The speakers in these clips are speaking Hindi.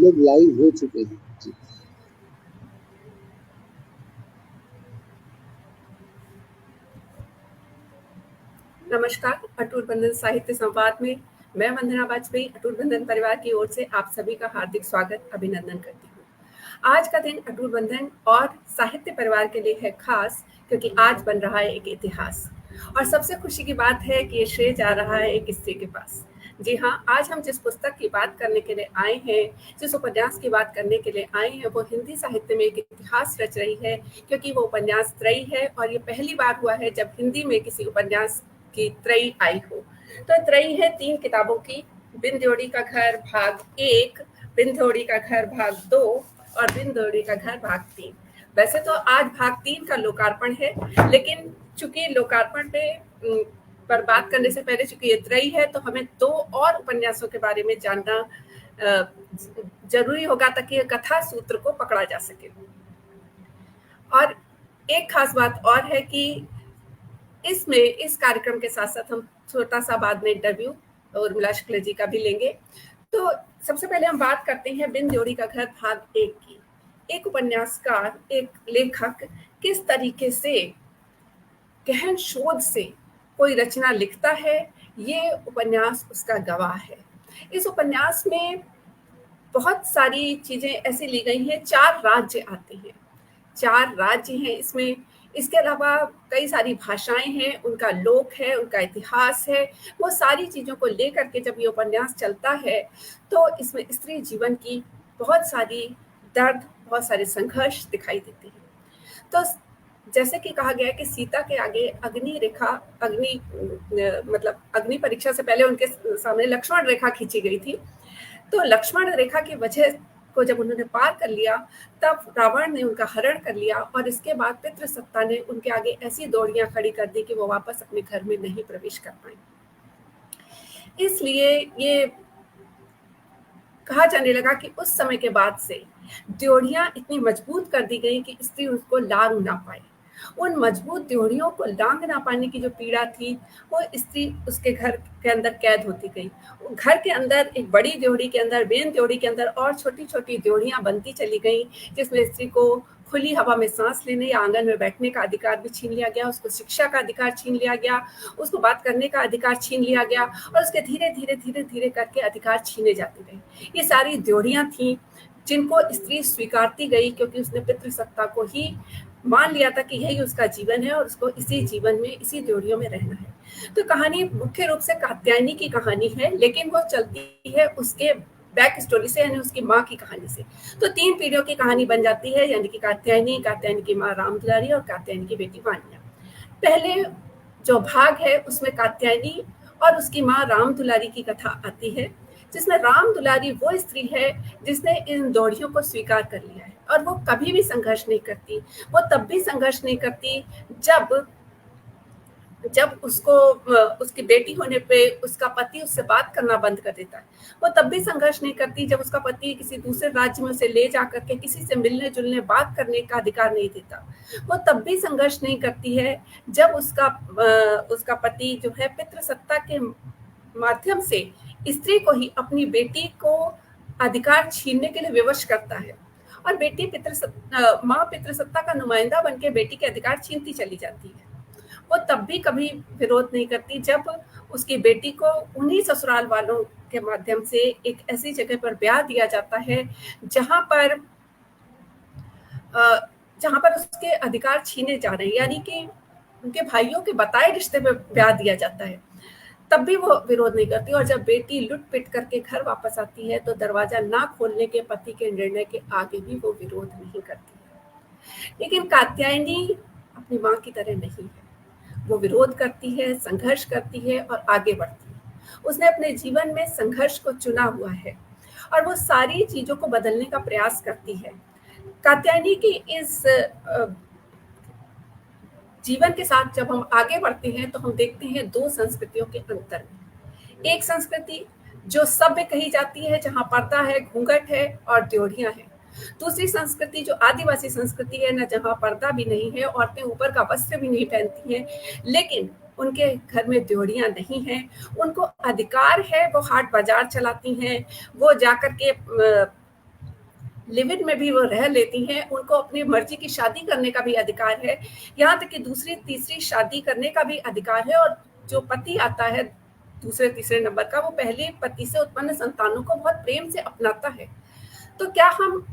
लोग लाइव हो चुके हैं जी। नमस्कार, अटूट बंधन साहित्य संवाद में मैं वंदना वाजपेयी अटूट बंधन परिवार की ओर से आप सभी का हार्दिक स्वागत अभिनंदन करती हूँ। आज का दिन अटूट बंधन और साहित्य परिवार के लिए है खास, क्योंकि आज बन रहा है एक इतिहास। और सबसे खुशी की बात है कि ये श्रेय जा रहा है एक स्त्री के पास। जी हाँ, आज हम जिस पुस्तक की बात करने के लिए आए हैं, जिस उपन्यास की बात करने के लिए आए हैं, वो हिंदी साहित्य में एक इतिहास रच रही है, क्योंकि वो उपन्यास त्रयी है और ये पहली बार हुआ है जब हिंदी में किसी उपन्यास की त्रयी आई हो। तो त्रयी है 3 किताबों की, बिन द्योड़ी का घर भाग 1, बिन द्योड़ी का घर भाग 2 और बिन द्योड़ी का घर भाग 3। वैसे तो आज भाग 3 का लोकार्पण है, लेकिन चूंकि लोकार्पण पर बात करने से पहले चूंकि ये त्रयी है, तो हमें 2 और उपन्यासों के बारे में जानना जरूरी होगा, ताकि ये कथा सूत्र को पकड़ा जा सके। और एक खास बात और है कि इस कार्यक्रम के साथ साथ हम छोटा सा बाद में इंटरव्यू उर्मिला शुक्ल जी का भी लेंगे। तो सबसे पहले हम बात करते हैं बिन द्योड़ी का घर भाग 1 की। एक उपन्यासकार, एक लेखक किस तरीके से गहन शोध से कोई रचना लिखता है, ये उपन्यास उसका गवाह है। इस उपन्यास में बहुत सारी चीजें ऐसी ली गई हैं। 4 राज्य आते हैं, 4 राज्य हैं इसमें। इसके अलावा कई सारी भाषाएं हैं, उनका लोक है, उनका इतिहास है। वो सारी चीज़ों को लेकर के जब ये उपन्यास चलता है, तो इसमें स्त्री जीवन की बहुत सारी दर्द, बहुत सारे संघर्ष दिखाई देते हैं। तो जैसे कि कहा गया है कि सीता के आगे अग्नि रेखा, मतलब अग्नि परीक्षा से पहले उनके सामने लक्ष्मण रेखा खींची गई थी। तो लक्ष्मण रेखा की वजह को जब उन्होंने पार कर लिया, तब रावण ने उनका हरण कर लिया और इसके बाद पितृसत्ता ने उनके आगे ऐसी दौड़ियां खड़ी कर दी कि वो वापस अपने घर में नहीं प्रवेश कर पाए। इसलिए ये कहा जाने लगा कि उस समय के बाद से ड्योढ़ियां इतनी मजबूत कर दी गई कि स्त्री उसको लांग ना पाए। उन मजबूत ड्योढ़ियों को लांग ना पाने की जो पीड़ा थी, वो स्त्री उसके घर के अंदर कैद होती गई। घर के अंदर एक बड़ी ड्योढ़ी के अंदर, मेन ड्योढ़ी के अंदर और छोटी छोटी ड्योढ़ियां बनती चली गई, जिसमें स्त्री को खुली हवा में सांस लेने या आंगन में बैठने का अधिकार भी छीन लिया गया, उसको शिक्षा का अधिकार छीन लिया गया, उसको बात करने का अधिकार छीन लिया गया और उसके धीरे धीरे धीरे धीरे करके अधिकार छीने जाते गए। ये सारी ड्योढ़ियां थी जिनको स्त्री स्वीकारती गई, क्योंकि उसने पितृसत्ता को ही मान लिया था कि यही उसका जीवन है और उसको इसी जीवन में, इसी ड्योढ़ियों में रहना है। तो कहानी मुख्य रूप से कात्यायनी की कहानी है, लेकिन वो चलती है उसके बैक स्टोरी से, यानी उसकी माँ की कहानी से। तो 3 पीढ़ियों की कहानी बन जाती है, यानी कि कात्यायनी, कात्यायनी की माँ रामदुलारी और कात्यायनी की बेटी वानिया। पहले जो भाग है उसमें कात्यायनी और उसकी माँ रामदुलारी की कथा आती है, जिसमें रामदुलारी वो स्त्री है जिसने इन दौड़ियों को स्वीकार कर लिया है और वो कभी भी संघर्ष नहीं करती। वो तब भी संघर्ष नहीं करती जब उसको उसकी बेटी होने पे उसका पति उससे बात करना बंद कर देता है। वो तब भी संघर्ष नहीं करती जब उसका पति किसी दूसरे राज्य में उसे ले जा करके किसी से मिलने जुलने, बात करने का अधिकार नहीं देता। वो तब भी संघर्ष नहीं करती है जब उसका पति जो है पितृसत्ता के माध्यम से स्त्री को ही, अपनी बेटी को अधिकार छीनने के लिए विवश करता है और बेटी माँ पितृसत्ता का नुमाइंदा बनके बेटी के अधिकार छीनती चली जाती है। वो तब भी कभी विरोध नहीं करती जब उसकी बेटी को उन्हीं ससुराल वालों के माध्यम से एक ऐसी जगह पर ब्याह दिया जाता है जहां पर उसके अधिकार छीने जा रहे हैं, यानी कि उनके भाइयों के बताए रिश्ते में ब्याह दिया जाता है। तब भी वो विरोध नहीं करती और जब बेटी लुट पिट करके घर वापस आती है, तो दरवाजा ना खोलने के पति के निर्णय के आगे भी वो विरोध नहीं करती है। लेकिन कात्यायनी अपनी माँ की तरह नहीं है। वो विरोध करती है, संघर्ष करती है और आगे बढ़ती है। उसने अपने जीवन में संघर्ष को चुना हुआ है और वो सारी चीजों को बदलने का प्रयास करती है। कात्यायनी की इस जीवन के साथ जब हम आगे बढ़ते हैं, तो हम देखते हैं 2 संस्कृतियों के अंतर में। एक संस्कृति जो सभ्य कही जाती है, जहाँ पर्दा है, घूंघट है और ड्योढ़ियां हैं। दूसरी संस्कृति जो आदिवासी संस्कृति है ना, जहाँ पर्दा भी नहीं है, औरतें ऊपर का वस्त्र भी नहीं पहनती हैं, लेकिन उनके घर में ड्योढ़ियां नहीं हैं। उनको अधिकार है, वो हाट बाजार चलाती हैं, वो जाकर के लिव इन में भी वो रह लेती हैं, उनको अपनी मर्जी की शादी करने का भी अधिकार है, यहाँ तक कि दूसरी तीसरी शादी करने का भी अधिकार है। और जो पति आता है दूसरे तीसरे नंबर का, वो पहले पति से उत्पन्न संतानों को बहुत प्रेम से अपनाता है। तो क्या हम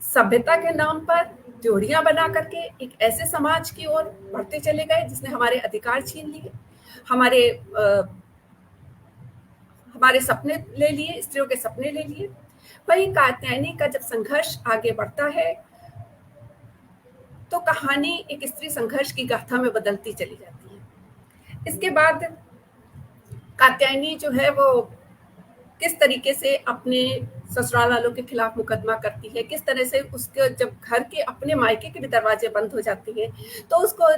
सभ्यता के नाम पर जोड़ियां बना करके एक ऐसे समाज की ओर बढ़ते चले गए जिसने हमारे अधिकार छीन लिए, हमारे हमारे सपने ले लिए, स्त्रियों के सपने ले लिए। वही कात्यायनी का जब संघर्ष आगे बढ़ता है तो कहानी एक स्त्री संघर्ष की गाथा में बदलती चली जाती है। इसके बाद कात्यायनी जो है वो किस तरीके से अपने ससुराल वालों के खिलाफ मुकदमा करती है, किस तरह से उसके जब घर के अपने मायके के भी दरवाजे बंद हो जाते हैं तो उसको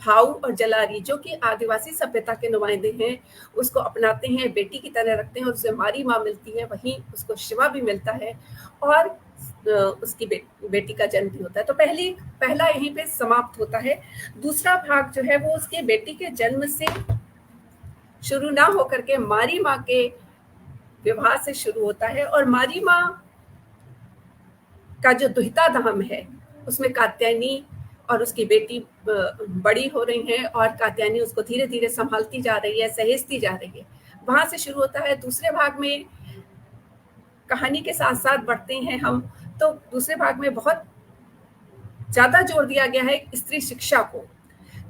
भाऊ और जलारी जो कि आदिवासी सभ्यता के नुमाइंदे हैं उसको अपनाते हैं, बेटी की तरह रखते हैं और उसे मारी माँ मिलती है, वहीं उसको शिवा भी मिलता है और उसकी बेटी का जन्म भी होता है। तो पहला यहीं पे समाप्त होता है। दूसरा भाग जो है वो उसके बेटी के जन्म से शुरू ना होकर के मारी माँ के विवाह से शुरू होता है। और मारी माँ का जो दुहिता धाम है उसमें कात्यायनी और उसकी बेटी बड़ी हो रही हैं और कात्यायनी उसको धीरे धीरे संभालती जा रही है, सहेजती जा रही है, वहां से शुरू होता है। दूसरे भाग में कहानी के साथ साथ बढ़ते हैं हम, तो दूसरे भाग में बहुत ज्यादा जोर दिया गया है स्त्री शिक्षा को।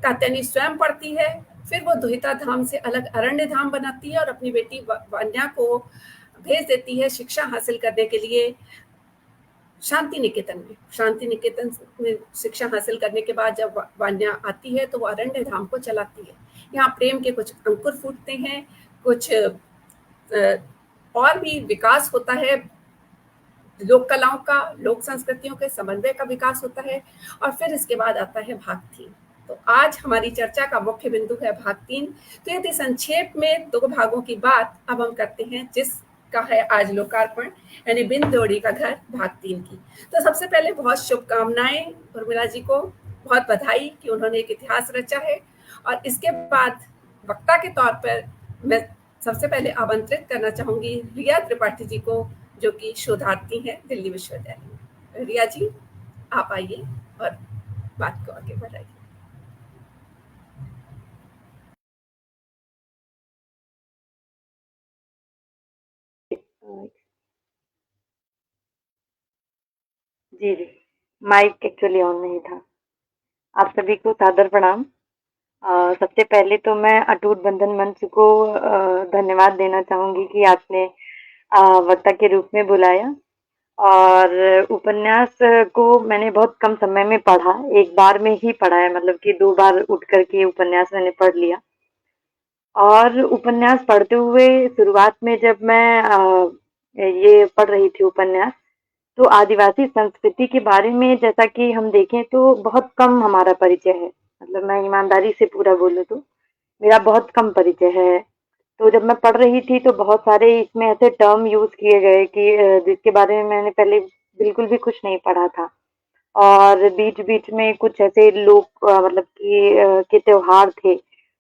कात्यायनी स्वयं पढ़ती है, फिर वो दुहिता धाम से अलग अरण्य धाम बनाती है और अपनी बेटी वान्या को भेज देती है शिक्षा हासिल करने के लिए शांति निकेतन में। शांति निकेतन में शिक्षा हासिल करने के बाद जब वान्या आती है तो वो अरण्य धाम को चलाती है। यहाँ प्रेम के कुछ अंकुर फूटते हैं, कुछ और भी विकास होता है, लोक कलाओं का, लोक संस्कृतियों के समन्वय का विकास होता है। और फिर इसके बाद आता है भाग 3। तो आज हमारी चर्चा का मुख्य बिंदु है भाग 3। तो यदि संक्षेप में 2 भागों की बात अब हम करते हैं जिसका है आज लोकार्पण, यानी बिन जोड़ी का घर भाग 3 की। तो सबसे पहले बहुत शुभकामनाएं उर्मिला जी को, बहुत बधाई कि उन्होंने एक इतिहास रचा है। और इसके बाद वक्ता के तौर पर मैं सबसे पहले आमंत्रित करना चाहूंगी रिया त्रिपाठी जी को, जो कि शोधार्थी हैं दिल्ली विश्वविद्यालय में। रिया जी आप आइए और बात को आगे बढ़ाइए। जी जी, माइक एक्चुअली ऑन नहीं था। आप सभी को सादर प्रणाम। सबसे पहले तो मैं अटूट बंधन मंच को धन्यवाद देना चाहूंगी कि आपने वक्ता के रूप में बुलाया। और उपन्यास को मैंने बहुत कम समय में पढ़ा, एक बार में ही पढ़ा है, मतलब कि 2 बार उठ करके उपन्यास मैंने पढ़ लिया। और उपन्यास पढ़ते हुए शुरुआत में जब मैं ये पढ़ रही थी उपन्यास, तो आदिवासी संस्कृति के बारे में जैसा कि हम देखें तो बहुत कम हमारा परिचय है। मतलब मैं ईमानदारी से पूरा बोलूँ तो मेरा बहुत कम परिचय है। तो जब मैं पढ़ रही थी तो बहुत सारे इसमें ऐसे टर्म यूज किए गए कि जिसके बारे में मैंने पहले बिल्कुल भी कुछ नहीं पढ़ा था। और बीच-बीच में कुछ ऐसे लोग मतलब कि के त्योहार थे,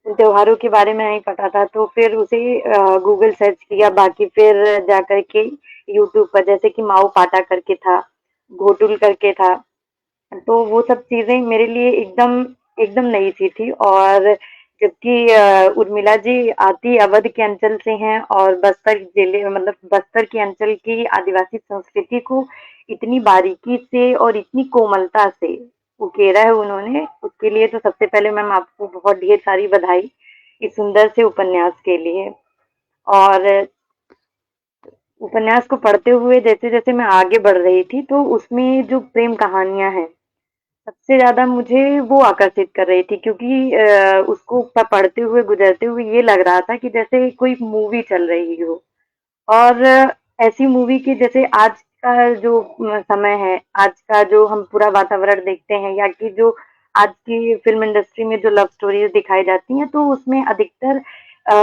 उन त्योहारों के बारे में नहीं पता था, तो फिर उसे गूगल सर्च किया, बाकी फिर जाकर के यूट्यूब पर, जैसे कि माओ पाटा करके था, घोटुल करके था, तो वो सब चीज़ें मेरे लिए एकदम एकदम नई सी थी। और जबकि उर्मिला जी आदि अवध के अंचल से हैं और बस्तर जिले मतलब बस्तर के अंचल की आदिवासी संस्कृति को इतनी बारीकी से और इतनी कोमलता से उकेरा है उन्होंने, उसके लिए तो सबसे पहले मैम आपको बहुत ढेर सारी बधाई इस सुंदर से उपन्यास के लिए। और उपन्यास को पढ़ते हुए जैसे-जैसे मैं आगे बढ़ रही थी तो उसमें जो प्रेम कहानियाँ हैं, सबसे ज़्यादा मुझे वो आकर्षित कर रही थी, क्योंकि उसको पढ़ते हुए, गुजरते हुए ये लग रहा था कि जैसे कोई मूवी चल रही हो। और ऐसी मूवी की जैसे आज का जो समय है, आज का जो हम पूरा वातावरण देखते हैं, या कि जो आज की फ़िल्म इंडस्ट्री में जो लव स्टोरीज़ दिखाई जाती हैं, तो उसमें अधिकतर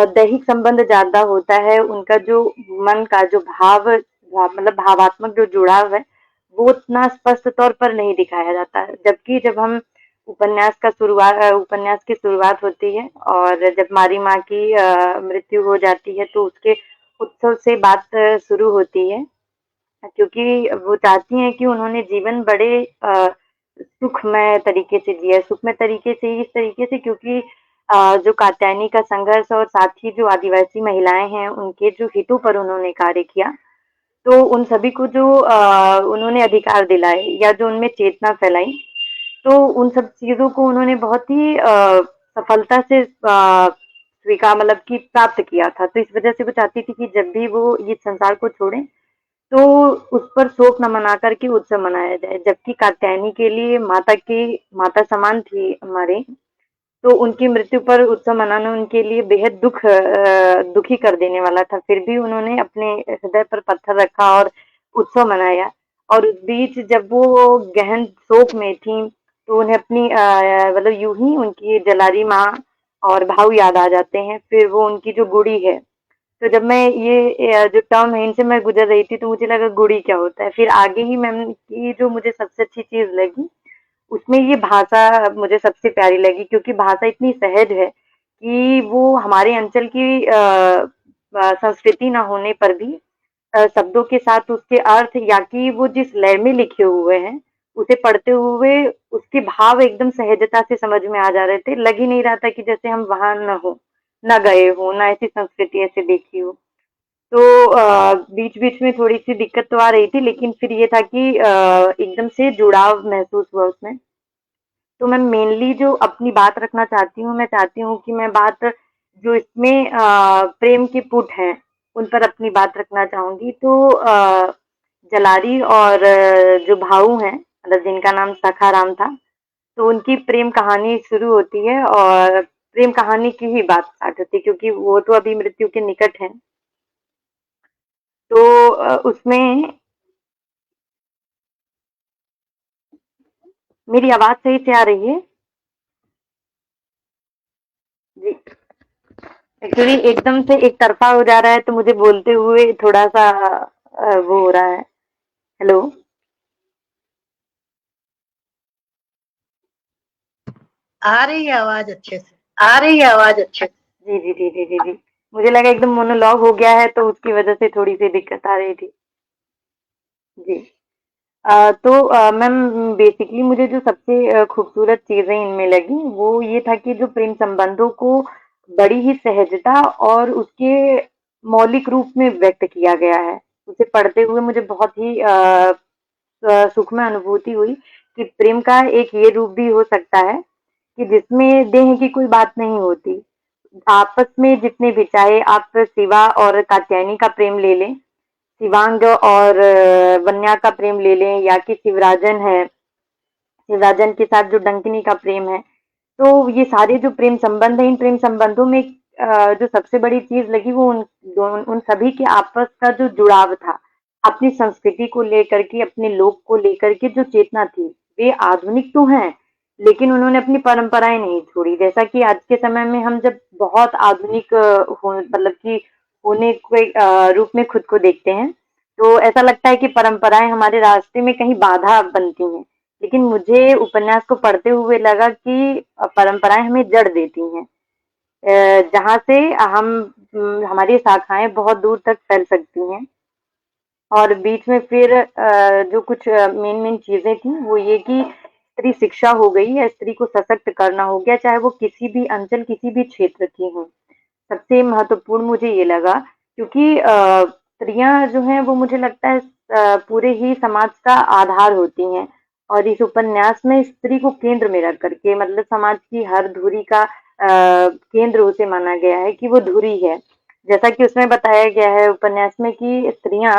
दैहिक संबंध ज़्यादा होता है। उनका जो मन का जो मतलब भावात्मक जो जुड़ाव है, वो उतना स्पष्ट तौर पर नहीं दिखाया जाता है। जबकि जब हम उपन्यास की शुरुआत होती है और जब मारी माँ की मृत्यु हो जाती है, तो उसके उत्सव से बात शुरू होती है। क्योंकि वो चाहती हैं कि उन्होंने जीवन बड़े सुखमय तरीके से जिया है, सुखमय तरीके से इस तरीके से क्योंकि जो कात्यायनी का संघर्ष और साथ ही जो आदिवासी महिलाएं हैं उनके जो हितों पर उन्होंने कार्य किया, तो उन सभी को जो उन्होंने अधिकार दिलाए या जो उनमें चेतना फैलाई, तो उन सब चीज़ों को उन्होंने बहुत ही सफलता से स्वीकार मतलब कि प्राप्त किया था। तो इस वजह से वो चाहती थी कि जब भी वो इस संसार को छोड़ें, तो उस पर शोक न मना करके उत्सव मनाया जाए। जबकि कात्यायनी के लिए माता समान थी हमारे, तो उनकी मृत्यु पर उत्सव मनाना उनके लिए बेहद दुखी कर देने वाला था। फिर भी उन्होंने अपने हृदय पर पत्थर रखा और उत्सव मनाया। और उस बीच जब वो गहन शोक में थी, तो उन्हें अपनी मतलब यूं ही उनकी जलारी माँ और भाऊ याद आ जाते हैं। फिर वो उनकी जो गुड़ी है, तो जब मैं ये जो टर्म है इनसे मैं गुजर रही थी, तो मुझे लगा गुड़ी क्या होता है। फिर आगे ही मैम की जो मुझे सबसे अच्छी चीज लगी, उसमें ये भाषा मुझे सबसे प्यारी लगी, क्योंकि भाषा इतनी सहज है कि वो हमारे अंचल की संस्कृति ना होने पर भी शब्दों के साथ उसके अर्थ या कि वो जिस लय में लिखे हुए हैं, उसे पढ़ते हुए उसके भाव एकदम सहजता से समझ में आ जा रहे थे। लग ही नहीं रहा था कि जैसे हम वहां न हो, न गए हो, ना ऐसी संस्कृति ऐसे देखी हो। तो बीच-बीच में थोड़ी-सी दिक्कत तो आ रही थी, लेकिन फिर ये था कि एकदम से जुड़ाव महसूस हुआ उसमें। तो मैं मेनली जो अपनी बात रखना चाहती हूँ, मैं चाहती हूँ कि मैं बात जो इसमें प्रेम के पुट हैं, उन पर अपनी बात रखना चाहूँगी। तो जलारी और जो भाऊ हैं, मतलब जिनका नाम सखाराम था, तो उनकी प्रेम कहानी शुरू होती है और प्रेम कहानी की ही बात स्टार्ट होती है, क्योंकि वो तो अभी मृत्यु के निकट हैं। तो उसमें मेरी आवाज़ सही से आ रही है? जी। एक्चुअली एकदम से एक तरफ़ा हो जा रहा है, तो मुझे बोलते हुए थोड़ा-सा वो हो रहा है। हेलो? आ रही है आवाज अच्छे से। आ रही है आवाज अच्छे से। जी, जी, जी, जी, जी, जी। मुझे लगा एकदम मोनोलॉग हो गया है, तो उसकी वज़ह से थोड़ी-सी दिक्कत आ रही थी। जी। तो मैम बेसिकली मुझे जो सबसे खूबसूरत चीज़ें इनमें लगी, वो ये था कि जो प्रेम संबंधों को बड़ी ही सहजता और उसके मौलिक रूप में व्यक्त किया गया है। उसे पढ़ते हुए मुझे बहुत ही सुखमय अनुभूति हुई कि प्रेम का एक ये रूप भी हो सकता है कि जिसमें देह की कोई बात नहीं होती। आपस में जितने भी, चाहे आप शिवा और कात्यायनी का प्रेम ले लें, शिवांग और वन्या का प्रेम ले लें, या कि शिवराजन है, शिवराजन के साथ जो डंकिनी का प्रेम है, तो ये सारे जो प्रेम संबंध हैं, इन प्रेम संबंधों में जो सबसे बड़ी चीज लगी वो उन सभी के आपस का जो जुड़ाव था, अपनी संस्कृति को लेकर के, अपने लोक को लेकर के जो चेतना थी। वे आधुनिक तो हैं, लेकिन उन्होंने अपनी परंपराएं नहीं छोड़ी। जैसा कि आज के समय में हम जब बहुत आधुनिक मतलब कि होने के रूप में खुद को देखते हैं, तो ऐसा लगता है कि परंपराएं हमारे रास्ते में कहीं बाधा बनती हैं। लेकिन मुझे उपन्यास को पढ़ते हुए लगा कि परंपराएं हमें जड़ देती हैं, जहाँ से हमारी शाखाएं बहुत दूर तक फैल सकती हैं। और बीच में फिर जो कुछ मेन मेन चीजें थी, वो ये कि स्त्री शिक्षा हो गई या स्त्री को सशक्त करना हो गया, चाहे वो किसी भी अंचल, किसी भी क्षेत्र की हो। सबसे महत्वपूर्ण मुझे ये लगा, क्योंकि स्त्रियां जो हैं वो मुझे लगता है पूरे ही समाज का आधार होती हैं। और इस उपन्यास में स्त्री को केंद्र में रख करके, मतलब समाज की हर धुरी का केंद्र उसे माना गया है कि वो धुरी है। जैसा कि उसमें बताया गया है उपन्यास में कि स्त्रियां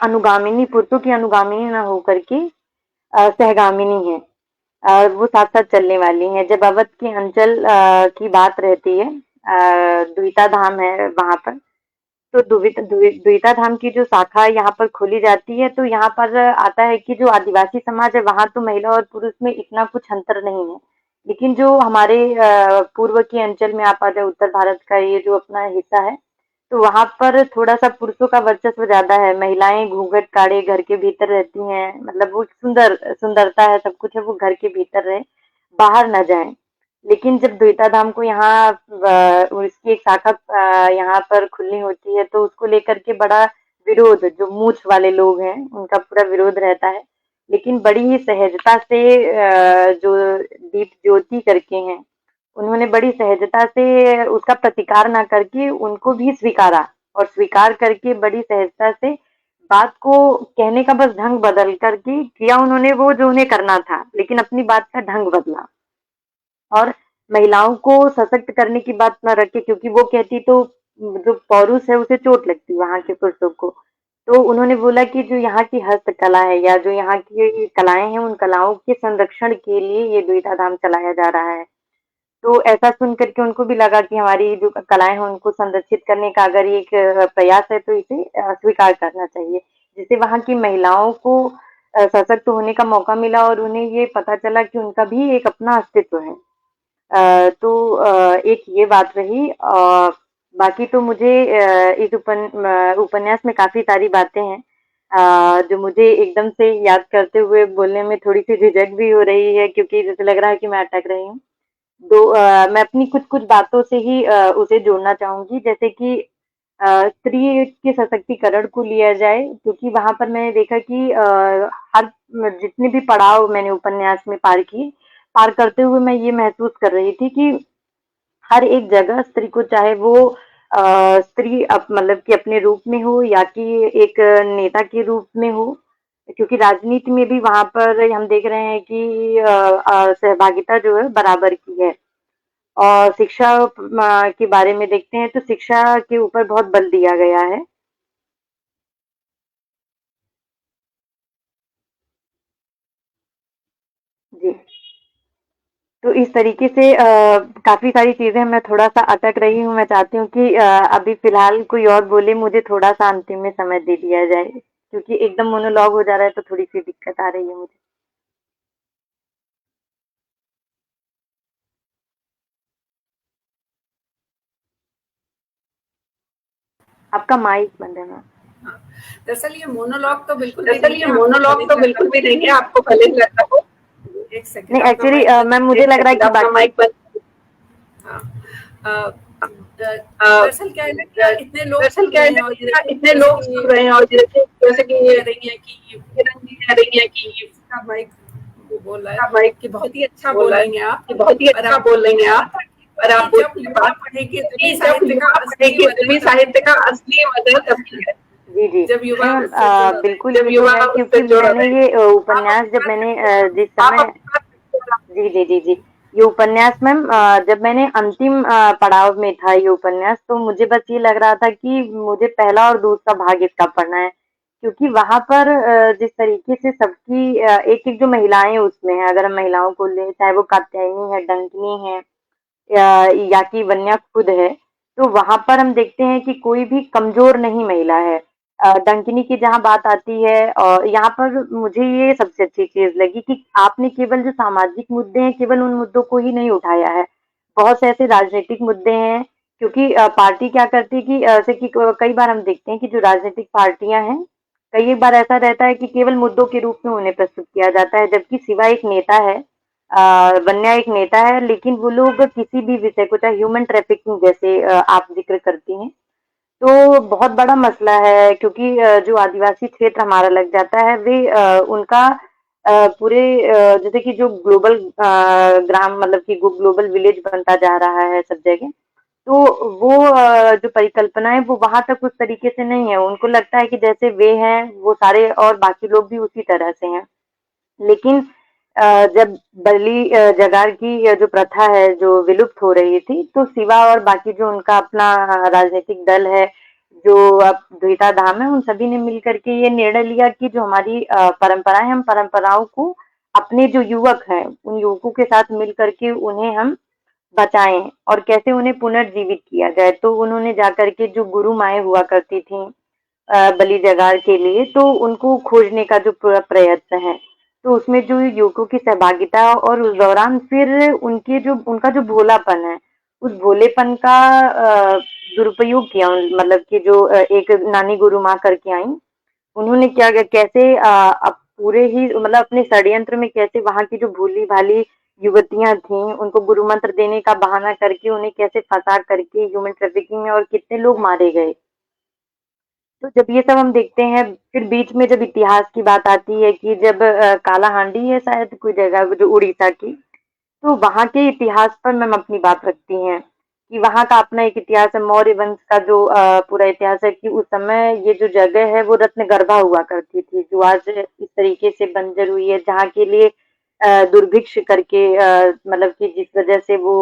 अनुगामिनी, पुरुषों की अनुगामिनी ना होकर के सहगामिनी है। वो साथ साथ चलने वाली हैं। जब अवध के अंचल की बात रहती है, द्विता धाम है वहां पर, तो द्विता धाम की जो शाखा यहाँ पर खोली जाती है, तो यहाँ पर आता है कि जो आदिवासी समाज है, वहां तो महिला और पुरुष में इतना कुछ अंतर नहीं है। लेकिन जो हमारे पूर्व के अंचल में आप आ जाए, उत्तर भारत का ये जो अपना हिस्सा है, तो वहां पर थोड़ा सा पुरुषों का वर्चस्व ज्यादा है। महिलाएं घूंघट काढ़े घर के भीतर रहती हैं, मतलब वो सुंदरता है, सब कुछ है, वो घर के भीतर रहे, बाहर न जाए। लेकिन जब द्वैता धाम को यहाँ उसकी एक शाखा यहाँ पर खुलनी होती है, तो उसको लेकर के बड़ा विरोध, जो मूंछ वाले लोग हैं उनका पूरा विरोध रहता है, लेकिन बड़ी ही सहजता से जो दीप ज्योति करके हैं, उन्होंने बड़ी सहजता से उसका प्रतिकार ना करके उनको भी स्वीकारा, और स्वीकार करके बड़ी सहजता से बात को कहने का बस ढंग बदल करके किया उन्होंने वो जो उन्हें करना था, लेकिन अपनी बात का ढंग बदला। और महिलाओं को सशक्त करने की बात न रखे, क्योंकि वो कहती तो जो पौरुष है उसे चोट लगती वहां के पुरुषों को। तो उन्होंने बोला कि जो यहाँ की हस्तकला है या जो यहाँ की कलाएं हैं, उन कलाओं के संरक्षण के लिए ये द्विधा धाम चलाया जा रहा है। तो ऐसा सुन करके उनको भी लगा कि हमारी जो कलाएं हैं उनको संरक्षित करने का अगर एक प्रयास है तो इसे स्वीकार करना चाहिए, जिससे वहां की महिलाओं को सशक्त होने का मौका मिला और उन्हें ये पता चला कि उनका भी एक अपना अस्तित्व है। एक ये बात रही। बाकी तो मुझे इस उपन्यास में काफी सारी बातें हैं जो मुझे एकदम से याद करते हुए बोलने में थोड़ी सी झिझक भी हो रही है, क्योंकि जैसे लग रहा है कि मैं अटक रही हूँ। मैं अपनी कुछ कुछ बातों से ही उसे जोड़ना चाहूंगी, जैसे कि स्त्री के सशक्तिकरण को लिया जाए, क्योंकि वहां पर मैंने देखा कि हर जितने भी पड़ाव मैंने उपन्यास में पार किए, पार करते हुए मैं ये महसूस कर रही थी कि हर एक जगह स्त्री को, चाहे वो स्त्री मतलब कि अपने रूप में हो या कि एक नेता के रूप में हो, क्योंकि राजनीति में भी वहां पर हम देख रहे हैं कि सहभागिता जो है बराबर की है। और शिक्षा के बारे में देखते हैं तो शिक्षा के ऊपर बहुत बल दिया गया है। जी। तो इस तरीके से काफी सारी चीजें मैं थोड़ा सा अटक रही हूँ। मैं चाहती हूँ कि अभी फिलहाल कोई और बोले, मुझे थोड़ा सा अंतिम में समय दे दिया जाए, क्योंकि एकदम मोनोलॉग हो जा रहा है तो थोड़ी सी दिक्कत आ रही है मुझे। आपका माइक बंद है मैम। हाँ, दरअसल ये मोनोलॉग तो बिल्कुल भी दरअसल नहीं ये है, आपको भले मोनोलॉग ही तो लगता बिल्कुल हो। भी नहीं है, आपको भले ही लगता हो। एक सेकंड, नहीं, आपका एक्चुअली माइक बंद मैम है। मुझे एक लग रहा है सेकंड, कि आपका माइक बंद। हाँ, अ, अ, दरअसल क्या है ना कि इतने लोग दरअसल सुन क्या रहे है हैं ना और कि जैसे इतने जैसे लोग कि सुन रहे हैं, और जैसे कि ये कह रही हैं कि किरण जी कह रही हैं कि इसका माइक वो बोल रहा है इसका माइक कि बहुत ही अच्छा बोल बोल रहा है रही हैं आप, कि बहुत ही पर अच्छा आप बोल रही हैं आप, बात और कि आप जब बोलिए युवा बात पढ़ेंगे तभी कि जब साहित्य का युवा असली पढ़ेंगे मजा तभी तभी साहित्य है। का असली मजा तभी है। जी, जी। जब नहीं युवा मैम, उससे जुड़ रहे बिल्कुल जब ये तो युवा है, उससे क्योंकि जुड़ मैंने रहे हैं। ये आप उपन्यास अपनी जब बात मैंने रखिए ना। जिस आप समय, अपनी बात रखिए। जी, जी, जी, जी। ये उपन्यास मैम जब मैंने अंतिम पड़ाव में था ये उपन्यास, तो मुझे बस ये लग रहा था कि मुझे पहला और दूसरा भाग इसका पढ़ना है। क्योंकि वहाँ पर जिस तरीके से सबकी एक-एक जो महिलाएँ उसमें हैं, अगर हम महिलाओं को लें, चाहे वो कात्यायनी है, डंकिनी है या कि वन्या खुद है, तो वहाँ पर हम देखते हैं कि कोई भी कमज़ोर नहीं महिला है। डंकिनी की जहाँ बात आती है, और यहाँ पर मुझे ये सबसे अच्छी चीज़ लगी कि आपने केवल जो सामाजिक मुद्दे हैं, केवल उन मुद्दों को ही नहीं उठाया है। बहुत से ऐसे राजनीतिक मुद्दे हैं, क्योंकि पार्टी क्या करती है कि जैसे कि कई बार हम देखते हैं कि जो राजनीतिक पार्टियाँ हैं, कई एक बार ऐसा रहता है कि केवल मुद्दों के रूप में उन्हें प्रस्तुत किया जाता है, जबकि सिवा एक नेता है, वन्या एक नेता है, लेकिन वो लोग किसी भी विषय को, चाहे ह्यूमन ट्रैफिकिंग जैसे आप जिक्र करती हैं, तो बहुत बड़ा मसला है, क्योंकि जो आदिवासी क्षेत्र हमारा लग जाता है, वे उनका पूरे जैसे कि जो ग्लोबल ग्राम मतलब कि ग्लोबल विलेज बनता जा रहा है सब जगह, तो वो जो परिकल्पना है वो वहां तक उस तरीके से नहीं है। उनको लगता है कि जैसे वे हैं वो सारे और बाकी लोग भी उसी तरह से हैं। लेकिन जब बलि जगार की जो प्रथा है जो विलुप्त हो रही थी, तो शिवा और बाकी जो उनका अपना राजनीतिक दल है, जो अब द्विता धाम है, उन सभी ने मिलकर के ये निर्णय लिया कि जो हमारी परंपरा है, हम परंपराओं को अपने जो युवक हैं, उन युवकों के साथ मिल करके उन्हें हम बचाएं और कैसे उन्हें पुनर्जीवित किया जाए। तो उन्होंने जाकर के जो गुरु माएँ हुआ करती थी बलि जगार के लिए, तो उनको खोजने का जो पूरा प्रयत्न है, तो उसमें जो युवकों की सहभागिता और उस दौरान फिर उनके जो उनका जो भोलापन है, उस भोलेपन का दुरुपयोग किया मतलब कि जो एक नानी गुरु माँ करके आई, उन्होंने क्या किया, कैसे अब पूरे ही मतलब अपने षड्यंत्र में कैसे वहाँ की जो भोली-भाली युवतियाँ थीं, उनको गुरु मंत्र देने का बहाना करके उन्हें कैसे फँसा करके ह्यूमन ट्रैफिकिंग में और कितने लोग मारे गए। तो जब ये सब हम देखते हैं, फिर बीच में जब इतिहास की बात आती है कि जब काला हांडी है शायद कोई जगह जो उड़ीसा की, तो वहाँ के इतिहास पर मैम अपनी बात रखती हैं कि वहाँ का अपना एक इतिहास है। मौर्य वंश का जो पूरा इतिहास है कि उस समय ये जो जगह है वो रत्नगर्भा हुआ करती थी, जो आज इस तरीके से बंजर हुई है, जहाँ के लिए दुर्भिक्ष करके मतलब कि जिस वजह से वो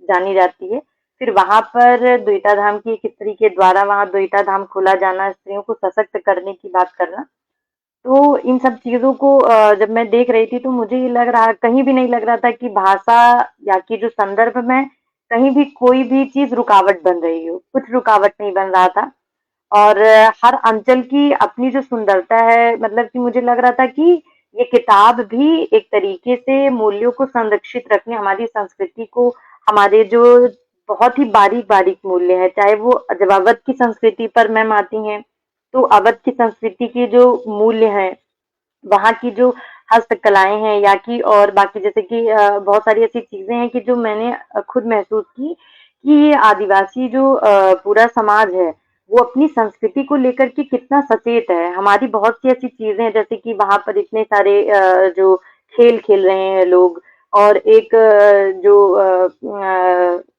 जानी जाती है। फिर वहाँ पर द्वैता धाम की एक स्त्री के द्वारा वहाँ द्वैता धाम खोला जाना, स्त्रियों को सशक्त करने की बात करना, तो इन सब चीज़ों को जब मैं देख रही थी तो मुझे ये लग रहा, कहीं भी नहीं लग रहा था कि भाषा या कि जो संदर्भ में कहीं भी कोई भी चीज़ रुकावट बन रही हो, कुछ रुकावट नहीं बन रहा था। और हर अंचल की अपनी जो सुंदरता है, मतलब कि मुझे लग रहा था कि ये किताब भी एक तरीके से मूल्यों को संरक्षित रखने, हमारी संस्कृति को, हमारे जो बहुत ही बारीक-बारीक मूल्य हैं, चाहे वो जब अवध की संस्कृति पर मैम आती हैं, तो अवध की संस्कृति के जो मूल्य हैं, वहाँ की जो हस्तकलाएँ हैं या कि और बाकी जैसे कि बहुत सारी ऐसी चीज़ें हैं कि जो मैंने खुद महसूस की कि ये आदिवासी जो पूरा समाज है, वो अपनी संस्कृति को लेकर के कितना सचेत है। हमारी बहुत सी ऐसी चीज़ें हैं जैसे कि वहाँ पर इतने सारे जो खेल खेल रहे हैं लोग, और एक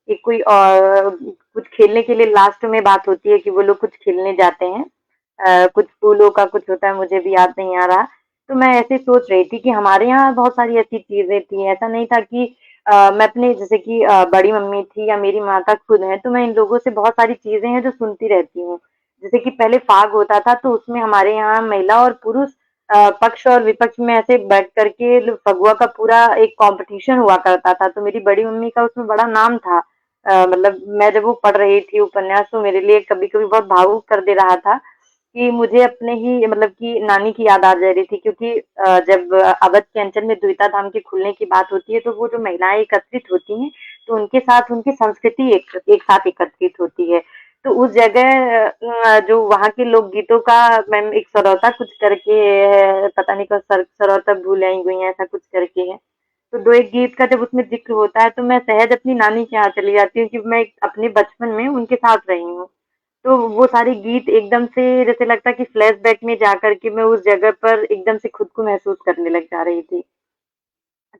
एक कोई कुछ खेलने के लिए लास्ट में बात होती है कि वो लोग कुछ खेलने जाते हैं। कुछ फूलों का कुछ होता है, मुझे भी याद नहीं आ रहा। तो मैं ऐसे सोच रही थी कि हमारे यहाँ बहुत सारी ऐसी चीज़ें थी, ऐसा नहीं था कि मैं अपने जैसे कि बड़ी मम्मी थी या मेरी माता खुद हैं, तो मैं इन लोगों से बहुत सारी चीज़ें हैं जो सुनती रहती हूँ। जैसे कि पहले फाग होता था तो उसमें हमारे यहाँ महिला और पुरुष पक्ष और विपक्ष में ऐसे बैठ कर के फगुआ का पूरा एक कॉम्पिटिशन हुआ करता था, तो मेरी बड़ी मम्मी का उसमें बड़ा नाम था। मतलब मैं जब वो पढ़ रही थी उपन्यास तो मेरे लिए कभी-कभी बहुत भावुक कर दे रहा था कि मुझे अपने ही मतलब कि नानी की याद आ जा रही थी, क्योंकि जब अवध के अंचल में द्वैता धाम के खुलने की बात होती है तो वो जो महिलाएं एकत्रित होती हैं तो उनके साथ उनकी संस्कृति एक साथ एकत्रित होती है। तो उस जगह जो वहाँ के लोकगीतों का मैम एक सरौता कुछ करके है, पता नहीं कौन सरौता भूल आई हुई है, ऐसा कुछ करके है। तो दो एक गीत का जब उसमें जिक्र होता है तो मैं सहज अपनी नानी के यहाँ चली जाती हूँ कि मैं अपने बचपन में उनके साथ रही हूँ। तो वो सारे गीत एकदम से जैसे लगता है कि फ्लैशबैक में जाकर के मैं उस जगह पर एकदम से खुद को महसूस करने लग जा रही थी।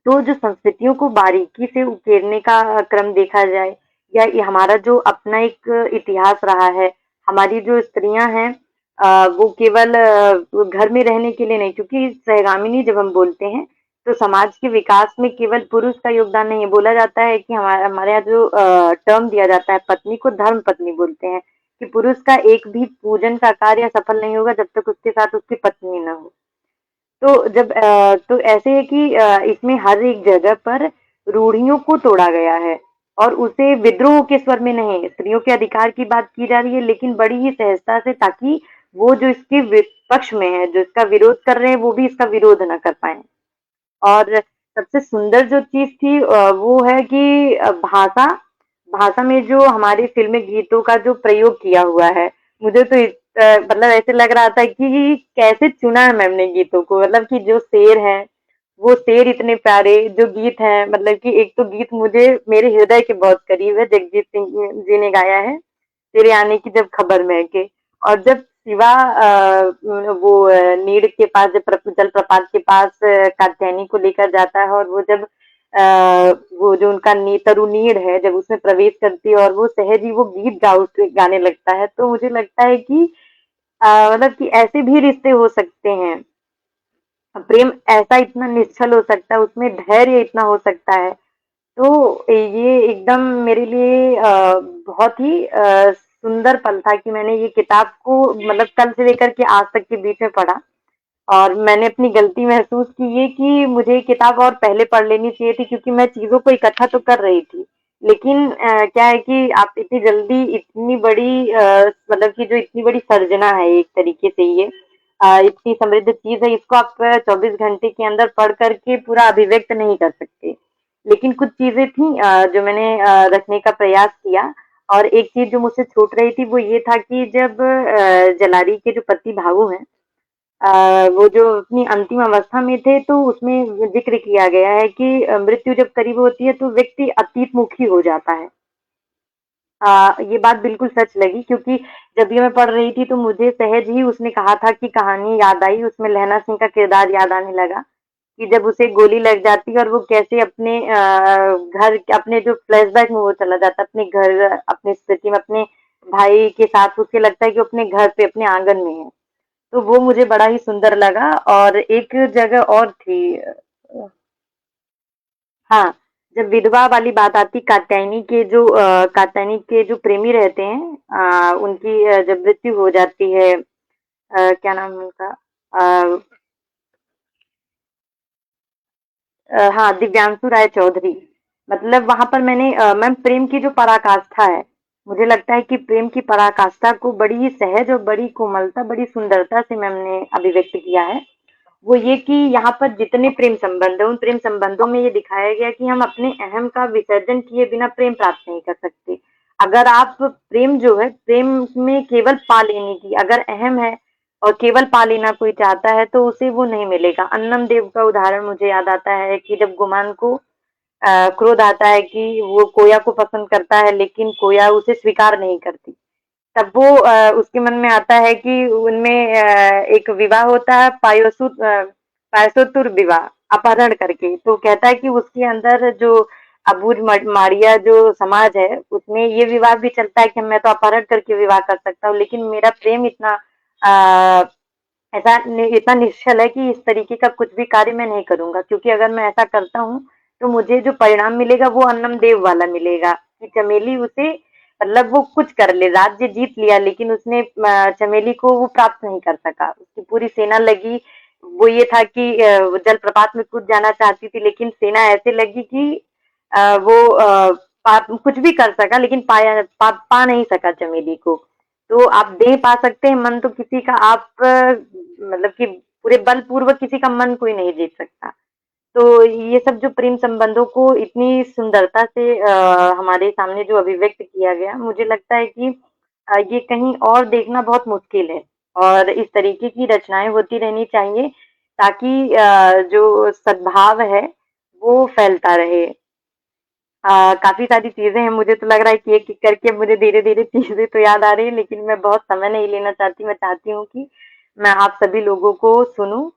तो जो संस्कृतियों को बारीकी से उकेरने का क्रम देखा जाए, या ये हमारा जो अपना एक इतिहास रहा है, हमारी जो स्त्रियां हैं वो केवल घर में रहने के लिए नहीं, क्योंकि सहगामिनी जब हम बोलते हैं तो समाज के विकास में केवल पुरुष का योगदान नहीं है। बोला जाता है कि हमारे हमारे यहाँ जो टर्म दिया जाता है पत्नी को, धर्म पत्नी बोलते हैं, कि पुरुष का एक भी पूजन का कार्य सफल नहीं होगा जब तक उसके साथ उसकी पत्नी न हो। तो जब तो ऐसे है कि इसमें हर एक जगह पर रूढ़ियों को तोड़ा गया है, और उसे विद्रोह के स्वर में नहीं, स्त्रियों के अधिकार की बात की जा रही है लेकिन बड़ी ही सहजता से, ताकि वो जो इसके विपक्ष में है, जो इसका विरोध कर रहे हैं, वो भी इसका विरोध ना कर पाए। और सबसे सुंदर जो चीज थी वो है कि भाषा भाषा में जो हमारी फिल्मी गीतों का जो प्रयोग किया हुआ है, मुझे तो मतलब ऐसे लग रहा था कि कैसे चुना है मैम ने गीतों को, मतलब कि जो शेर हैं वो शेर इतने प्यारे, जो गीत हैं, मतलब कि एक तो गीत मुझे मेरे हृदय के बहुत करीब है, जगजीत सिंह जी ने गाया है, तेरे आने की जब खबर महके। और जब शिवा वो नीड़ के पास, जब जल प्रपात के पास कात्यायनी को लेकर जाता है, और वो जब वो जो उनका तरुनीड़ है जब उसमें प्रवेश करती है और वो सहज ही वो गीत गाने लगता है, तो मुझे लगता है कि मतलब कि ऐसे भी रिश्ते हो सकते हैं, प्रेम ऐसा इतना निश्चल हो सकता है, उसमें धैर्य इतना हो सकता है। तो ये एकदम मेरे लिए बहुत ही सुंदर पल था कि मैंने ये किताब को मतलब कल से लेकर के आज तक के बीच में पढ़ा, और मैंने अपनी गलती महसूस की ये कि मुझे ये किताब और पहले पढ़ लेनी चाहिए थी, क्योंकि मैं चीज़ों को इकट्ठा तो कर रही थी। लेकिन क्या है कि आप इतनी जल्दी इतनी बड़ी मतलब कि जो इतनी बड़ी सर्जना है एक तरीके से ये इतनी समृद्ध चीज़ है, इसको आप 24 घंटे के अंदर पढ़ कर के पूरा अभिव्यक्त नहीं कर सकते। लेकिन कुछ चीज़ें थी जो मैंने रखने का प्रयास किया, और एक चीज़ जो मुझसे छूट रही थी वो ये था कि जब जलारी के जो पति भाऊ हैं, वो जो अपनी अंतिम अवस्था में थे, तो उसमें ज़िक्र किया गया है कि मृत्यु जब करीब होती है तो व्यक्ति अतीतमुखी हो जाता है। ये बात बिल्कुल सच लगी, क्योंकि जब ये मैं पढ़ रही थी तो मुझे सहज ही उसने कहा था कि कहानी याद आई, उसमें लहना सिंह का किरदार याद आने लगा कि जब उसे गोली लग जाती है और वो कैसे अपने घर, अपने जो फ्लैशबैक में वो चला जाता है अपने घर, अपनी स्थिति में अपने भाई के साथ, उसे लगता है कि वो अपने घर पे अपने आंगन में है। तो वो मुझे बड़ा ही सुंदर लगा। और एक जगह और थी, हाँ, जब विधवा वाली बात आती, कात्यायनी के जो प्रेमी रहते हैं, उनकी जब मृत्यु हो जाती है, क्या नाम है उनका, अ, हाँ, दिव्यांशु राय चौधरी। मतलब वहां पर मैम, प्रेम की जो पराकाष्ठा है, मुझे लगता है कि प्रेम की पराकाष्ठा को बड़ी ही सहज और बड़ी कोमलता, बड़ी सुंदरता से मैम ने अभिव्यक्त किया है। वो ये कि यहाँ पर जितने प्रेम संबंध है, उन प्रेम संबंधों में ये दिखाया गया कि हम अपने अहम का विसर्जन किए बिना प्रेम प्राप्त नहीं कर सकते। अगर आप प्रेम जो है, प्रेम में केवल पा लेने की अगर अहम है और केवल पा लेना कोई चाहता है तो उसे वो नहीं मिलेगा। अन्नम देव का उदाहरण मुझे याद आता है कि जब गुमान को क्रोध आता है कि वो कोया को पसंद करता है, लेकिन कोया उसे स्वीकार नहीं करती, तब वो उसके मन में आता है कि उनमें एक विवाह होता है, पायसुतुर विवाह, अपहरण करके। तो कहता है कि उसके अंदर जो अबूझ माड़िया जो समाज है, उसमें ये विवाह भी चलता है कि मैं तो अपहरण करके विवाह कर सकता हूँ, लेकिन मेरा प्रेम इतना अ, इतना निश्चल है कि इस तरीके का कुछ भी कार्य मैं नहीं करूंगा, क्योंकि अगर मैं ऐसा करता हूँ तो मुझे जो परिणाम मिलेगा वो अन्नम देव वाला मिलेगा कि चमेली उसे, मतलब वो कुछ कर ले, राज्य जीत लिया, लेकिन उसने चमेली को वो प्राप्त नहीं कर सका। उसकी पूरी सेना लगी, वो ये था कि वो जलप्रपात में कूद जाना चाहती थी, लेकिन सेना ऐसे लगी कि वो कुछ भी कर सका, लेकिन पा नहीं सका चमेली को। तो आप दे पा सकते हैं मन, तो किसी का आप मतलब कि पूरे बलपूर्वक किसी का मन कोई नहीं जीत सकता। तो ये सब जो प्रेम संबंधों को इतनी सुंदरता से हमारे सामने जो अभिव्यक्त किया गया, मुझे लगता है कि ये कहीं और देखना बहुत मुश्किल है। और इस तरीके की रचनाएं होती रहनी चाहिए ताकि जो सद्भाव है वो फैलता रहे। काफी सारी चीजें हैं, मुझे तो लग रहा है कि एक एक करके मुझे धीरे धीरे चीजें तो याद आ रही है, लेकिन मैं बहुत समय नहीं लेना चाहती। मैं चाहती हूँ कि मैं आप सभी लोगों को सुनूं।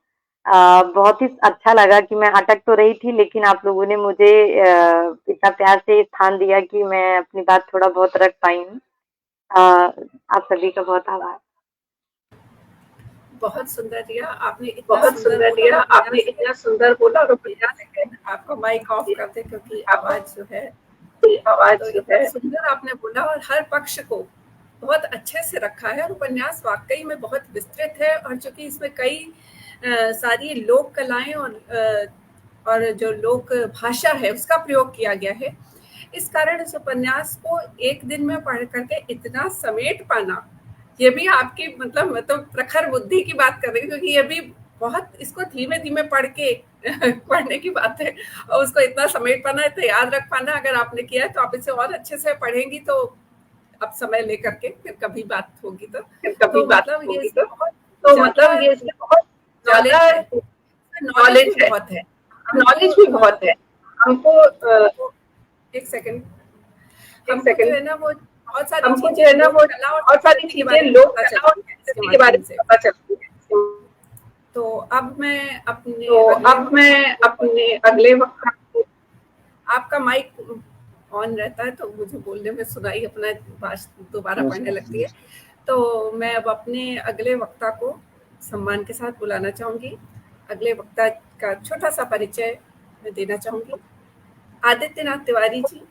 बहुत ही अच्छा लगा कि मैं अटक तो रही थी, लेकिन आप लोगों ने मुझे इतना प्यार से स्थान दिया कि मैं अपनी बात थोड़ा बहुत रख पाई हूँ। आप सभी का बहुत आभार। बहुत सुंदर दिया आपने, इतना बहुत सुंदर सुंदर बोला दिया और आपने, प्रयास इतना सुंदर बोला और आपका माइक ऑफ कर दे क्योंकि आपको आवाज जो है, आवाज तो जो इतना है। सुंदर आपने बोला और हर पक्ष को बहुत अच्छे से रखा है। और उपन्यास वाकई में बहुत विस्तृत है, और चूंकि इसमें कई सारी लोक कलाएं और जो लोक भाषा है उसका प्रयोग किया गया है, इस कारण इस उपन्यास को एक दिन में पढ़ करके इतना समेट पाना, ये भी आपकी मतलब तो प्रखर बुद्धि की बात कर रही हूँ, क्योंकि ये भी बहुत, इसको धीमे धीमे पढ़ के पढ़ने की बात है, और उसको इतना समेट पाना, इतना याद रख पाना अगर आपने किया है तो आप इसे और अच्छे से पढ़ेंगी। तो अब समय लेकर के फिर कभी बात होगी फिर कभी तो बात मतलब ये होगी इसमें बहुत तो ज्यादा मतलब ये इसमें बहुत ज्यादा नॉलेज है, नॉलेज भी नॉलेज है, बहुत है हमको। नॉलेज भी बहुत है हमको। एक सेकंड, एक हमको जो सेकंड, है ना वो बहुत सारी हमको जो चीजें है ना लोक वो कला और बहुत सारी संस्कृति के चीजें बारे में लोक पता कला और चलती है इसके संस्कृति के बारे माध्यम में से। पता चलती है। तो अब मैं अपने तो अगले अब वक्ता मैं अपने अगले वक्त, आपका माइक ऑन रहता है तो मुझे बोलने में सुनाई अपना भाषण दोबारा पढ़ने लगती है। तो मैं अब अपने अगले वक्ता को सम्मान के साथ बुलाना चाहूंगी। अगले वक्ता का छोटा सा परिचय मैं देना चाहूंगी। आदित्यनाथ तिवारी जी,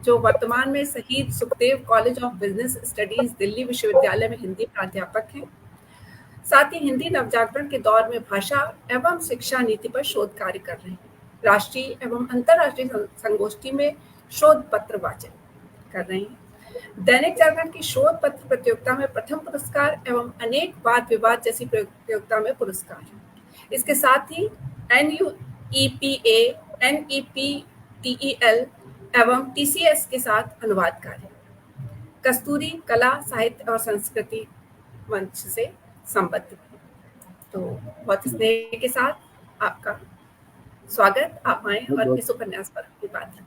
जो वर्तमान में शहीद Sukhdev college of business studies Delhi विश्वविद्यालय में हिंदी प्राध्यापक हैं। साथ ही हिंदी नवजागरण के दौर में भाषा एवं शिक्षा नीति पर शोध कार्य कर रहे हैं। राष्ट्रीय एवं अंतर्राष्ट्रीय संगोष्ठी में शोध पत्र वाचन कर रहे हैं। दैनिक जागरण की शोध पत्र प्रतियोगिता में प्रथम पुरस्कार एवं अनेक वाद विवाद जैसी प्रतियोगिता में पुरस्कार। इसके साथ ही NUEPA, NEPTEL एवं TCS के साथ अनुवाद कार्य। कस्तूरी कला साहित्य और संस्कृति मंच से संबद्ध। तो बहुत स्नेह के साथ आपका स्वागत, आप आए और इस उपन्यास पर अपनी बात रखें।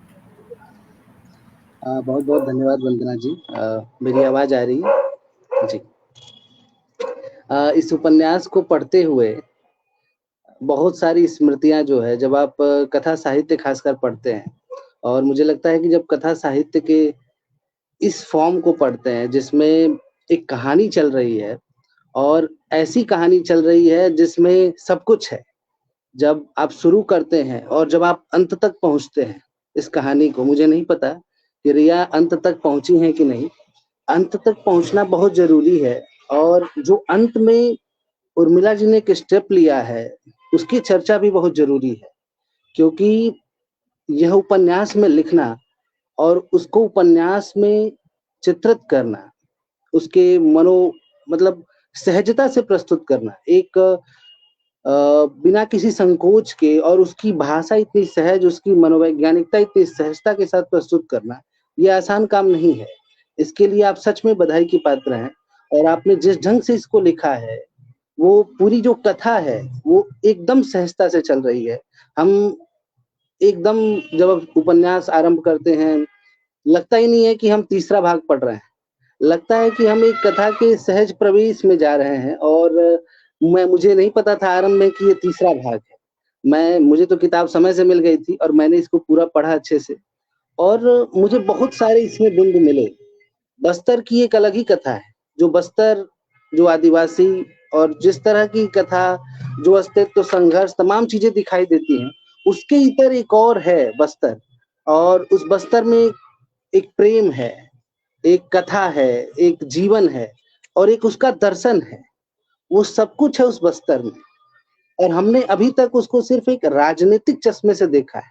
बहुत बहुत धन्यवाद वंदना जी। मेरी आवाज आ रही है जी। इस उपन्यास को पढ़ते हुए बहुत सारी स्मृतियां जो है, जब आप कथा साहित्य खासकर पढ़ते हैं, और मुझे लगता है कि जब कथा साहित्य के इस फॉर्म को पढ़ते हैं जिसमें एक कहानी चल रही है, और ऐसी कहानी चल रही है जिसमें सब कुछ है। जब आप शुरू करते हैं और जब आप अंत तक पहुंचते हैं इस कहानी को, मुझे नहीं पता कि रिया अंत तक पहुंची है कि नहीं। अंत तक पहुंचना बहुत जरूरी है, और जो अंत में उर्मिला जी ने एक स्टेप लिया है उसकी चर्चा भी बहुत जरूरी है, क्योंकि यह उपन्यास में लिखना और उसको उपन्यास में चित्रित करना, उसके मतलब सहजता से प्रस्तुत करना, एक बिना किसी संकोच के, और उसकी भाषा इतनी सहज, उसकी मनोवैज्ञानिकता इतनी सहजता के साथ प्रस्तुत करना, ये आसान काम नहीं है। इसके लिए आप सच में बधाई की पात्र हैं। और आपने जिस ढंग से इसको लिखा है, वो पूरी जो कथा है वो एकदम सहजता से चल रही है। हम एकदम, जब आप उपन्यास आरंभ करते हैं, लगता ही नहीं है कि हम तीसरा भाग पढ़ रहे हैं, लगता है कि हम एक कथा के सहज प्रवेश में जा रहे हैं। और मुझे नहीं पता था आरंभ में कि ये तीसरा भाग है। मुझे तो किताब समय से मिल गई थी और मैंने इसको पूरा पढ़ा अच्छे से, और मुझे बहुत सारे इसमें बिंदु मिले। बस्तर की एक अलग ही कथा है, जो बस्तर, जो आदिवासी, और जिस तरह की कथा, जो अस्तित्व, संघर्ष, तमाम चीजें दिखाई देती हैं, उसके इतर एक और है बस्तर। और उस बस्तर में एक प्रेम है, एक कथा है, एक जीवन है, और एक उसका दर्शन है। वो सब कुछ है उस बस्तर में, और हमने अभी तक उसको सिर्फ एक राजनीतिक चश्मे से देखा है,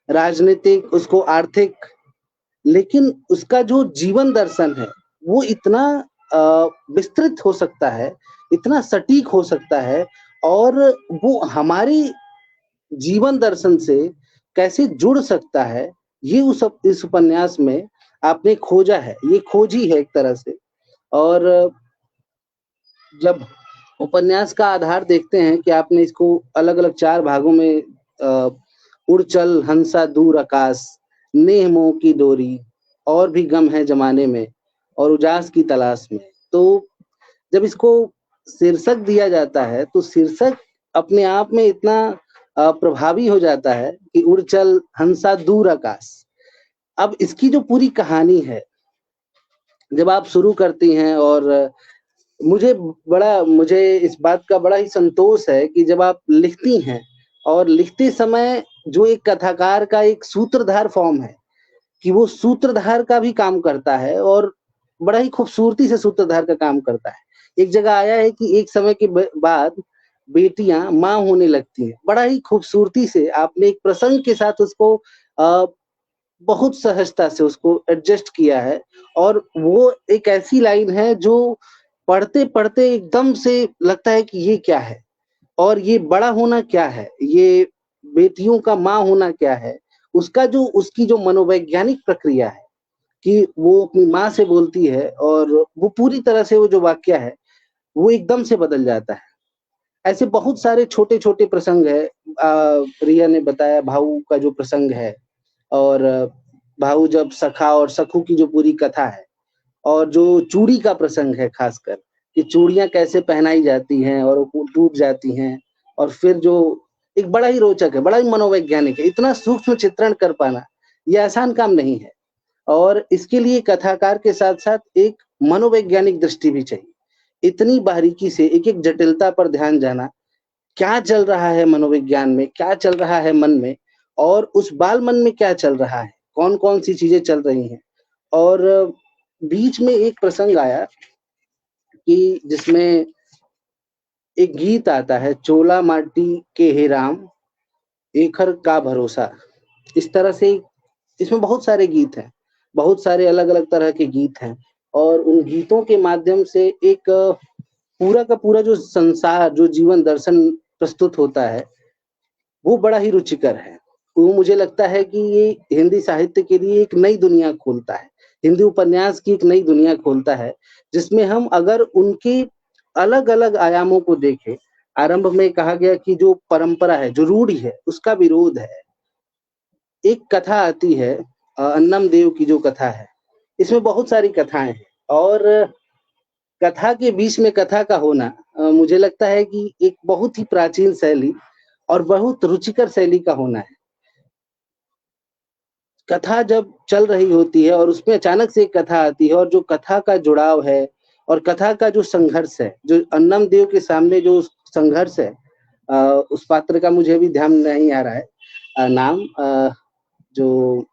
राजनीतिक, उसको आर्थिक। लेकिन उसका जो जीवन दर्शन है वो इतना विस्तृत हो सकता है, इतना सटीक हो सकता है, और वो हमारी जीवन दर्शन से कैसे जुड़ सकता है, ये इस उपन्यास में आपने खोजा है, ये खोजी है एक तरह से। और जब उपन्यास का आधार देखते हैं कि आपने इसको अलग अलग 4 भागों में, उड़ चल हंसा दूर आकाश, नेह मोह की डोरी, और भी गम है जमाने में, और उजास की तलाश में। तो जब इसको शीर्षक दिया जाता है तो शीर्षक अपने आप में इतना प्रभावी हो जाता है कि उड़ चल हंसा दूर आकाश। अब इसकी जो पूरी कहानी है, जब आप शुरू करती हैं, और मुझे इस बात का बड़ा ही संतोष है कि जब आप लिखती हैं, और लिखते समय जो एक कथाकार का एक सूत्रधार फॉर्म है, कि वो सूत्रधार का भी काम करता है, और बड़ा ही खूबसूरती से सूत्रधार का काम करता है। एक जगह आया है कि एक समय के बाद बेटियां माँ होने लगती हैं। बड़ा ही खूबसूरती से आपने एक प्रसंग के साथ उसको बहुत सहजता से उसको एडजस्ट किया है, और वो एक ऐसी लाइन है जो पढ़ते पढ़ते एकदम से लगता है कि ये क्या है, और ये बड़ा होना क्या है, ये बेटियों का माँ होना क्या है। उसकी जो मनोवैज्ञानिक प्रक्रिया है कि वो अपनी माँ से बोलती है, और वो पूरी तरह से वो जो वाक्य है वो एकदम से बदल जाता है। ऐसे बहुत सारे छोटे छोटे प्रसंग है। रिया ने बताया भाऊ का जो प्रसंग है, और भाऊ जब सखा और सखू की जो पूरी कथा है, और जो चूड़ी का प्रसंग है खासकर, कि चूड़ियां कैसे पहनाई जाती हैं और वो टूट जाती हैं, और फिर जो एक बड़ा ही रोचक है, बड़ा ही मनोवैज्ञानिक है। इतना सूक्ष्म चित्रण कर पाना ये आसान काम नहीं है, और इसके लिए कथाकार के साथ साथ एक मनोवैज्ञानिक दृष्टि भी चाहिए। इतनी बारीकी से एक एक जटिलता पर ध्यान जाना, क्या चल रहा है मनोविज्ञान में, क्या चल रहा है मन में, और उस बाल मन में क्या चल रहा है, कौन कौन सी चीजें चल रही हैं। और बीच में एक प्रसंग आया कि जिसमें एक गीत आता है, चोला माटी के हे राम, एखर का भरोसा। इस तरह से इसमें बहुत सारे गीत हैं, बहुत सारे अलग अलग तरह के गीत हैं, और उन गीतों के माध्यम से एक पूरा का पूरा जो संसार, जो जीवन दर्शन प्रस्तुत होता है, वो बड़ा ही रुचिकर है। वो मुझे लगता है कि ये हिंदी साहित्य के लिए एक नई दुनिया खोलता है, हिंदी उपन्यास की एक नई दुनिया खोलता है, जिसमें हम अगर उनके अलग अलग आयामों को देखें। आरंभ में कहा गया कि जो परंपरा है, जो रूढ़ी है, उसका विरोध है। एक कथा आती है अन्नम देव की जो कथा है, इसमें बहुत सारी कथाएं हैं और कथा के बीच में कथा का होना मुझे लगता है कि एक बहुत ही प्राचीन शैली और बहुत रुचिकर शैली का होना है। कथा जब चल रही होती है और उसमें अचानक से एक कथा आती है और जो कथा का जुड़ाव है और कथा का जो संघर्ष है, जो अन्नम देव के सामने जो संघर्ष है, उस पात्र का मुझे अभी ध्यान नहीं आ रहा है नाम, जो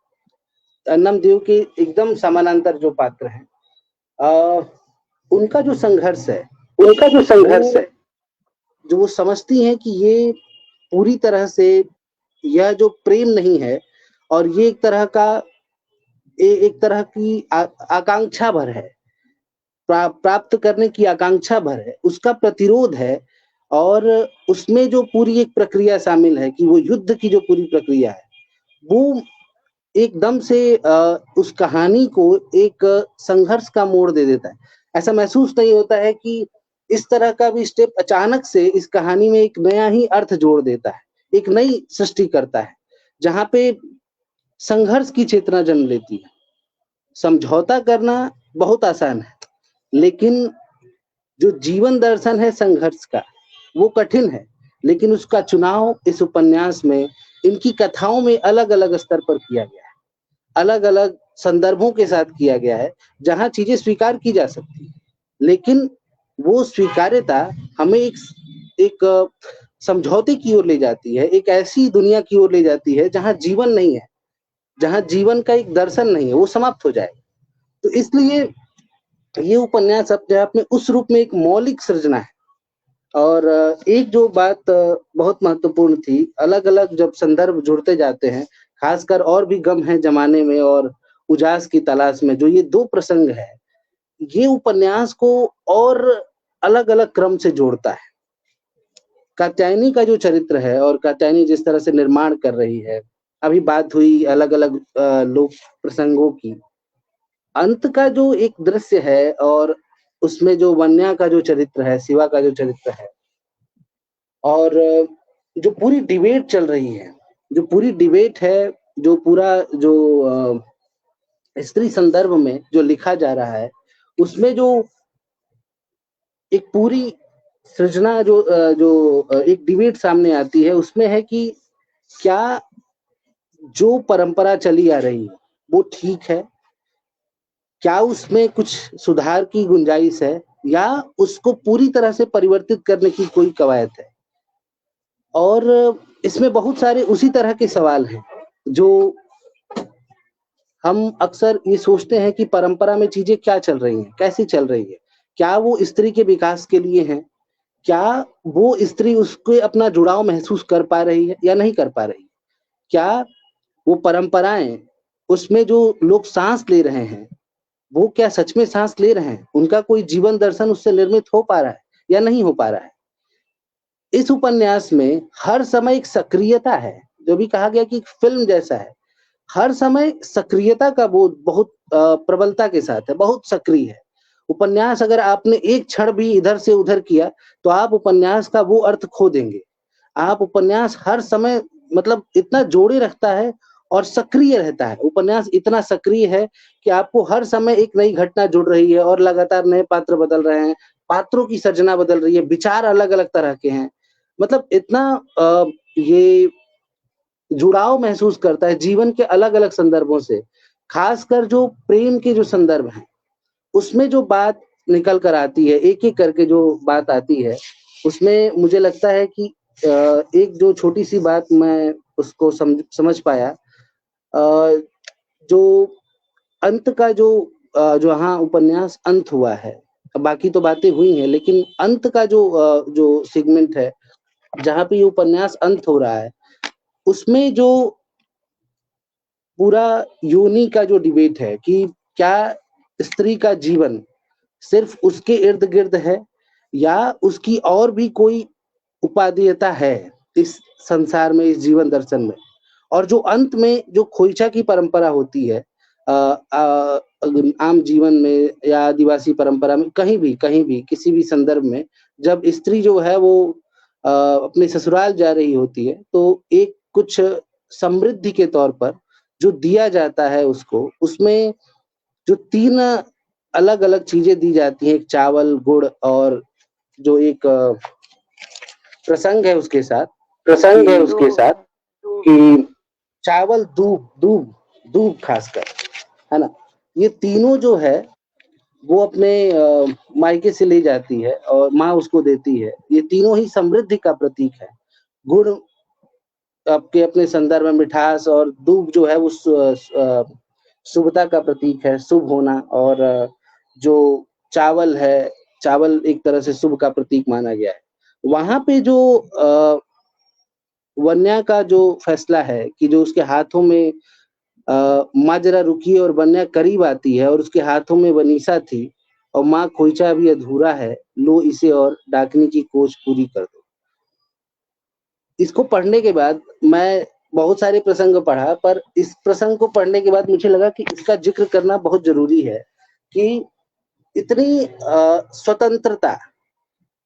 अन्नम देव के एकदम समानांतर जो पात्र हैं, उनका जो संघर्ष है, जो वो समझती हैं कि ये पूरी तरह से यह जो प्रेम नहीं है और ये एक तरह की आकांक्षा भर है, प्राप्त करने की आकांक्षा भर है, उसका प्रतिरोध है और उसमें जो पूरी एक प्रक्रिया शामिल है कि वो युद्ध की जो पूरी प्रक्रिया है, वो एकदम से उस कहानी को एक संघर्ष का मोड़ दे देता है। ऐसा महसूस नहीं होता है कि इस तरह का भी स्टेप अचानक से इस कहानी में एक नया ही अर्थ जोड़ देता है, एक नई सृष्टि करता है, जहाँ पे संघर्ष की चेतना जन्म लेती है। समझौता करना बहुत आसान है, लेकिन जो जीवन दर्शन है संघर्ष का, वो कठिन है, लेकिन उसका चुनाव इस उपन्यास में, इनकी कथाओं में अलग अलग स्तर पर किया गया है, अलग अलग संदर्भों के साथ किया गया है, जहां चीजें स्वीकार की जा सकती है, लेकिन वो स्वीकार्यता हमें एक समझौते की ओर ले जाती है, एक ऐसी दुनिया की ओर ले जाती है जहां जीवन नहीं है, जहां जीवन का एक दर्शन नहीं है, वो समाप्त हो जाएगा। तो इसलिए ये उपन्यास अपने आप में उस रूप में एक मौलिक सृजना है। और एक जो बात बहुत महत्वपूर्ण थी, अलग अलग जब संदर्भ जुड़ते जाते हैं, खासकर और भी गम है जमाने में और उजास की तलाश में, जो ये दो प्रसंग है, ये उपन्यास को और अलग अलग क्रम से जोड़ता है। कात्यायनी का जो चरित्र है और कात्यायनी जिस तरह से निर्माण कर रही है, अभी बात हुई अलग अलग लोक प्रसंगों की, अंत का जो एक दृश्य है और उसमें जो वन्या का जो चरित्र है, शिवा का जो चरित्र है, और जो पूरी डिबेट चल रही है, जो पूरी डिबेट है, जो पूरा जो स्त्री संदर्भ में जो लिखा जा रहा है, उसमें जो एक पूरी सृजना जो एक डिबेट सामने आती है, उसमें है कि क्या जो परंपरा चली आ रही है वो ठीक है, क्या उसमें कुछ सुधार की गुंजाइश है, या उसको पूरी तरह से परिवर्तित करने की कोई कवायद है। और इसमें बहुत सारे उसी तरह के सवाल हैं जो हम अक्सर ये सोचते हैं कि परंपरा में चीजें क्या चल रही हैं, कैसी चल रही है, क्या वो स्त्री के विकास के लिए है, क्या वो स्त्री उसके अपना जुड़ाव महसूस कर पा रही है या नहीं कर पा रही, क्या वो परंपराएं, उसमें जो लोग सांस ले रहे हैं, वो क्या सच में सांस ले रहे हैं, उनका कोई जीवन दर्शन उससे निर्मित हो पा रहा है या नहीं हो पा रहा है। इस उपन्यास में हर समय एक सक्रियता है, जो भी कहा गया कि फिल्म जैसा है, हर समय सक्रियता का बोध बहुत प्रबलता के साथ है, बहुत सक्रिय है। उपन्यास अगर आपने एक क्षण भी इधर से उधर किया तो आप उपन्यास का वो अर्थ खो देंगे। आप उपन्यास हर समय मतलब इतना जोड़े रखता है और सक्रिय रहता है। उपन्यास इतना सक्रिय है कि आपको हर समय एक नई घटना जुड़ रही है और लगातार नए पात्र बदल रहे हैं, पात्रों की सर्जना बदल रही है, विचार अलग अलग तरह के हैं। मतलब इतना ये जुड़ाव महसूस करता है जीवन के अलग अलग संदर्भों से, खासकर जो प्रेम के जो संदर्भ हैं, उसमें जो बात निकल कर आती है, एक एक करके जो बात आती है, उसमें मुझे लगता है कि एक जो छोटी सी बात मैं उसको समझ पाया, जो अंत का जो हाँ उपन्यास अंत हुआ है, बाकी तो बातें हुई हैं, लेकिन अंत का जो सेगमेंट है जहाँ पे ये उपन्यास अंत हो रहा है, उसमें जो पूरा योनि का जो डिबेट है कि क्या स्त्री का जीवन सिर्फ उसके इर्द गिर्द है या उसकी और भी कोई उपादेयता है इस संसार में, इस जीवन दर्शन में। और जो अंत में जो खोइचा की परंपरा होती है आम जीवन में या आदिवासी परंपरा में, कहीं भी किसी भी संदर्भ में, जब स्त्री जो है वो अपने ससुराल जा रही होती है, तो एक कुछ समृद्धि के तौर पर जो दिया जाता है उसको, उसमें जो 3 अलग-अलग चीज़ें दी जाती हैं, एक चावल, गुड़ और जो एक प्रसंग है उसके साथ कि चावल, दूब खासकर, है ना? ये तीनों जो है वो अपने मायके से ले जाती है और माँ उसको देती है। ये तीनों ही समृद्धि का प्रतीक है। गुड़ आपके अपने संदर्भ में मिठास और दूब जो है वो शुभता का प्रतीक है, शुभ होना। और जो चावल है, चावल एक तरह से शुभ का प्रतीक माना गया है। वहाँ पे जो वन्या का जो फैसला है कि जो उसके हाथों में माँ जरा रुकिए और वन्या करीब आती है और उसके हाथों में वनीसा थी और माँ खोइचा अभी अधूरा है, लो इसे और डाकनी की कोच पूरी कर दो। इसको पढ़ने के बाद मैं बहुत सारे प्रसंग पढ़ा, पर इस प्रसंग को पढ़ने के बाद मुझे लगा कि इसका जिक्र करना बहुत जरूरी है कि इतनी स्वतंत्रता,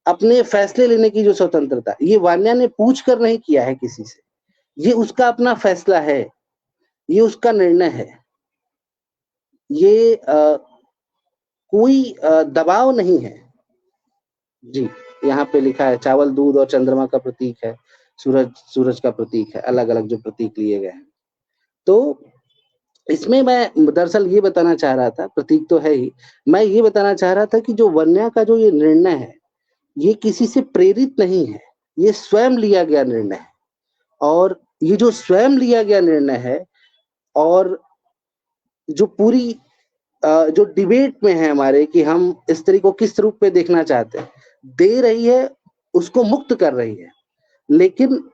अपने फैसले लेने की जो स्वतंत्रता, ये वान्या ने पूछ कर नहीं किया है किसी से, ये उसका अपना फैसला है, ये उसका निर्णय है। ये कोई दबाव नहीं है। जी, यहाँ पे लिखा है चावल, दूध और चंद्रमा का प्रतीक है, सूरज का प्रतीक है, अलग-अलग जो प्रतीक लिए गए हैं। तो इसमें मैं दरअसल ये बताना चाह रहा था, प्रतीक तो है ही, मैं ये बताना चाह रहा था कि जो वन्या का जो ये निर्णय है, ये किसी से प्रेरित नहीं है, ये स्वयं लिया गया निर्णय है। और ये जो स्वयं लिया गया निर्णय है और जो पूरी जो डिबेट में है हमारे कि हम स्त्री को किस रूप में देखना चाहते हैं, दे रही है, उसको मुक्त कर रही है। लेकिन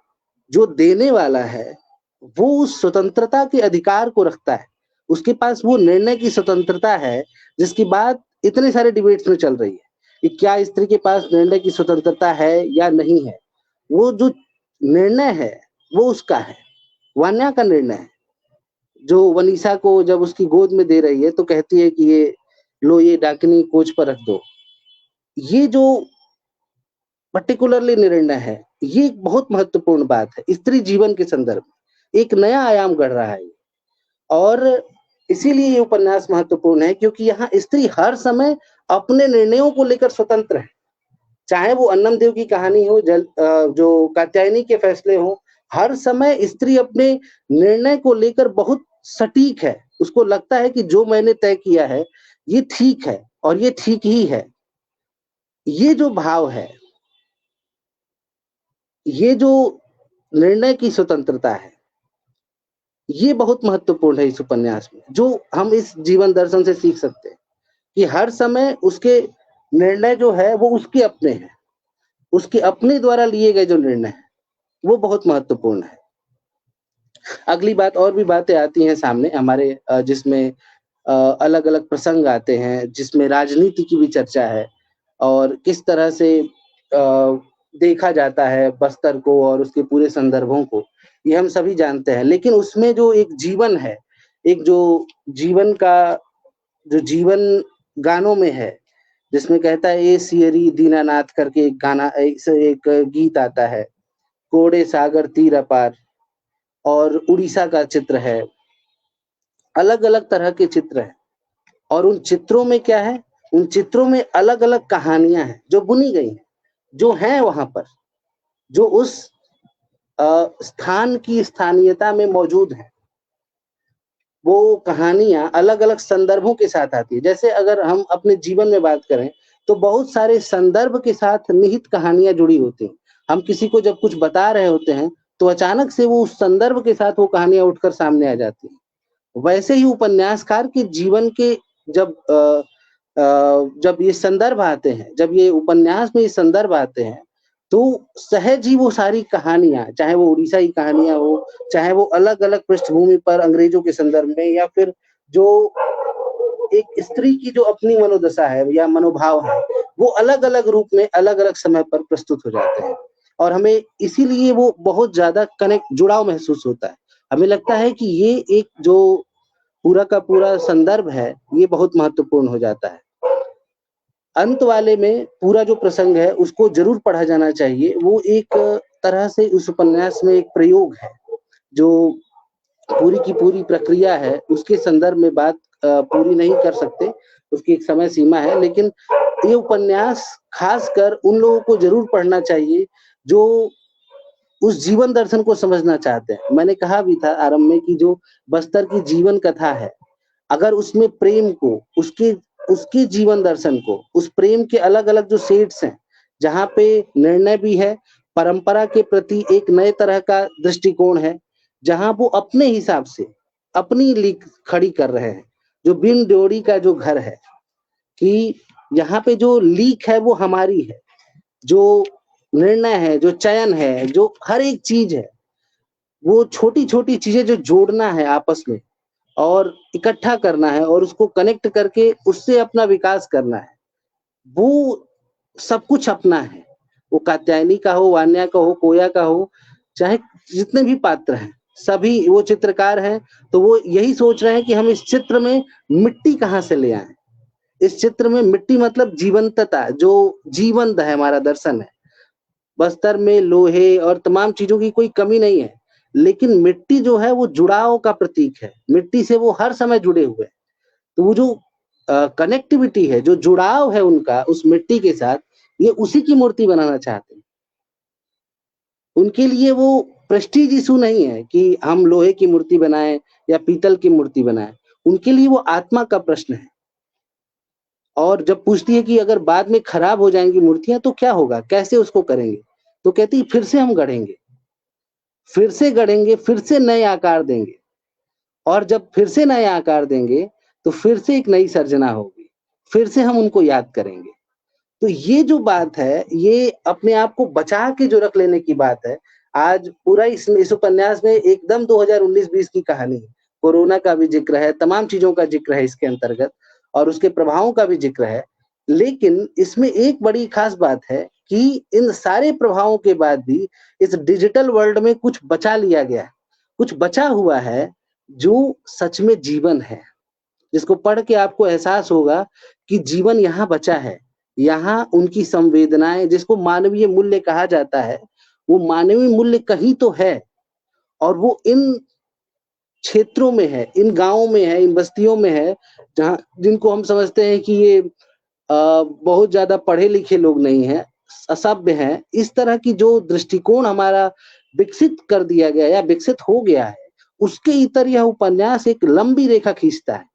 जो देने वाला है, वो उस स्वतंत्रता के अधिकार को रखता है। उसके पास वो निर्णय की स्वतंत्रता है, जिसकी बात इतने सारे डिबेट्स में चल रही है कि क्या स्त्री के पास निर्णय की स्वतंत्रता है या नहीं है। वो जो निर्णय है, वो उसका है, वान्या का निर्णय है। जो वनीसा को जब उसकी गोद में दे रही है तो कहती है कि ये लो, ये डाकिनी कोच पर रख दो। ये जो पर्टिकुलरली निर्णय है, ये एक बहुत महत्वपूर्ण बात है। स्त्री जीवन के संदर्भ में एक नया आयाम गढ़ रहा है और इसीलिए ये उपन्यास महत्वपूर्ण है, क्योंकि यहाँ स्त्री हर समय अपने निर्णयों को लेकर स्वतंत्र है। चाहे वो अन्नम देव की कहानी हो, जो कात्यायनी के फैसले हो, हर समय स्त्री अपने निर्णय को लेकर बहुत सटीक है। उसको लगता है कि जो मैंने तय किया है ये ठीक है और ये ठीक ही है। ये जो भाव है, ये जो निर्णय की स्वतंत्रता है, ये बहुत महत्वपूर्ण है इस उपन्यास में, जो हम इस जीवन दर्शन से सीख सकते हैं कि हर समय उसके निर्णय जो है वो उसके अपने हैं, उसके अपने द्वारा लिए गए जो निर्णय है वो बहुत महत्वपूर्ण है। अगली बात, और भी बातें आती हैं सामने हमारे, जिसमें अलग-अलग प्रसंग आते हैं, जिसमें राजनीति की भी चर्चा है और किस तरह से देखा जाता है बस्तर को और उसके पूरे संदर्भों को, ये हम सभी जानते हैं। लेकिन उसमें जो एक जीवन है, एक जो जीवन का जो जीवन गानों में है, जिसमें कहता है ए सियरी दीनानाथ करके एक गाना, एक गीत आता है, कोड़े सागर तीर अपार, और उड़ीसा का चित्र है, अलग-अलग तरह के चित्र हैं। और उन चित्रों में क्या है, उन चित्रों में अलग-अलग कहानियां हैं जो बुनी गई हैं, जो हैं वहां पर, जो उस स्थान की स्थानीयता में मौजूद है। वो कहानियां अलग-अलग संदर्भों के साथ आती है। जैसे अगर हम अपने जीवन में बात करें तो बहुत सारे संदर्भ के साथ निहित कहानियां जुड़ी होती हैं। हम किसी को जब कुछ बता रहे होते हैं तो अचानक से वो उस संदर्भ के साथ वो कहानियां उठकर सामने आ जाती हैं। वैसे ही उपन्यासकार के जीवन के जब ये संदर्भ आते हैं, जब ये उपन्यास में ये संदर्भ आते हैं, तो सहज ही वो सारी कहानियां, चाहे वो उड़ीसा की कहानियां हो, चाहे वो अलग-अलग पृष्ठभूमि पर अंग्रेजों के संदर्भ में, या फिर जो एक स्त्री की जो अपनी मनोदशा है या मनोभाव है, वो अलग-अलग रूप में अलग-अलग समय पर प्रस्तुत हो जाते हैं और हमें इसीलिए वो बहुत ज्यादा जुड़ाव महसूस होता है। हमें लगता है कि ये एक जो पूरा का पूरा संदर्भ है, ये बहुत महत्वपूर्ण हो जाता है। अंत वाले में पूरा जो प्रसंग है उसको जरूर पढ़ा जाना चाहिए। वो एक तरह से उस उपन्यास में एक प्रयोग है जो पूरी की पूरी प्रक्रिया है उसके संदर्भ में बात पूरी नहीं कर सकते, उसकी एक समय सीमा है। लेकिन ये उपन्यास खासकर उन लोगों को जरूर पढ़ना चाहिए जो उस जीवन दर्शन को समझना चाहते हैं। मैंने कहा भी था आरंभ में कि जो बस्तर की जीवन कथा है, अगर उसमें प्रेम को, उसके जीवन दर्शन को, उस प्रेम के अलग अलग जो शेड्स हैं, जहाँ पे निर्णय भी है, परंपरा के प्रति एक नए तरह का दृष्टिकोण है, जहाँ वो अपने हिसाब से अपनी लीक खड़ी कर रहे हैं। जो बिन ड्योढ़ी का जो घर है कि यहाँ पे जो लीक है वो हमारी है, जो निर्णय है, जो चयन है, जो हर एक चीज है, वो छोटी छोटी चीजें जो जोड़ना है आपस में और इकट्ठा करना है और उसको कनेक्ट करके उससे अपना विकास करना है, वो सब कुछ अपना है। वो कात्यायनी का हो, वान्या का हो, कोया का हो, चाहे जितने भी पात्र हैं, सभी वो चित्रकार हैं, तो वो यही सोच रहे हैं कि हम इस चित्र में मिट्टी कहाँ से ले आए। इस चित्र में मिट्टी मतलब जीवंतता, जो जीवंत है, हमारा दर्शन है। बस्तर में लोहे और तमाम चीजों की कोई कमी नहीं है, लेकिन मिट्टी जो है वो जुड़ाव का प्रतीक है। मिट्टी से वो हर समय जुड़े हुए हैं। तो वो जो कनेक्टिविटी है, जो जुड़ाव है उनका उस मिट्टी के साथ, ये उसी की मूर्ति बनाना चाहते हैं। उनके लिए वो प्रेस्टीज इशू नहीं है कि हम लोहे की मूर्ति बनाएं या पीतल की मूर्ति बनाएं। उनके लिए वो आत्मा का प्रश्न है। और जब पूछती है कि अगर बाद में खराब हो जाएंगी मूर्तियां तो क्या होगा, कैसे उसको करेंगे, तो कहती है फिर से हम गढ़ेंगे, फिर से गढ़ेंगे, फिर से नए आकार देंगे। और जब फिर से नए आकार देंगे तो फिर से एक नई सर्जना होगी, फिर से हम उनको याद करेंगे। तो ये जो बात है, ये अपने आप को बचा के जो रख लेने की बात है। आज पूरा इस उपन्यास में एकदम 2019-20 की कहानी है। कोरोना का भी जिक्र है, तमाम चीजों का जिक्र है इसके अंतर्गत और उसके प्रभावों का भी जिक्र है। लेकिन इसमें एक बड़ी खास बात है कि इन सारे प्रभावों के बाद भी इस डिजिटल वर्ल्ड में कुछ बचा लिया गया है, कुछ बचा हुआ है जो सच में जीवन है, जिसको पढ़ के आपको एहसास होगा कि जीवन यहाँ बचा है। यहाँ उनकी संवेदनाएं, जिसको मानवीय मूल्य कहा जाता है, वो मानवीय मूल्य कहीं तो है और वो इन क्षेत्रों में है, इन गांवों में है, इन बस्तियों में है, जहाँ जिनको हम समझते हैं कि ये बहुत ज्यादा पढ़े लिखे लोग नहीं हैं, असभ्य हैं। इस तरह की जो दृष्टिकोण हमारा विकसित कर दिया गया या विकसित हो गया है, उसके इतर यह उपन्यास एक लंबी रेखा खींचता है।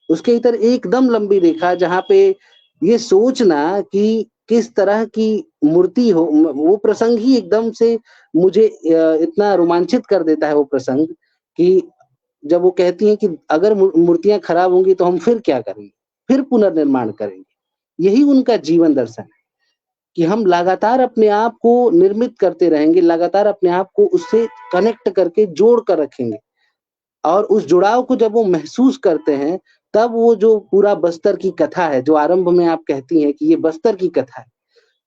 उसके इतर एकदम लंबी रेखा, जहाँ पे ये सोचना कि किस तरह की मूर्ति हो, वो प्रसंग ही एकदम से मुझे इतना रोमांचित कर देता है। वो प्रसंग कि जब वो कहती हैं कि अगर मूर्तियां खराब होंगी तो हम फिर क्या करेंगे, फिर पुनर्निर्माण करेंगे। यही उनका जीवन दर्शन है कि हम लगातार अपने आप को निर्मित करते रहेंगे, लगातार अपने आप को उससे कनेक्ट करके जोड़ कर रखेंगे और उस जुड़ाव को जब वो महसूस करते हैं, तब वो जो पूरा बस्तर की कथा है, जो आरंभ में आप कहती हैं कि ये बस्तर की कथा है,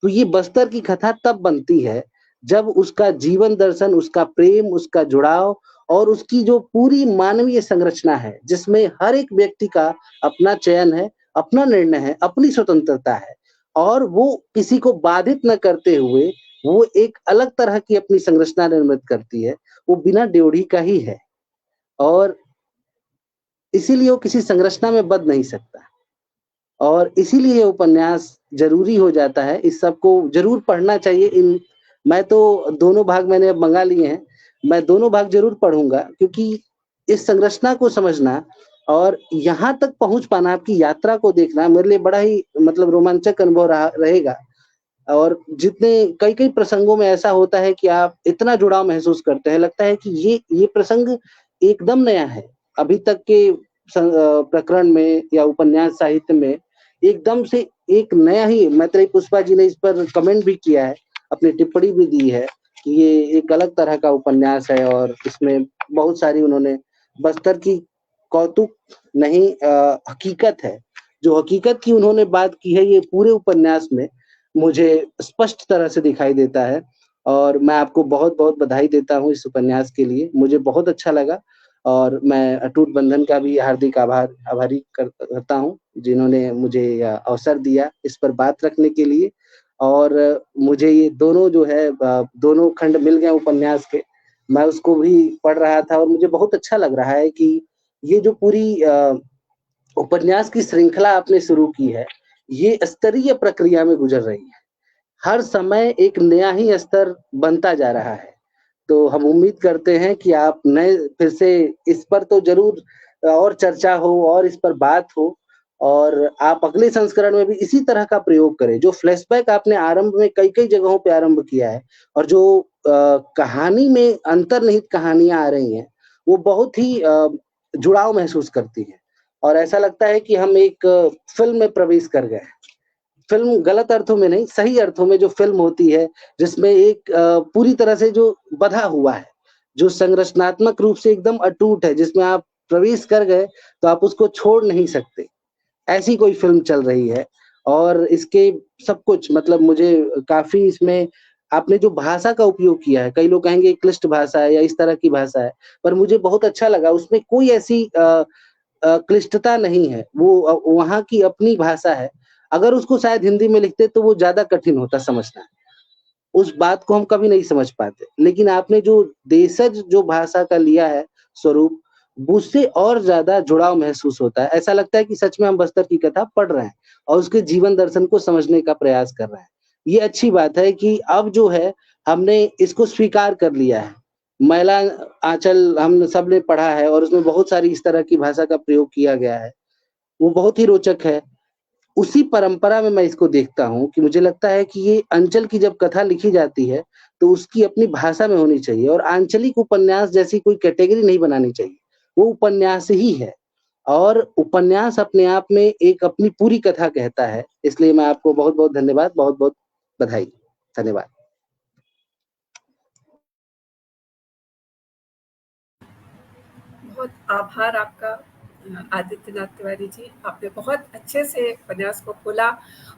तो ये बस्तर की कथा तब बनती है जब उसका जीवन दर्शन, उसका प्रेम, उसका जुड़ाव और उसकी जो पूरी मानवीय संरचना है, जिसमें हर एक व्यक्ति का अपना चयन है, अपना निर्णय है, अपनी स्वतंत्रता है और वो किसी को बाधित न करते हुए वो एक अलग तरह की अपनी संरचना निर्मित करती है। वो बिना ड्योढ़ी का ही है और इसीलिए वो किसी संरचना में बदल नहीं सकता और इसीलिए ये उपन्यास जरूरी हो जाता है। इस सबको जरूर पढ़ना चाहिए। इन मैं तो दोनों भाग मैंने अब मंगा लिए हैं, मैं दोनों भाग जरूर पढ़ूंगा क्योंकि इस संरचना को समझना और यहाँ तक पहुंच पाना, आपकी यात्रा को देखना मेरे लिए बड़ा ही मतलब रोमांचक अनुभव रहेगा। और जितने कई कई प्रसंगों में ऐसा होता है कि आप इतना जुड़ाव महसूस करते हैं, लगता है कि ये प्रसंग एकदम नया है। अभी तक के प्रकरण में या उपन्यास साहित्य में एकदम से एक नया ही, मैत्रेयी पुष्पा जी ने इस पर कमेंट भी किया है, अपनी टिप्पणी भी दी है कि ये एक अलग तरह का उपन्यास है और इसमें बहुत सारी उन्होंने बस्तर की कौतुक नहीं हकीकत है, जो हकीकत की उन्होंने बात की है, ये पूरे उपन्यास में मुझे स्पष्ट तरह से दिखाई देता है। और मैं आपको बहुत बहुत बधाई देता हूँ इस उपन्यास के लिए, मुझे बहुत अच्छा लगा और मैं अटूट बंधन का भी हार्दिक आभारी करता हूँ जिन्होंने मुझे अवसर दिया इस पर बात रखने के लिए। और मुझे ये दोनों जो है दोनों खंड मिल गए उपन्यास के मैं उसको भी पढ़ रहा था और मुझे बहुत अच्छा लग रहा है कि ये जो पूरी उपन्यास की श्रृंखला आपने शुरू की है, ये स्तरीय प्रक्रिया में गुजर रही है। हर समय एक नया ही स्तर बनता जा रहा है। तो हम उम्मीद करते हैं कि आप नए फिर से इस पर तो ज़रूर और चर्चा हो और इस पर बात हो और आप अगले संस्करण में भी इसी तरह का प्रयोग करें। जो फ्लैशबैक आपने आरंभ में कई-कई जगहों पे आरंभ किया है और जो कहानी में अंतर्निहित कहानियाँ आ रही हैं, वो बहुत ही जुड़ाव महसूस करती हैं और ऐसा लगता है कि हम एक फ़िल्म में प्रवेश कर गए हैं। फ़िल्म गलत अर्थों में नहीं, सही अर्थों में जो फ़िल्म होती है, जिसमें एक पूरी तरह से जो बँधा हुआ है, जो संरचनात्मक रूप से एकदम अटूट है, जिसमें आप प्रवेश कर गए, तो आप उसको छोड़ नहीं सकते। ऐसी कोई फ़िल्म चल रही है और इसके सब कुछ मतलब मुझे काफ़ी इसमें आपने जो भाषा का उपयोग किया है, कई लोग कहेंगे क्लिष्ट भाषा है या इस तरह की भाषा है, पर मुझे बहुत अच्छा लगा। उसमें कोई ऐसी क्लिष्टता नहीं है, वो वहाँ की अपनी भाषा है। अगर उसको शायद हिंदी में लिखते तो वो ज़्यादा कठिन होता समझना। उस बात को हम कभी नहीं समझ पाते। लेकिन आपने जो देशज जो भाषा का लिया है स्वरूप, उससे और ज़्यादा जुड़ाव महसूस होता है। ऐसा लगता है कि सच में हम बस्तर की कथा पढ़ रहे हैं और उसके जीवन दर्शन को समझने का प्रयास कर रहे हैं। ये अच्छी बात है कि अब जो है हमने इसको स्वीकार कर लिया है। मैला आँचल हम सबने पढ़ा है और उसमें बहुत सारी इस तरह की भाषा का प्रयोग किया गया है। वो बहुत ही रोचक है। उसी परंपरा में मैं इसको देखता हूँ कि मुझे लगता है कि ये अंचल की जब कथा लिखी जाती है, तो उसकी अपनी भाषा में होनी चाहिए और आंचलिक उपन्यास जैसी कोई कैटेगरी नहीं बनानी चाहिए। वो उपन्यास ही है और उपन्यास अपने आप में एक अपनी पूरी कथा कहता है। इसलिए मैं आपको बहुत-बहुत धन्यवाद, बहुत-बहुत बधाई। धन्यवाद। बहुत आभार आपका आदित्यनाथ तिवारी जी। आपने बहुत अच्छे से उपन्यास को खोला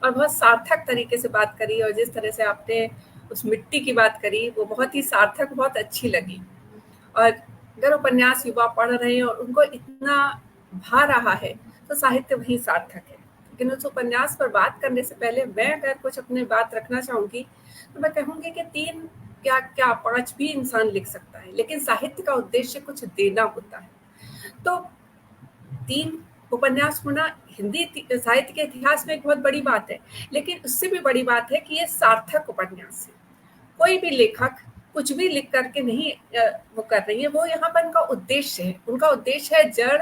और बहुत सार्थक तरीके से बात करी और जिस तरह से आपने उस मिट्टी की बात करी वो बहुत ही सार्थक, बहुत अच्छी लगी। और अगर उपन्यास युवा पढ़ रहे हैं और उनको इतना भा रहा है तो साहित्य वही सार्थक है। लेकिन उस उपन्यास पर बात करने से पहले मैं अगर कुछ अपनी बात रखना चाहूँगी तो मैं कहूँगी कि 3 क्या क्या 5 भी इंसान लिख सकता है, लेकिन साहित्य का उद्देश्य कुछ देना होता है। तो 3 उपन्यास होना हिंदी साहित्य के इतिहास में एक बहुत बड़ी बात है, लेकिन उससे भी बड़ी बात है कि ये सार्थक उपन्यास है। कोई भी लेखक कुछ भी लिख करके नहीं वो कर रही है, वो यहाँ पर उनका उद्देश्य है। उनका उद्देश्य है जड़,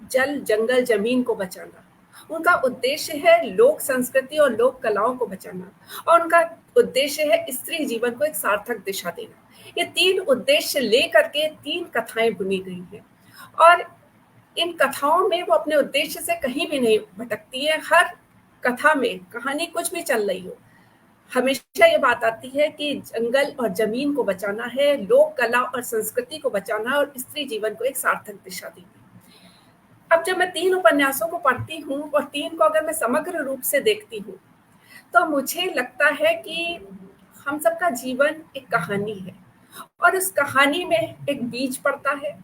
जल, जंगल, जमीन को बचाना। उनका उद्देश्य है लोक संस्कृति और लोक कलाओं को बचाना और उनका उद्देश्य है स्त्री जीवन को एक सार्थक दिशा देना। ये 3 उद्देश्य लेकर के 3 कथाएं बुनी गई हैं और इन कथाओं में वो अपने उद्देश्य से कहीं भी नहीं भटकती है। हर कथा में कहानी कुछ भी चल रही हो, हमेशा ये बात आती है कि जंगल और जमीन को बचाना है, लोक कला और संस्कृति को बचाना है और स्त्री जीवन को एक सार्थक दिशा देनी। अब जब मैं 3 उपन्यासों को पढ़ती हूँ और 3 को अगर मैं समग्र रूप से देखती हूँ, तो मुझे लगता है कि हम सबका जीवन एक कहानी है और उस कहानी में एक बीज पड़ता है,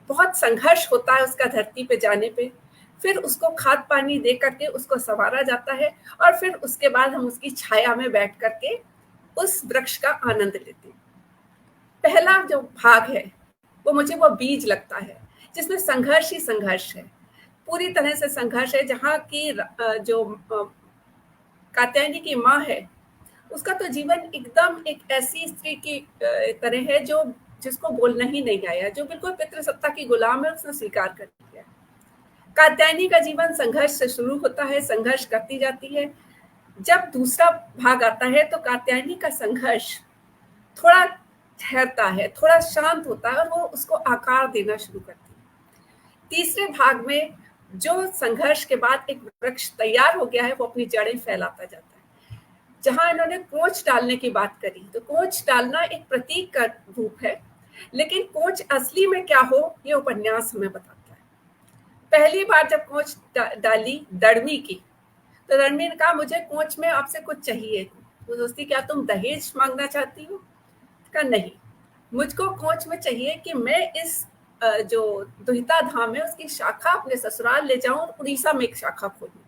बहुत संघर्ष होता है उसका धरती पे जाने पे, फिर उसको खाद पानी दे करके उसको संवारा जाता है और फिर उसके बाद हम उसकी छाया में बैठ करके उस वृक्ष का आनंद लेते हैं। पहला जो भाग है वो मुझे वो बीज लगता है जिसमें संघर्ष ही संघर्ष है, पूरी तरह से संघर्ष है। जहाँ की जो कात्यायनी की माँ है उसका तो जीवन एकदम एक ऐसी स्त्री की तरह है जो जिसको बोलना ही नहीं आया, जो बिल्कुल पितृसत्ता की गुलाम है, उसने स्वीकार कर लिया। कात्यायनी का जीवन संघर्ष से शुरू होता है, संघर्ष करती जाती है। जब दूसरा भाग आता है तो कात्यायनी का संघर्ष थोड़ा ठहरता है, थोड़ा शांत होता है और वो उसको आकार देना शुरू करती है। तीसरे भाग में जो संघर्ष के बाद एक वृक्ष तैयार हो गया है वो अपनी जड़ें फैलाता जाता है। जहां इन्होंने कोच डालने की बात करी तो कोच डालना एक प्रतीक का रूप है, लेकिन कोच असली में क्या हो ये उपन्यास हमें बताता है। पहली बार जब कोच डाली दड़वी की तो रणवीर ने कहा मुझे कोच में आपसे कुछ चाहिए। वो दोस्ती क्या तुम दहेज मांगना चाहती हो? कहा नहीं, मुझको कोच में चाहिए कि मैं इस जो दुहिता धाम है उसकी शाखा अपने ससुराल ले जाऊं और उड़ीसा में एक शाखा खोलूं।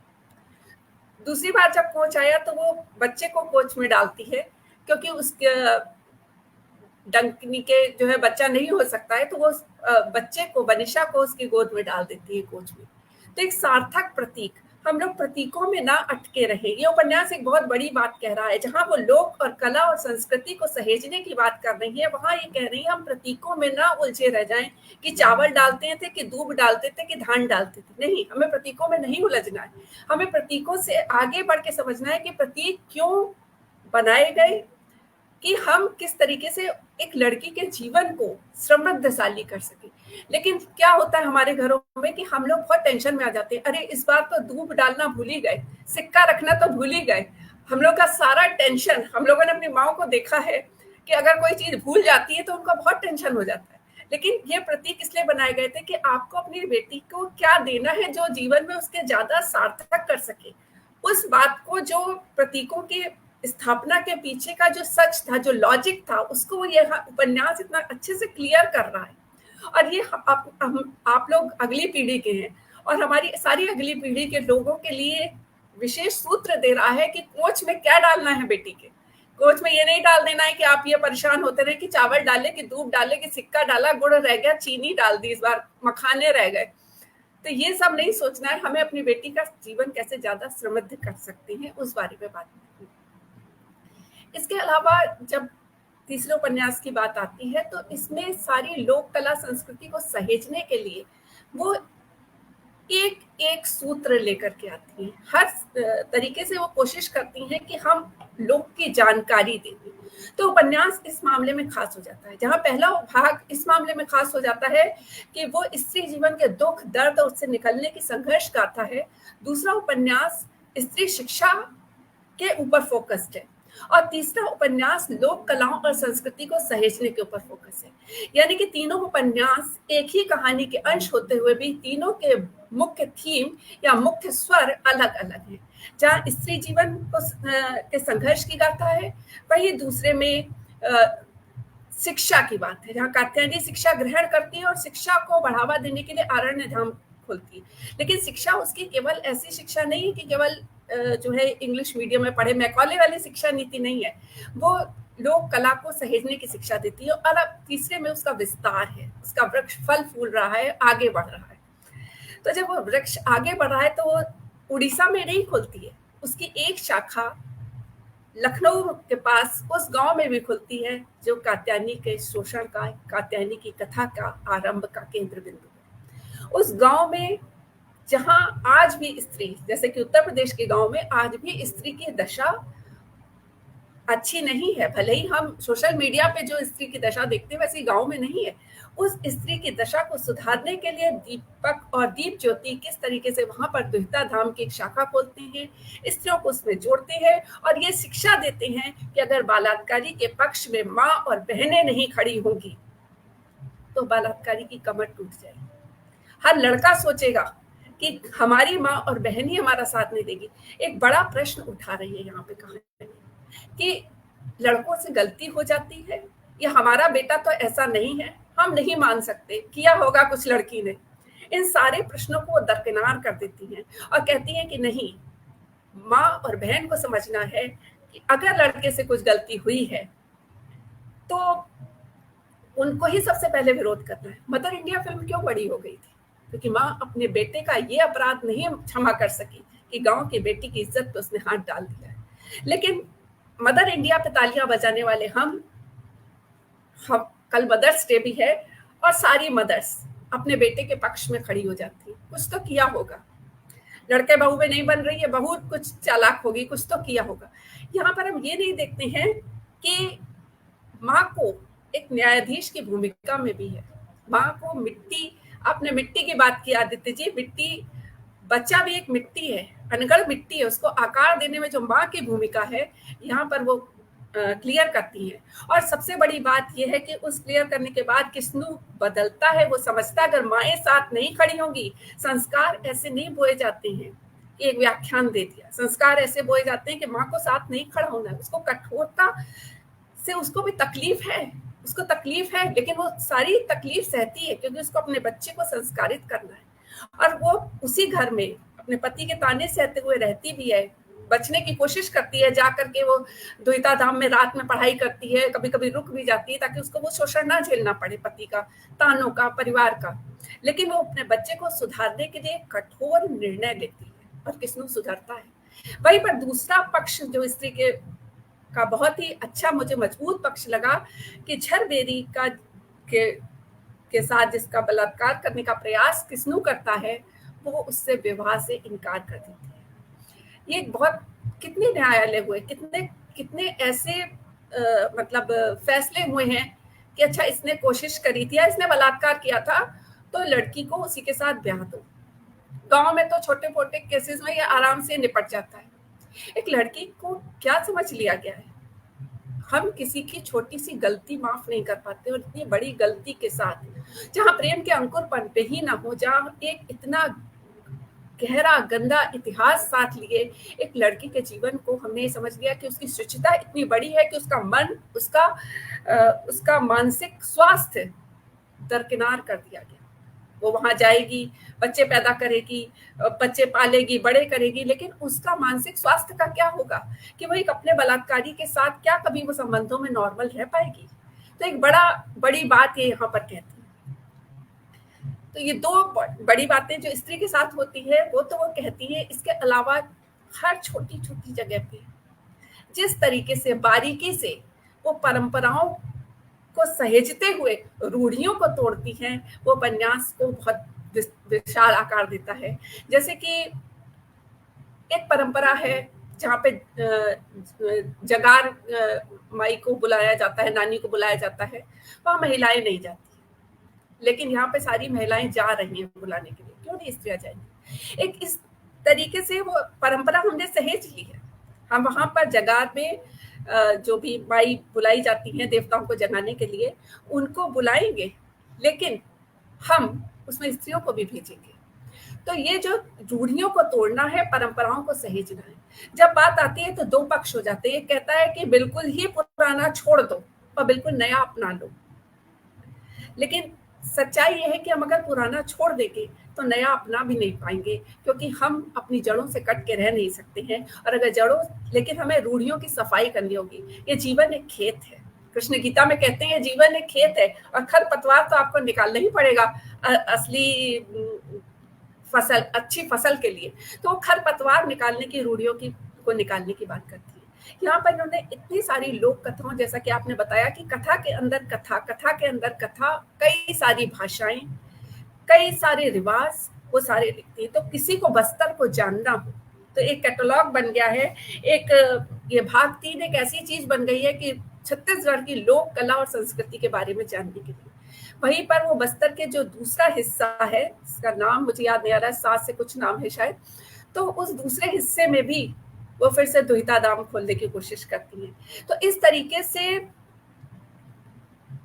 दूसरी बार जब कोच आया तो वो बच्चे को कोच में डालती है क्योंकि उसके डंकनी के जो है बच्चा नहीं हो सकता है, तो वो बच्चे को, वनिशा को उसकी गोद में डाल देती है कोच में। तो एक सार्थक प्रतीक, हम लोग प्रतीकों में ना अटके रहे। ये उपन्यास एक बहुत बड़ी बात कह रहा है। जहां वो लोक और कला और संस्कृति को सहेजने की बात कर रही है, वहां ये कह रही है हम प्रतीकों में ना उलझे रह जाएं कि चावल डालते थे कि दूध डालते थे कि धान डालते थे। नहीं, हमें प्रतीकों में नहीं उलझना है। हमें प्रतीकों से आगे बढ़ के समझना है कि प्रतीक क्यों बनाए गए, कि हम किस तरीके से एक लड़की के जीवन को समृद्धशाली कर सके। लेकिन क्या होता है हमारे घरों में कि हम लोग बहुत टेंशन में आ जाते हैं, अरे इस बार तो दूध डालना भूल ही गए, सिक्का रखना तो भूल ही गए। हम लोग का सारा टेंशन, हम लोगों ने अपनी माओ को देखा है कि अगर कोई चीज भूल जाती है तो उनका बहुत टेंशन हो जाता है। लेकिन ये प्रतीक इसलिए बनाए गए थे कि आपको अपनी बेटी को क्या देना है जो जीवन में उसके ज्यादा सार्थक कर सके। उस बात को, जो प्रतीकों के स्थापना के पीछे का जो सच था, जो लॉजिक था, उसको ये उपन्यास इतना अच्छे से क्लियर कर रहा है। और ये आप लोग अगली पीढ़ी के हैं और हमारी सारी अगली पीढ़ी के लोगों के लिए विशेष सूत्र दे रहा है कि कोच में क्या डालना है बेटी के। कोच में ये नहीं डाल देना है कि आप ये परेशान होते रहे कि चावल डाले कि दूध डाले कि सिक्का डाला, गुड़ रह गया, चीनी डाल दी, इस बार मखाने रह गए। तो ये सब नहीं सोचना है। हमें अपनी बेटी का जीवन कैसे ज्यादा समृद्ध कर सकते हैं, उस बारे में बात करनी है। इसके अलावा जब तीसरे उपन्यास की बात आती है तो इसमें सारी लोक कला संस्कृति को सहेजने के लिए वो एक एक सूत्र लेकर के आती हैं। हर तरीके से वो कोशिश करती हैं कि हम लोक की जानकारी दें। तो उपन्यास इस मामले में खास हो जाता है। जहाँ पहला भाग इस मामले में खास हो जाता है कि वो स्त्री जीवन के दुख, दर्द और उससे निकलने की संघर्ष गाथा है। दूसरा उपन्यास स्त्री शिक्षा के ऊपर फोकस्ड है और तीसरा उपन्यास लोक कलाओं और संस्कृति को सहेजने के ऊपर फोकस है। यानी कि तीनों उपन्यास एक ही कहानी के अंश होते हुए भी तीनों के मुख्य थीम या मुख्य स्वर अलग अलग हैं। जहाँ स्त्री जीवन को के संघर्ष की गाथा है, वही दूसरे में शिक्षा की बात है, जहाँ कात्यायनी शिक्षा ग्रहण करती है और शिक्षा को बढ़ावा देने के लिए आरण्य धाम खोलती है। लेकिन शिक्षा उसकी केवल ऐसी शिक्षा नहीं है कि केवल जो है इंग्लिश मीडियम में पढ़े, मैकॉले वाली शिक्षा नीति नहीं है। वो लोक कला को सहेजने की शिक्षा देती है। और अब तीसरे में उसका विस्तार है, उसका वृक्ष फल फूल रहा है, आगे बढ़ रहा है। तो जब वो वृक्ष आगे बढ़ रहा है तो वो उड़ीसा में नहीं खुलती है, उसकी एक शाखा लखनऊ के पास उस गांव में भी खुलती है जो कात्यायनी के शोषण का, कात्यायनी की कथा का आरंभ का केंद्र बिंदु है। उस गांव में जहां आज भी स्त्री, जैसे कि उत्तर प्रदेश के गांव में आज भी स्त्री की दशा अच्छी नहीं है। भले ही हम सोशल मीडिया पे जो स्त्री की दशा देखते हैं वैसी गांव में नहीं है। उस स्त्री की दशा को सुधारने के लिए दीपक और दीप ज्योति किस तरीके से वहां पर दुहिता धाम की एक शाखा खोलते हैं, स्त्रियों को उसमें जोड़ते हैं और ये शिक्षा देते हैं कि अगर बलात्कारी के पक्ष में माँ और बहनें नहीं खड़ी होंगी तो बलात्कारी की कमर टूट जाएगी। हर लड़का सोचेगा कि हमारी माँ और बहन ही हमारा साथ नहीं देगी। एक बड़ा प्रश्न उठा रही है यहाँ पे कहानी कि लड़कों से गलती हो जाती है या हमारा बेटा तो ऐसा नहीं है, हम नहीं मान सकते, किया होगा कुछ लड़की ने। इन सारे प्रश्नों को दरकिनार कर देती हैं और कहती हैं कि नहीं, माँ और बहन को समझना है कि अगर लड़के से कुछ गलती हुई है तो उनको ही सबसे पहले विरोध करना है। मदर इंडिया फिल्म क्यों बड़ी हो गई थी? क्योंकि माँ अपने बेटे का ये अपराध नहीं क्षमा कर सकी कि गांव की बेटी की इज्जत पे उसने हाथ डाल दिया है। लेकिन मदर इंडिया पे तालियां बजाने वाले हम कल मदर्स डे भी है और सारी मदर्स अपने बेटे के पक्ष में खड़ी हो जाती है। कुछ तो किया होगा, लड़के बहू में नहीं बन रही है, बहू कुछ चालाक होगी, कुछ तो किया होगा। यहाँ पर हम ये नहीं देखते हैं कि माँ को एक न्यायाधीश की भूमिका में भी है। माँ को मिट्टी, आपने मिट्टी की बात की आदित्य जी, मिट्टी, बच्चा भी एक मिट्टी है, अनगढ़ मिट्टी है, उसको आकार देने में जो माँ की भूमिका है यहाँ पर वो क्लियर करती है। और सबसे बड़ी बात यह है कि उस क्लियर करने के बाद किस्नू बदलता है, वो समझता है अगर माएँ साथ नहीं खड़ी होंगी, संस्कार ऐसे नहीं बोए जाते हैं। एक व्याख्यान दे दिया, संस्कार ऐसे बोए जाते हैं कि माँ को साथ नहीं खड़ा होना है। उसको कठोरता से, उसको भी तकलीफ है, उसको तकलीफ है, लेकिन वो सारी तकलीफ सहती है क्योंकि उसको अपने बच्चे को संस्कारित करना है। और वो उसी घर में अपने पति के ताने सहते हुए रहती भी है बचने की कोशिश करती है, जा करके वो द्वैता धाम में रात में पढ़ाई करती है, कभी कभी रुक भी जाती है ताकि उसको वो शोषण ना झेलना पड़े, पति का, तानों का, परिवार का। लेकिन वो अपने बच्चे को सुधारने के लिए कठोर निर्णय लेती है और किस्नू सुधरता है। वहीं पर दूसरा पक्ष जो स्त्री का बहुत ही अच्छा मुझे मजबूत पक्ष लगा कि झरबेरी के साथ जिसका बलात्कार करने का प्रयास किस्नू करता है, वो उससे विवाह से इनकार कर देती है। ये बहुत, कितने न्यायालय हुए, कितने ऐसे मतलब फैसले हुए हैं कि अच्छा इसने कोशिश करी थी या इसने बलात्कार किया था तो लड़की को उसी के साथ ब्याह दो। गांव में तो छोटे मोटे केसेस में ये आराम से निपट जाता है। एक लड़की को क्या समझ लिया गया है, हम किसी की छोटी सी गलती माफ नहीं कर पाते, और इतनी बड़ी गलती के साथ जहां प्रेम के अंकुर पनपे ही ना हो, जहां एक इतना गहरा गंदा इतिहास साथ लिए एक लड़की के जीवन को हमने समझ लिया कि उसकी शुचिता इतनी बड़ी है कि उसका मन, उसका मानसिक स्वास्थ्य दरकिनार कर दिया गया। वो वहां जाएगी, बच्चे पैदा करेगी, बच्चे पालेगी, बड़े करेगी, लेकिन उसका मानसिक स्वास्थ्य का क्या होगा कि वो एक अपने बलात्कारी के साथ क्या कभी वो संबंधों में नॉर्मल रह पाएगी। तो एक बड़ी बात ये यहाँ पर कहती है। तो ये दो बड़ी बातें जो स्त्री के साथ होती है वो तो वो कहती है। इसके अलावा हर छोटी छोटी जगह पे जिस तरीके से बारीकी से वो परंपराओं को सहेजते हुए रूढ़ियों को तोड़ती हैं, वो उपन्यास को बहुत विशाल आकार देता है। जैसे कि एक परंपरा है जहाँ पे जगार माई को बुलाया जाता है, नानी को बुलाया जाता है, वहाँ महिलाएं नहीं जाती, लेकिन यहाँ पे सारी महिलाएं जा रही हैं बुलाने के लिए, क्यों नहीं स्त्रियां जाएंगी। एक इस तरीके से वो परंपरा हमने सहेज ली है। हम वहां पर जगार में जो भी माई बुलाई जाती हैं देवताओं को जगाने के लिए, उनको बुलाएंगे, लेकिन हम उसमें स्त्रियों को भी भेजेंगे। तो ये जो रूढ़ियों को तोड़ना है, परंपराओं को सहेजना है। जब बात आती है तो दो पक्ष हो जाते हैं। एक कहता है कि बिल्कुल ही पुराना छोड़ दो और बिल्कुल नया अपना लो, लेकिन सच्चाई यह है कि हम अगर पुराना छोड़ देंगे तो नया अपना भी नहीं पाएंगे, क्योंकि हम अपनी जड़ों से कट के रह नहीं सकते हैं। और अगर लेकिन हमें रूढ़ियों की सफाई करनी होगी। ये जीवन एक खेत है, कृष्ण गीता में कहते हैं जीवन एक खेत है, और खरपतवार तो आपको निकालना ही पड़ेगा असली फसल, अच्छी फसल के लिए। तो खरपतवार निकालने की, रूढ़ियों को निकालने की बात करती है। यहाँ पर इन्होंने इतनी सारी लोक कथाओं, जैसा कि आपने बताया कि कथा के अंदर कथा, कथा के अंदर कथा, कई सारी भाषाएं, कई सारे रिवाज, वो सारे लिखती है। तो किसी को बस्तर को जानना हो तो एक कैटलॉग बन गया है। ये भाग 3 एक ऐसी चीज बन गई है कि छत्तीसगढ़ की लोक कला और संस्कृति के बारे में जानने के लिए। वहीं पर वो बस्तर के जो दूसरा हिस्सा है, इसका नाम मुझे याद नहीं आ रहा है, 7 से कुछ नाम है शायद, तो उस दूसरे हिस्से में भी वो फिर से द्वैता धाम खोलने की कोशिश करती हैं। तो इस तरीके से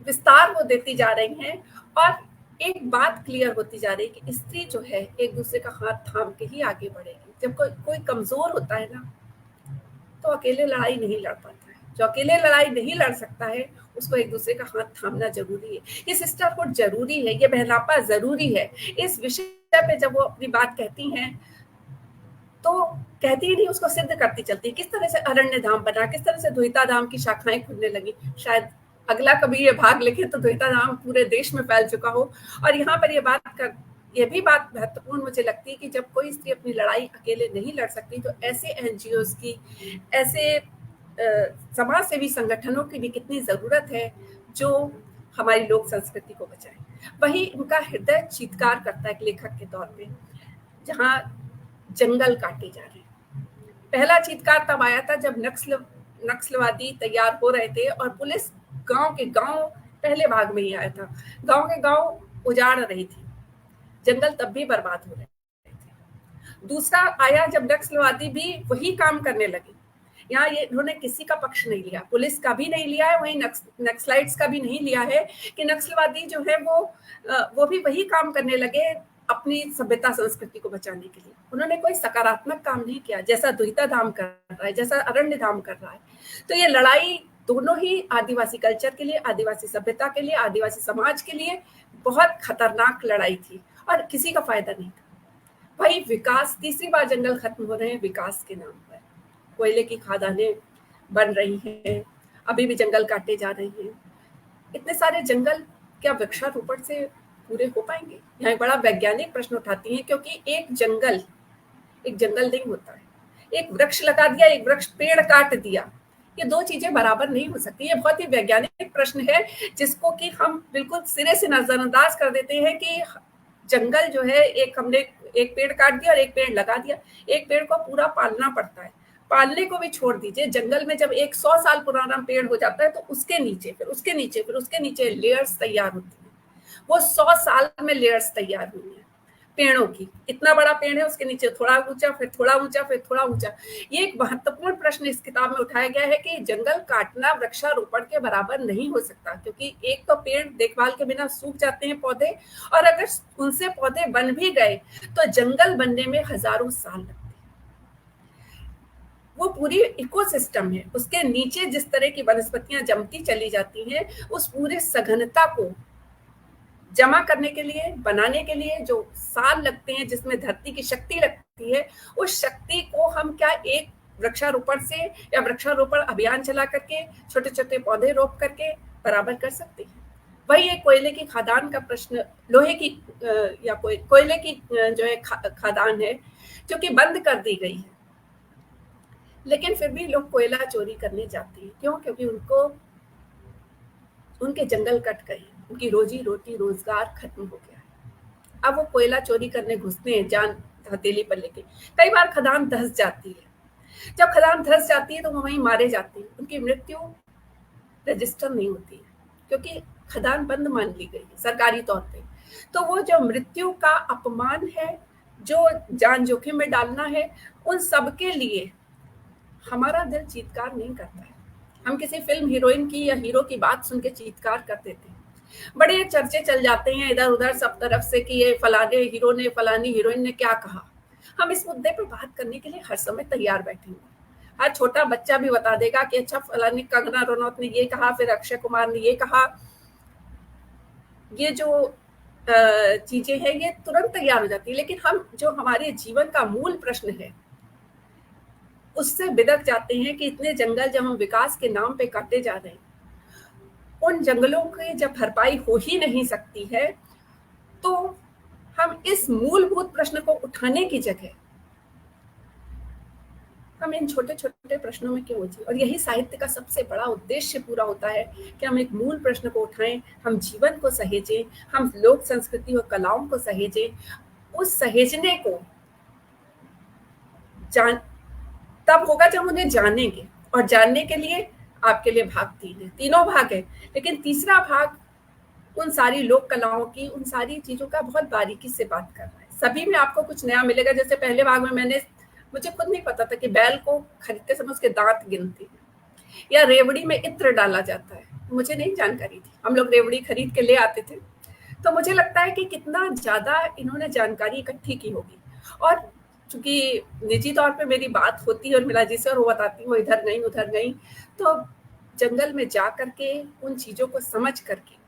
विस्तार वो देती जा रही हैं, और एक बात क्लियर होती जा रही है कि स्त्री जो है एक दूसरे का हाथ थाम के ही आगे बढ़ेगी। जब कोई कमजोर होता है ना, तो अकेले लड़ाई नहीं लड़ पाता है। जो अकेले लड़ाई नहीं लड़ सकता है, उसको एक दूसरे का हाथ थामना जरूरी है। ये सिस्टरहुड जरूरी है, ये बहनापा जरूरी है। इस विषय पे जब वो अपनी बात कहती हैं तो कहती ही नहीं, उसको सिद्ध करती चलती। किस तरह से अरण्य धाम बना, किस तरह से द्वैता धाम की शाखाएं खुलने लगी। शायद अगला कभी ये भाग लिखे तो द्वैता धाम पूरे देश में फैल चुका हो। और यहाँ पर ये भी बात महत्वपूर्ण मुझे लगती है कि जब कोई स्त्री अपनी लड़ाई अकेले नहीं लड़ सकती, तो ऐसे एनजीओज की, ऐसे समाज सेवी संगठनों की भी कितनी जरूरत है जो हमारी लोक संस्कृति को बचाए। वही उनका हृदय चीत्कार करता है एक लेखक के तौर पे, जहाँ जंगल काटे जा रहे हैं। पहला चीत्कार तब आया था जब नक्सलवादी तैयार हो रहे थे और पुलिस गांव के गांव, पहले भाग में ही आया था, गांव के गांव उजाड़ रही थी, जंगल तब भी बर्बाद हो रहे थे। दूसरा आया जब नक्सलवादी भी वही काम करने लगे। यहाँ ये इन्होंने किसी का पक्ष नहीं लिया, पुलिस का भी नहीं लिया है, वही नक्सलाइट्स का भी नहीं लिया है कि नक्सलवादी जो है वो भी वही काम करने लगे अपनी सभ्यता संस्कृति को बचाने के लिए। उन्होंने कोई सकारात्मक काम नहीं किया, जैसा द्वैता धाम कर रहा है, जैसा अरण्य धाम कर रहा है। तो ये लड़ाई दोनों ही आदिवासी कल्चर के लिए, आदिवासी सभ्यता के लिए, आदिवासी समाज के लिए बहुत खतरनाक लड़ाई थी और किसी का फायदा नहीं था। भाई विकास, तीसरी बार जंगल खत्म हो रहे हैं विकास के नाम पर। कोयले की खदानें बन रही हैं, अभी भी जंगल काटे जा रहे हैं। इतने सारे जंगल क्या वृक्षारोपण से पूरे हो पाएंगे? यहाँ एक बड़ा वैज्ञानिक प्रश्न उठाती हैं, क्योंकि एक जंगल नहीं होता है। एक वृक्ष लगा दिया, एक वृक्ष पेड़ काट दिया, ये दो चीजें बराबर नहीं हो सकती। ये बहुत ही वैज्ञानिक प्रश्न है, जिसको कि हम बिल्कुल सिरे से नजरअंदाज कर देते हैं कि जंगल जो है, हमने एक पेड़ काट दिया और एक पेड़ लगा दिया। एक पेड़ को पूरा पालना पड़ता है, पालने को भी छोड़ दीजिए। जंगल में जब 100 साल पुराना पेड़ हो जाता है तो उसके नीचे फिर उसके नीचे लेयर्स तैयार होती है। वो 100 साल में लेयर्स तैयार हुई है पेड़ों की। इतना बड़ा पेड़ है, उसके नीचे थोड़ा ऊंचा, फिर थोड़ा ऊंचा, फिर थोड़ा ऊंचा। ये एक महत्वपूर्ण प्रश्न इस किताब में उठाया गया है कि जंगल काटना वृक्षारोपण के बराबर नहीं हो सकता, क्योंकि एक तो पेड़ देखभाल के बिना सूख जाते हैं पौधे, और अगर उनसे पौधे बन भी गए तो जंगल बनने में हजारों साल लगते हैं। वो पूरी इकोसिस्टम है, उसके नीचे जिस तरह की वनस्पतियां जमती चली जाती हैं, उस पूरे सघनता को जमा करने के लिए, बनाने के लिए जो साल लगते हैं, जिसमें धरती की शक्ति लगती है, उस शक्ति को हम क्या एक वृक्षारोपण से या वृक्षारोपण अभियान चला करके, छोटे छोटे पौधे रोप करके बराबर कर सकते हैं? वही एक कोयले की खदान का प्रश्न, लोहे की या कोयले की जो है खदान है, जो कि बंद कर दी गई है, लेकिन फिर भी लोग कोयला चोरी करने जाते हैं। क्यों? क्योंकि उनके जंगल कट गए, उनकी रोजी रोटी रोजगार खत्म हो गया है। अब वो कोयला चोरी करने घुसते हैं जान हथेली पर लेके। कई बार खदान धंस जाती है। जब खदान धंस जाती है तो वो वहीं मारे जाते हैं, उनकी मृत्यु रजिस्टर नहीं होती है, क्योंकि खदान बंद मान ली गई है सरकारी तौर पे। तो वो जो मृत्यु का अपमान है, जो जान जोखिम में डालना है, उन सबके लिए हमारा दिल चीत्कार नहीं करता है। हम किसी फिल्म हीरोइन की या हीरो की बात सुन के चीत्कार कर देते हैं। बड़े चर्चे चल जाते हैं इधर उधर सब तरफ से कि ये फलाने हीरो ने, फलानी हीरोइन ने क्या कहा। हम इस मुद्दे पर बात करने के लिए हर समय तैयार बैठे हुए। हर छोटा बच्चा भी बता देगा कि अच्छा फलानी कंगना रनौत ने ये कहा, फिर अक्षय कुमार ने ये कहा। ये जो चीजें हैं, ये तुरंत तैयार हो जाती है। लेकिन हम जो हमारे जीवन का मूल प्रश्न है, उससे बिदक जाते हैं कि इतने जंगल जब हम विकास के नाम पे काटे जा रहे हैं, उन जंगलों की जब भरपाई हो ही नहीं सकती है, तो हम इस मूलभूत प्रश्न को उठाने की जगह हम इन छोटे छोटे प्रश्नों में क्यों उलझे। और यही साहित्य का सबसे बड़ा उद्देश्य पूरा होता है कि हम एक मूल प्रश्न को उठाएं, हम जीवन को सहेजें, हम लोक संस्कृति और कलाओं को सहेजें। उस सहेजने को जान तब होगा जब उन्हें जानेंगे, और जानने के लिए आपके लिए भाग 3 है, तीनों भाग है, लेकिन तीसरा भाग उन सारी लोक कलाओं की, उन सारी चीजों का बहुत बारीकी से बात कर रहा है। सभी में आपको कुछ नया मिलेगा। जैसे पहले भाग में मुझे खुद नहीं पता था कि बैल को खरीदते समय उसके दांत गिनते हैं, या रेवड़ी में इत्र डाला जाता है, मुझे नहीं जानकारी थी। हम लोग रेवड़ी खरीद के ले आते थे, तो मुझे लगता है कि कितना ज्यादा इन्होंने जानकारी इकट्ठी की होगी। और चूंकि निजी तौर पे मेरी बात होती है और मिला जी से, और वो बताती हूँ इधर गई उधर गई, तो जंगल में जा करके उन चीजों को समझ करके,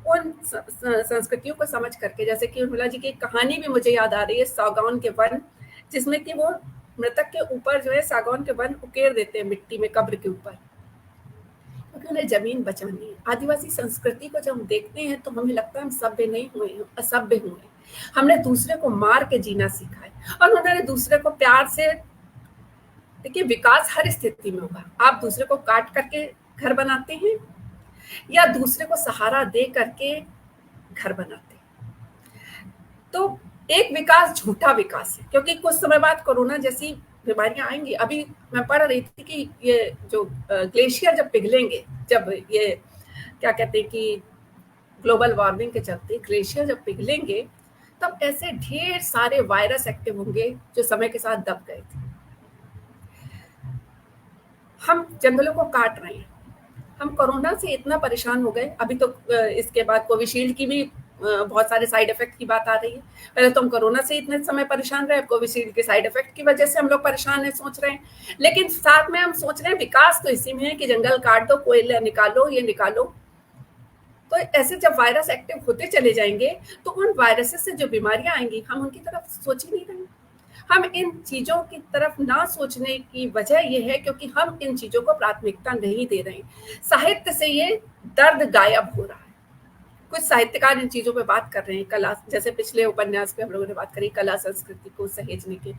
उन संस्कृतियों को समझ करके, जैसे कि उर्मिला जी की एक कहानी भी मुझे याद आ रही है, सागौन के वन, जिसमें कि वो मृतक के ऊपर जो है सागौन के वन उकेर देते हैं मिट्टी में, कब्र के ऊपर, क्योंकि उन्हें जमीन बचानी है। आदिवासी संस्कृति को जब हम देखते हैं तो हमें लगता है हम सभ्य नहीं हुए, असभ्य हुए। हमने दूसरे को मार के जीना सीखा है, और उन्होंने दूसरे को प्यार से। देखिए, विकास हर स्थिति में होगा। आप दूसरे को काट करके घर बनाते हैं, या दूसरे को सहारा दे करके घर बनाते हैं। तो एक विकास झूठा विकास है, क्योंकि कुछ समय बाद कोरोना जैसी बीमारियां आएंगी। अभी मैं पढ़ रही थी कि ये जो ग्लेशियर जब पिघलेंगे, जब ये क्या कहते हैं कि ग्लोबल वार्मिंग के चलते ग्लेशियर जब पिघलेंगे, तब ऐसे ढेर सारे वायरस एक्टिव होंगे जो समय के साथ दब गए थे। हम जंगलों को काट रहे हैं, हम कोरोना से इतना परेशान हो गए। अभी तो इसके बाद कोविशील्ड की भी बहुत सारे साइड इफेक्ट की बात आ रही है। पहले तो हम कोरोना से इतने समय परेशान रहे, कोविशील्ड के साइड इफेक्ट की वजह से हम लोग परेशान है, सोच रहे हैं। लेकिन साथ में हम सोच रहे हैं विकास तो इसी में है कि जंगल काट दो, कोयला निकालो, ये निकालो। तो ऐसे जब वायरस एक्टिव होते चले जाएंगे तो उन वायरसेस से जो बीमारियां आएंगी, हम उनकी तरफ सोच ही नहीं रहे। हम इन चीजों की तरफ ना सोचने की वजह यह है क्योंकि हम इन चीजों को प्राथमिकता नहीं दे रहे हैं। साहित्य से ये दर्द गायब हो रहा है। कुछ साहित्यकार इन चीजों पे बात कर रहे हैं, कला, जैसे पिछले उपन्यास पे हम लोगों ने बात करी कला संस्कृति को सहेजने के,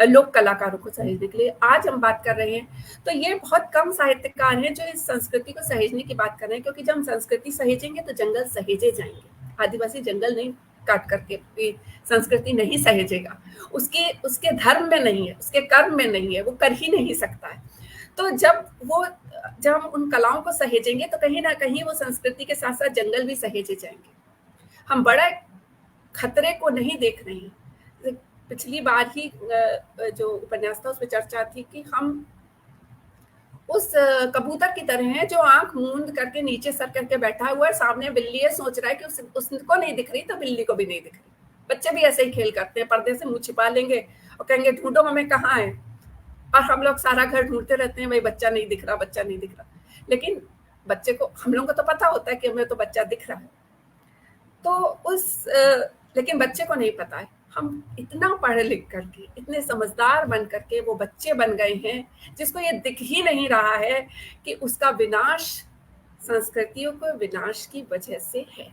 लोक कलाकारों को सहेजने के लिए। आज हम बात कर रहे हैं तो ये बहुत कम साहित्यकार हैं जो इस संस्कृति को सहेजने की बात कर रहे हैं, क्योंकि जब हम संस्कृति सहेजेंगे तो जंगल सहेजे जाएंगे। आदिवासी जंगल नहीं काट करके संस्कृति नहीं सहेजेगा, उसके धर्म में नहीं है, उसके कर्म में नहीं है, वो कर ही नहीं सकता है। तो जब हम उन कलाओं को सहेजेंगे तो कहीं ना कहीं वो संस्कृति के साथ साथ जंगल भी सहेजे जाएंगे। हम बड़ा खतरे को नहीं देख रहे हैं। पिछली बार ही जो उपन्यास था उसमें चर्चा थी कि हम उस कबूतर की तरह हैं जो आंख मूंद करके नीचे सर करके बैठा हुआ है, सामने बिल्ली है, सोच रहा है कि उसको नहीं दिख रही तो बिल्ली को भी नहीं दिख रही। बच्चे भी ऐसे ही खेल करते हैं, पर्दे से मुंह छिपा लेंगे और कहेंगे ढूंढो हमें कहाँ है, और हम लोग सारा घर ढूंढते रहते हैं, भाई बच्चा नहीं दिख रहा, बच्चा नहीं दिख रहा। लेकिन बच्चे को, हम लोगों को तो पता होता है कि हमें तो बच्चा दिख रहा है, तो लेकिन बच्चे को नहीं पता है। हम इतना पढ़ लिख करके, इतने समझदार बन करके वो बच्चे बन गए हैं जिसको ये दिख ही नहीं रहा है कि उसका विनाश संस्कृतियों के विनाश की वजह से है,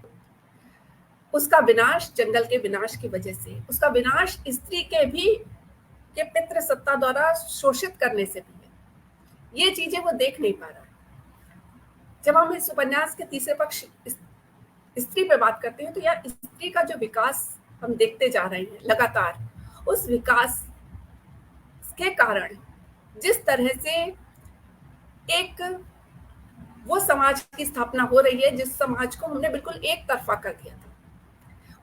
उसका विनाश जंगल के विनाश की वजह से, उसका विनाश स्त्री के पितृ सत्ता द्वारा शोषित करने से भी है। ये चीजें वो देख नहीं पा रहा है। जब हम इस उपन्यास के तीसरे पक्ष स्त्री पे बात करते हैं तो यह स्त्री का जो विकास हम देखते जा रहे हैं लगातार, उस विकास के कारण जिस तरह से एक वो समाज की स्थापना हो रही है जिस समाज को हमने बिल्कुल एक तरफा कर दिया था।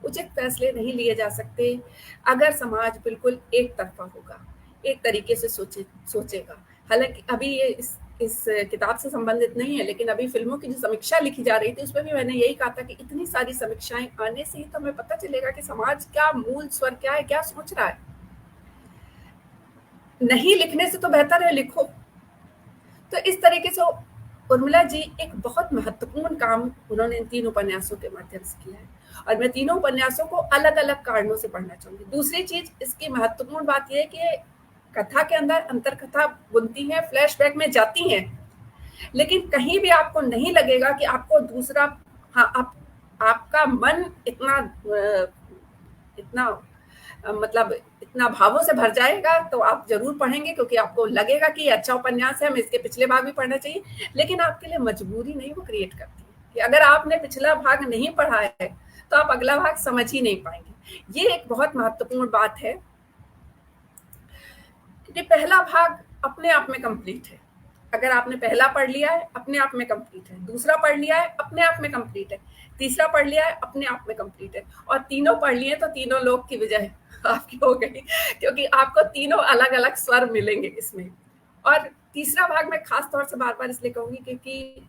उचित फैसले नहीं लिए जा सकते अगर समाज बिल्कुल एक तरफा होगा, एक तरीके से सोचेगा। हालांकि अभी ये इस किताब से संबंधित नहीं है, लेकिन अभी फिल्मों की जो समीक्षा लिखी जा रही थी उसमें भी मैंने यही कहा था कि इतनी सारी समीक्षाएं आने से ही तो हमें पता चलेगा कि समाज क्या मूल स्वर क्या है, क्या सोच रहा है। नहीं लिखने से तो बेहतर है लिखो। तो इस तरीके से उर्मिला जी एक बहुत महत्वपूर्ण काम उन्होंने इन 3 उपन्यासों के माध्यम से किया है, और मैं तीनों उपन्यासों को अलग अलग कारणों से पढ़ना चाहूंगी। दूसरी चीज, इसकी महत्वपूर्ण बात यह है कि कथा के अंदर अंतर कथा बुनती है, फ्लैशबैक में जाती हैं, लेकिन कहीं भी आपको नहीं लगेगा कि आपको दूसरा, हाँ, आपका मन इतना मतलब इतना भावों से भर जाएगा तो आप जरूर पढ़ेंगे, क्योंकि आपको लगेगा कि अच्छा उपन्यास है, हमें इसके पिछले भाग भी पढ़ना चाहिए। लेकिन आपके लिए मजबूरी नहीं वो क्रिएट करती है कि अगर आपने पिछला भाग नहीं पढ़ा है तो आप अगला भाग समझ ही नहीं पाएंगे। ये एक बहुत महत्वपूर्ण बात है कि पहला भाग अपने आप में कंप्लीट है। अगर आपने पहला पढ़ लिया है अपने आप में कंप्लीट है, दूसरा पढ़ लिया है अपने आप में कंप्लीट है, तीसरा पढ़ लिया है अपने आप में कंप्लीट है, और तीनों पढ़ लिए तो तीनों लोग की विजय आपकी हो गई, क्योंकि आपको तीनों अलग अलग स्वर मिलेंगे इसमें। और तीसरा भाग मैं खास तौर से बार बार इसलिए कहूंगी क्योंकि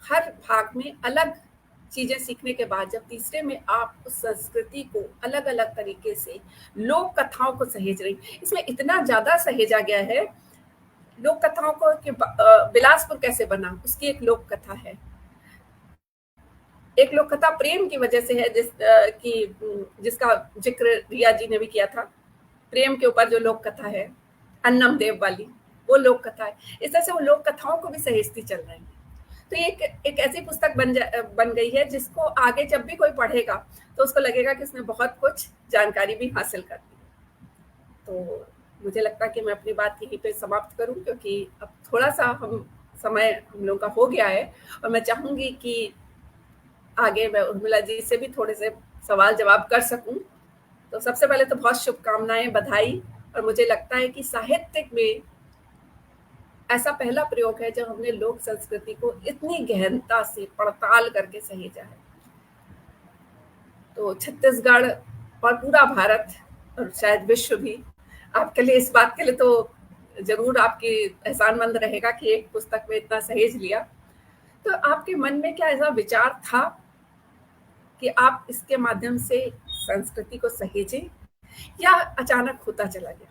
हर भाग में अलग चीजें सीखने के बाद जब तीसरे में आप उस संस्कृति को अलग अलग तरीके से लोक कथाओं को सहेज रही, इसमें इतना ज्यादा सहेजा गया है। लोक कथाओं को कि बिलासपुर कैसे बना, उसकी एक लोक कथा है। एक लोक कथा प्रेम की वजह से है जिसका जिक्र रिया जी ने भी किया था। प्रेम के ऊपर जो लोक कथा है अन्नम देव वाली, वो लोक कथा है। इस तरह से वो लोक कथाओं को भी सहेजती चल रही है। तो ये एक ऐसी पुस्तक बन गई है जिसको आगे जब भी कोई पढ़ेगा तो उसको लगेगा कि उसने बहुत कुछ जानकारी भी हासिल कर दी। तो मुझे लगता है कि मैं अपनी बात यहीं पे समाप्त करूं, क्योंकि अब थोड़ा सा समय हम लोगों का हो गया है, और मैं चाहूंगी कि आगे मैं उर्मिला जी से भी थोड़े से सवाल जवाब कर सकूं। तो सबसे पहले तो बहुत शुभकामनाएं, बधाई। और मुझे लगता है कि साहित्य में ऐसा पहला प्रयोग है जब हमने लोक संस्कृति को इतनी गहनता से पड़ताल करके सहेजा है। तो छत्तीसगढ़ और पूरा भारत और शायद विश्व भी आपके लिए, इस बात के लिए तो जरूर आपकी एहसानमंद रहेगा कि एक पुस्तक में इतना सहेज लिया। तो आपके मन में क्या ऐसा विचार था कि आप इसके माध्यम से संस्कृति को सहेजें, या अचानक होता चला गया?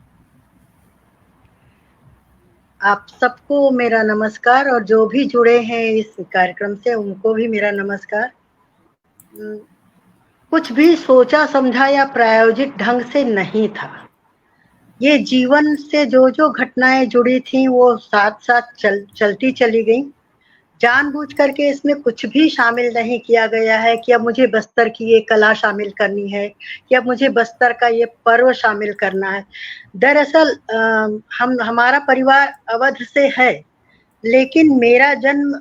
आप सबको मेरा नमस्कार, और जो भी जुड़े हैं इस कार्यक्रम से उनको भी मेरा नमस्कार। कुछ भी सोचा समझा या प्रायोजित ढंग से नहीं था। ये जीवन से जो जो घटनाएं जुड़ी थी वो साथ साथ चलती चली गई। जानबूझ करके इसमें कुछ भी शामिल नहीं किया गया है कि अब मुझे बस्तर की ये कला शामिल करनी है, कि अब मुझे बस्तर का ये पर्व शामिल करना है। दरअसल हमारा परिवार अवध से है, लेकिन मेरा जन्म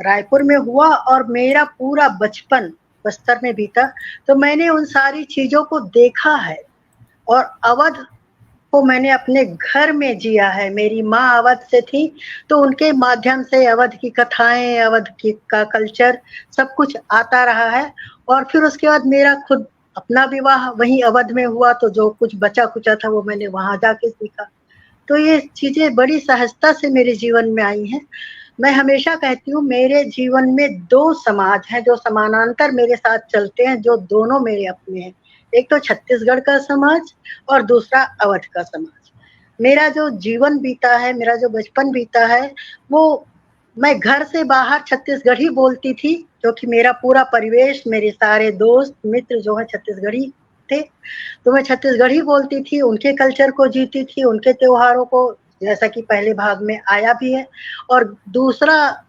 रायपुर में हुआ और मेरा पूरा बचपन बस्तर में बीता, तो मैंने उन सारी चीजों को देखा है और अवध को मैंने अपने घर में जिया है। मेरी माँ अवध से थी, तो उनके माध्यम से अवध की कथाएं, अवध की का कल्चर सब कुछ आता रहा है। और फिर उसके बाद मेरा खुद अपना विवाह वहीं अवध में हुआ, तो जो कुछ बचा कुचा था वो मैंने वहां जाके सीखा। तो ये चीजें बड़ी सहजता से मेरे जीवन में आई हैं। मैं हमेशा कहती हूँ मेरे जीवन में दो समाज हैं जो समानांतर मेरे साथ चलते हैं, जो दोनों मेरे अपने हैं। एक तो छत्तीसगढ़ का समाज और दूसरा अवध का समाज। मेरा जो जीवन बीता है, मेरा जो बचपन बीता है, वो मैं घर से बाहर छत्तीसगढ़ी बोलती थी, क्योंकि मेरा पूरा परिवेश, मेरे सारे दोस्त मित्र जो है छत्तीसगढ़ी थे, तो मैं छत्तीसगढ़ी बोलती थी, उनके कल्चर को जीती थी, उनके त्योहारों को, जैसा कि पहले भाग में आया भी है। और दूसरा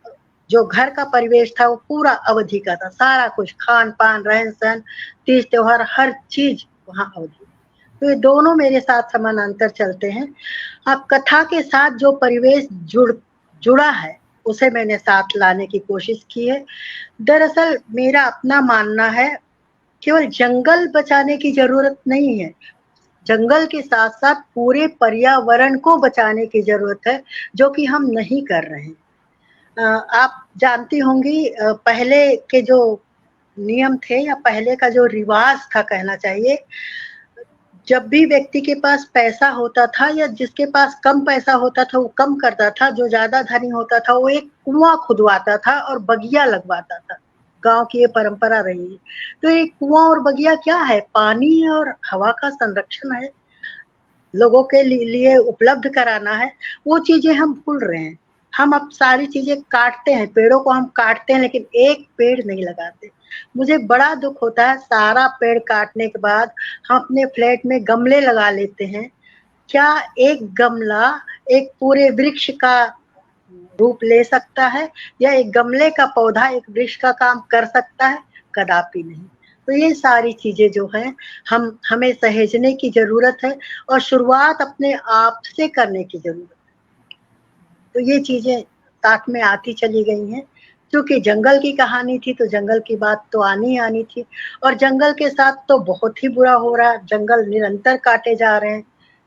जो घर का परिवेश था वो पूरा अवधि का था, सारा कुछ खान पान, रहन सहन, तीज त्योहार, हर चीज वहाँ अवधि। तो ये दोनों मेरे साथ समानांतर चलते हैं। अब कथा के साथ जो परिवेश जुड़ा है उसे मैंने साथ लाने की कोशिश की है। दरअसल मेरा अपना मानना है, केवल जंगल बचाने की जरूरत नहीं है, जंगल के साथ साथ पूरे पर्यावरण को बचाने की जरूरत है, जो कि हम नहीं कर रहे हैं। आप जानती होंगी पहले के जो नियम थे या पहले का जो रिवाज था कहना चाहिए, जब भी व्यक्ति के पास पैसा होता था या जिसके पास कम पैसा होता था वो कम करता था, जो ज्यादा धनी होता था वो एक कुआं खुदवाता था और बगिया लगवाता था। गांव की ये परंपरा रही है। तो एक कुआं और बगिया क्या है? पानी और हवा का संरक्षण है, लोगों के लिए उपलब्ध कराना है। वो चीजें हम भूल रहे हैं। हम अब सारी चीजें काटते हैं, पेड़ों को हम काटते हैं, लेकिन एक पेड़ नहीं लगाते। मुझे बड़ा दुख होता है, सारा पेड़ काटने के बाद हम अपने फ्लैट में गमले लगा लेते हैं। क्या एक गमला एक पूरे वृक्ष का रूप ले सकता है, या एक गमले का पौधा एक वृक्ष का काम कर सकता है? कदापि नहीं। तो ये सारी चीजें जो हैं हमें सहेजने की जरूरत है और शुरुआत अपने आप से करने की जरूरत है। तो ये चीजें साथ में आती चली गई हैं। क्योंकि जंगल की कहानी थी तो जंगल की बात तो आनी आनी थी, और जंगल के साथ तो बहुत ही बुरा हो रहा है। जंगल निरंतर काटे जा रहे हैं,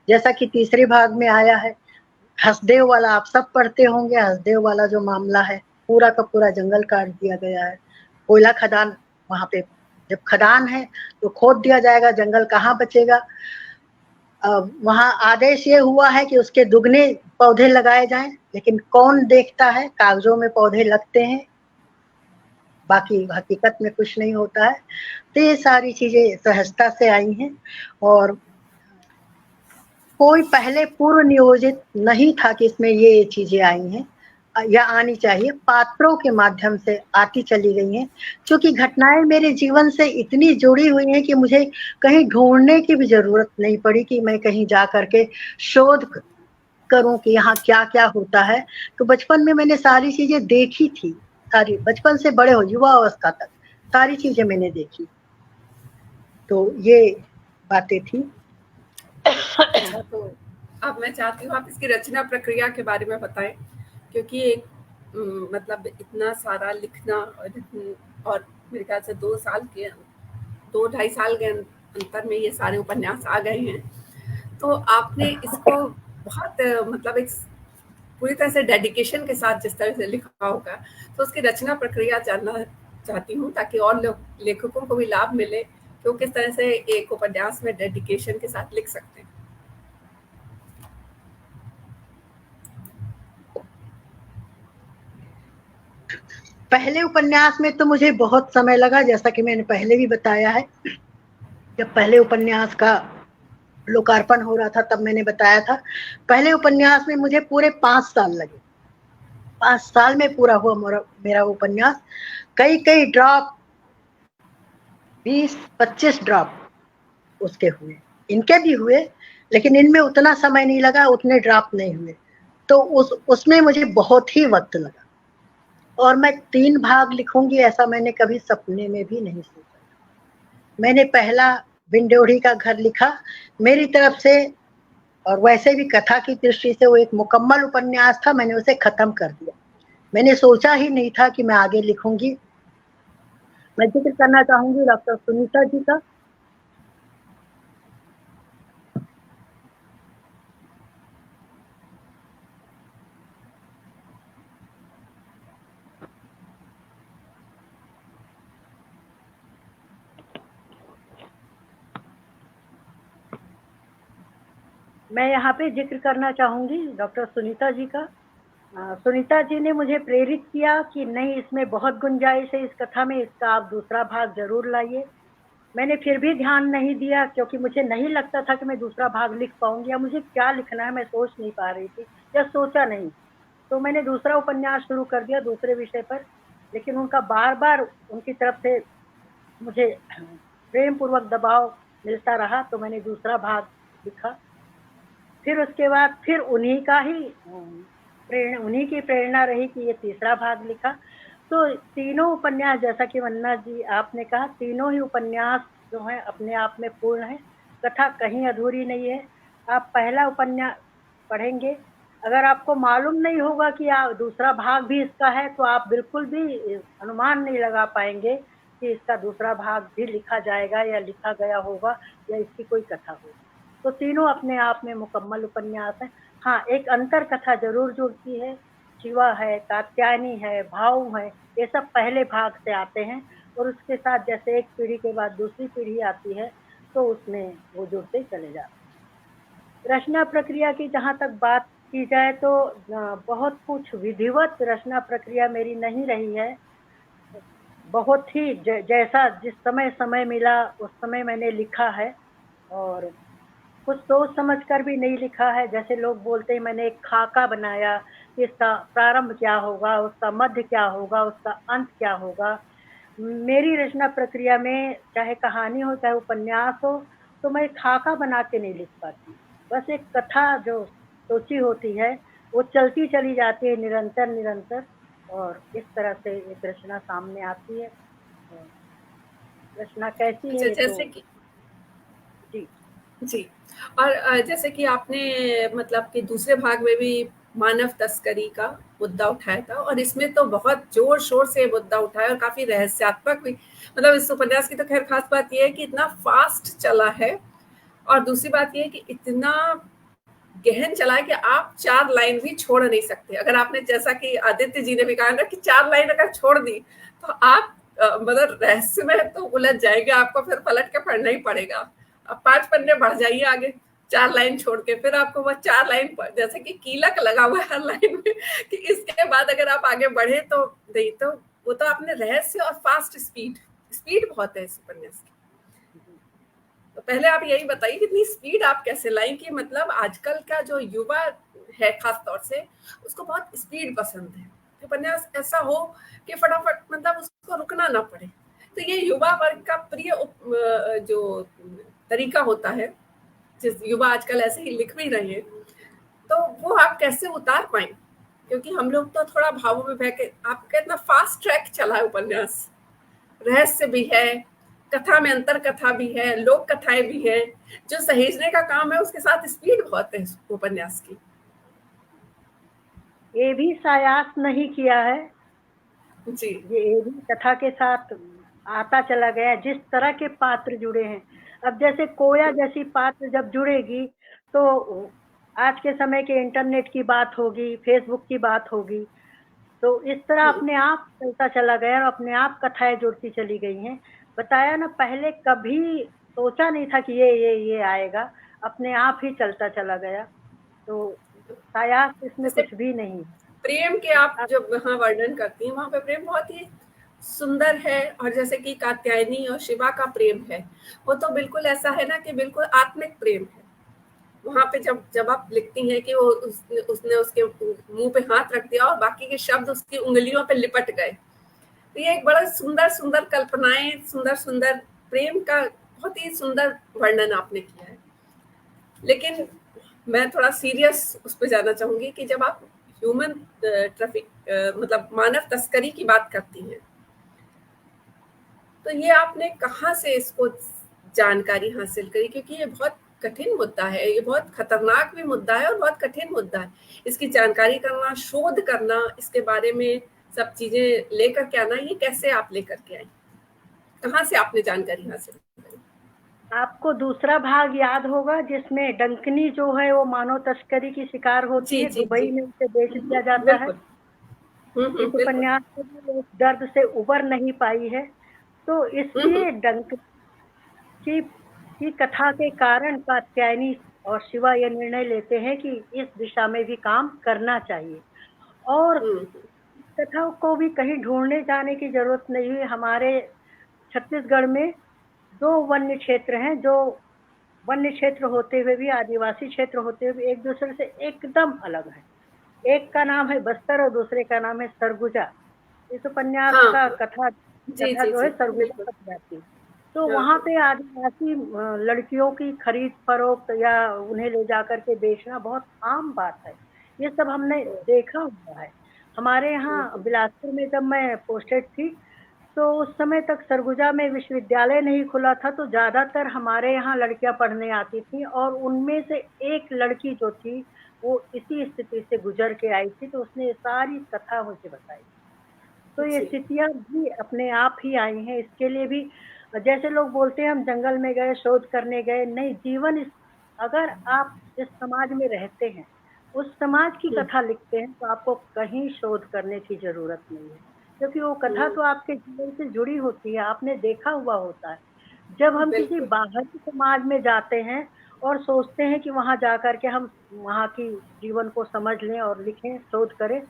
जैसा कि तीसरे भाग में आया है। हसदेव वाला आप सब पढ़ते होंगे, हसदेव वाला जो मामला है, पूरा का पूरा जंगल काट दिया गया है। कोयला खदान, वहां पे जब खदान है तो खोद दिया जाएगा, जंगल कहाँ बचेगा। वहां आदेश ये हुआ है कि उसके दुगने पौधे लगाए जाएं, लेकिन कौन देखता है? कागजों में पौधे लगते हैं, बाकी हकीकत में कुछ नहीं होता है। तो ये सारी चीजें सहजता से आई हैं और कोई पहले पूर्व नियोजित नहीं था कि इसमें ये चीजें आई हैं या आनी चाहिए, पात्रों के माध्यम से आती चली गई हैं। क्योंकि घटनाएं मेरे जीवन से इतनी जुड़ी हुई हैं कि मुझे कहीं ढूंढने की भी जरूरत नहीं पड़ी कि मैं कहीं जा करके शोध करूं कि यहाँ क्या क्या होता है। तो बचपन में मैंने सारी चीजें देखी थी, सारी, बचपन से बड़े हो युवा अवस्था तक सारी चीजें मैंने देखी। तो ये बातें थी। तो अब मैं चाहती हूँ आप इसकी रचना प्रक्रिया के बारे में बताएं, क्योंकि एक मतलब इतना सारा लिखना और मेरे ख्याल से 2-2.5 साल के अंतर में ये सारे उपन्यास आ गए हैं। तो आपने इसको बहुत मतलब एक पूरी तरह से डेडिकेशन के साथ जिस तरह से लिखा होगा, तो उसकी रचना प्रक्रिया जानना चाहती हूँ, ताकि और लेखकों को भी लाभ मिले कि वो किस तरह से एक उपन्यास में डेडिकेशन के साथ लिख सकते हैं। पहले उपन्यास में तो मुझे बहुत समय लगा, जैसा कि मैंने पहले भी बताया है। जब पहले उपन्यास का लोकार्पण हो रहा था तब मैंने बताया था, पहले उपन्यास में मुझे पूरे 5 साल लगे। 5 साल में पूरा हुआ मेरा उपन्यास। कई ड्रॉप, 20-25 ड्रॉप उसके हुए, इनके भी हुए, लेकिन इनमें उतना समय नहीं लगा, उतने ड्राफ्ट नहीं हुए, तो उसमें मुझे बहुत ही वक्त लगा। और मैं 3 भाग लिखूंगी ऐसा मैंने कभी सपने में भी नहीं सोचा। मैंने पहला बिंडोड़ी का घर लिखा मेरी तरफ से, और वैसे भी कथा की दृष्टि से वो एक मुकम्मल उपन्यास था, मैंने उसे खत्म कर दिया। मैंने सोचा ही नहीं था कि मैं आगे लिखूंगी। मैं जिक्र करना चाहूंगी डॉक्टर सुनीता जी का। मैं यहाँ पे जिक्र करना चाहूंगी डॉक्टर सुनीता जी का। सुनीता जी ने मुझे प्रेरित किया कि नहीं, इसमें बहुत गुंजाइश है इस कथा में, इसका आप दूसरा भाग जरूर लाइए। मैंने फिर भी ध्यान नहीं दिया क्योंकि मुझे नहीं लगता था कि मैं दूसरा भाग लिख पाऊंगी, या मुझे क्या लिखना है मैं सोच नहीं पा रही थी या सोचा नहीं। तो मैंने दूसरा उपन्यास शुरू कर दिया दूसरे विषय पर, लेकिन उनका बार बार उनकी तरफ से मुझे प्रेम पूर्वक दबाव मिलता रहा, तो मैंने दूसरा भाग लिखा। फिर उसके बाद फिर उन्हीं की प्रेरणा रही कि ये तीसरा भाग लिखा। तो तीनों उपन्यास, जैसा कि वंदना जी आपने कहा, तीनों ही उपन्यास जो है अपने आप में पूर्ण है, कथा कहीं अधूरी नहीं है। आप पहला उपन्यास पढ़ेंगे, अगर आपको मालूम नहीं होगा कि दूसरा भाग भी इसका है, तो आप बिल्कुल भी अनुमान नहीं लगा पाएंगे कि इसका दूसरा भाग भी लिखा जाएगा या लिखा गया होगा या इसकी कोई कथा होगी। तो तीनों अपने आप में मुकम्मल उपन्यास है। हाँ, एक अंतर कथा जरूर जुड़ती है, शिवा है, कात्यायनी है, भाव है, ये सब पहले भाग से आते हैं, और उसके साथ जैसे एक पीढ़ी के बाद दूसरी पीढ़ी आती है तो उसमें वो जुड़ते चले जाते हैं। रचना प्रक्रिया की जहाँ तक बात की जाए तो बहुत कुछ विधिवत रचना प्रक्रिया मेरी नहीं रही है। बहुत ही जैसा जिस समय मिला उस समय मैंने लिखा है, और कुछ सोच समझ कर भी नहीं लिखा है। जैसे लोग बोलते हैं मैंने एक खाका बनाया, इसका प्रारंभ क्या होगा, उसका मध्य क्या होगा, उसका अंत क्या होगा। मेरी रचना प्रक्रिया में चाहे कहानी हो चाहे उपन्यास हो, तो मैं खाका बना के नहीं लिख पाती। बस एक कथा जो सोची होती है वो चलती चली जाती है निरंतर, और इस तरह से एक रचना सामने आती है। रचना कैसी है जैसे तो कि जी जी, और जैसे कि आपने मतलब कि दूसरे भाग में भी मानव तस्करी का मुद्दा उठाया था, और इसमें तो बहुत जोर शोर से मुद्दा उठाया और काफी रहस्यात्मक भी। मतलब इस उपन्यास की तो खैर खास बात यह है कि इतना फास्ट चला है, और दूसरी बात यह है कि इतना गहन चला है कि आप 4 लाइन भी छोड़ नहीं सकते। अगर आपने, जैसा कि आदित्य जी ने भी कहा ना, कि 4 लाइन अगर छोड़ दी तो आप मतलब रहस्य में तो उलझ जाएंगे, आपको फिर पलट के पढ़ना ही पड़ेगा। अब 5 पन्ने बढ़ जाइए आगे 4 लाइन छोड़ के, फिर आपको वह 4 लाइन जैसे कि कीलक लगा हुआ है हर लाइन में कि इसके बाद अगर आप आगे बढ़े तो नहीं, तो वो तो आपने रहस्य और फास्ट स्पीड बहुत है इस उपन्यास की। तो पहले आप यही बताइए कितनी स्पीड आप कैसे लाई, कि मतलब आजकल का जो युवा है खास तौर से, उसको बहुत स्पीड पसंद है, उपन्यास ऐसा हो कि फटाफट मतलब उसको रुकना ना पड़े। तो ये युवा वर्ग का प्रिय जो तरीका होता है, जिस युवा आजकल ऐसे ही लिख भी रहे हैं, तो वो आप कैसे उतार पाए? क्योंकि हम लोग तो थोड़ा भावों में बह के, आपका इतना फास्ट ट्रैक चला है उपन्यास, रहस्य भी है, कथा में अंतर कथा भी है, लोक कथाएं भी है, जो सहेजने का काम है उसके साथ स्पीड बहुत है उपन्यास की। ये भी सायास नहीं किया है जी, ये भी कथा के साथ आता चला गया, जिस तरह के पात्र जुड़े हैं। अब जैसे कोया जैसी पात्र जब जुड़ेगी तो आज के समय के इंटरनेट की बात होगी, फेसबुक की बात होगी, तो इस तरह अपने आप चलता चला गया और अपने आप कथाएं जुड़ती चली गई हैं। बताया ना, पहले कभी सोचा नहीं था कि ये आएगा, अपने आप ही चलता चला गया। तो सायास इसमें जैसे कुछ भी नहीं। प्रेम के आप जब वहाँ वर्णन करती हैं, वहां पे प्रेम बहुत ही सुंदर है, और जैसे कि कात्यायनी और शिवा का प्रेम है, वो तो बिल्कुल ऐसा है ना कि बिल्कुल आत्मिक प्रेम है। वहां पे जब आप लिखती हैं कि वो उसने उसके मुंह पे हाथ रख दिया और बाकी के शब्द उसकी उंगलियों पे लिपट गए, तो ये एक बड़ा सुंदर सुंदर कल्पनाएं, सुंदर सुंदर प्रेम का बहुत ही सुंदर वर्णन आपने किया है। लेकिन मैं थोड़ा सीरियस उस पर जाना चाहूंगी कि जब आप ह्यूमन ट्रैफिक मतलब मानव तस्करी की बात करती हैं, तो ये आपने कहाँ से इसको जानकारी हासिल करी? क्योंकि ये बहुत कठिन मुद्दा है, ये बहुत खतरनाक भी मुद्दा है और बहुत कठिन मुद्दा है। इसकी जानकारी करना, शोध करना, इसके बारे में सब चीजें लेकर के आना, ये कैसे आप लेकर के आई? कहाँ से आपने जानकारी हासिल करी? आपको दूसरा भाग याद होगा जिसमें डंकनी जो है वो मानव तस्करी की शिकार होती जी है, जी दुबई जी, में उसे बेच दिया जाता है। बिल्कुल। इस बिल्कुल। उपन्यास में वो उस दर्द से उबर नहीं पाई है, तो इसलिए डंक की कथा के कारण कात्यायनी और शिवा यह निर्णय लेते हैं कि इस दिशा में भी काम करना चाहिए। और कथा को भी कहीं ढूंढने जाने की जरूरत नहीं है। हमारे छत्तीसगढ़ में 2 वन्य क्षेत्र हैं, जो वन्य क्षेत्र होते हुए भी, आदिवासी क्षेत्र होते हुए भी एक दूसरे से एकदम अलग है। एक का नाम है बस्तर और दूसरे का नाम है सरगुजा। इस उपन्यास हाँ का हाँ, कथा जी कथा जी जो जी, है सरगुजा बिल्कुल। तक जाती है। तो हाँ वहाँ हाँ, पे आदिवासी लड़कियों की खरीद फरोख्त या उन्हें ले जाकर के बेचना बहुत आम बात है। ये सब हमने देखा हुआ है। हमारे यहाँ बिलासपुर में जब मैं पोस्टेड थी, तो उस समय तक सरगुजा में विश्वविद्यालय नहीं खुला था, तो ज़्यादातर हमारे यहाँ लड़कियाँ पढ़ने आती थी और उनमें से एक लड़की जो थी, वो इसी स्थिति से गुजर के आई थी, तो उसने सारी कथा मुझे बताई। तो ये जी स्थितियाँ भी अपने आप ही आई हैं। इसके लिए भी जैसे लोग बोलते हैं हम जंगल में गए, शोध करने गए, नहीं, जीवन इस अगर आप जिस समाज में रहते हैं, उस समाज की कथा लिखते हैं, तो आपको कहीं शोध करने की ज़रूरत नहीं है, क्योंकि वो कथा तो आपके जीवन से जुड़ी होती है, आपने देखा हुआ होता है। जब हम किसी बिल्कुल। बाहरी समाज में जाते हैं और सोचते हैं कि वहाँ जाकर के हम वहाँ की जीवन को समझ लें और लिखें, शोध करें,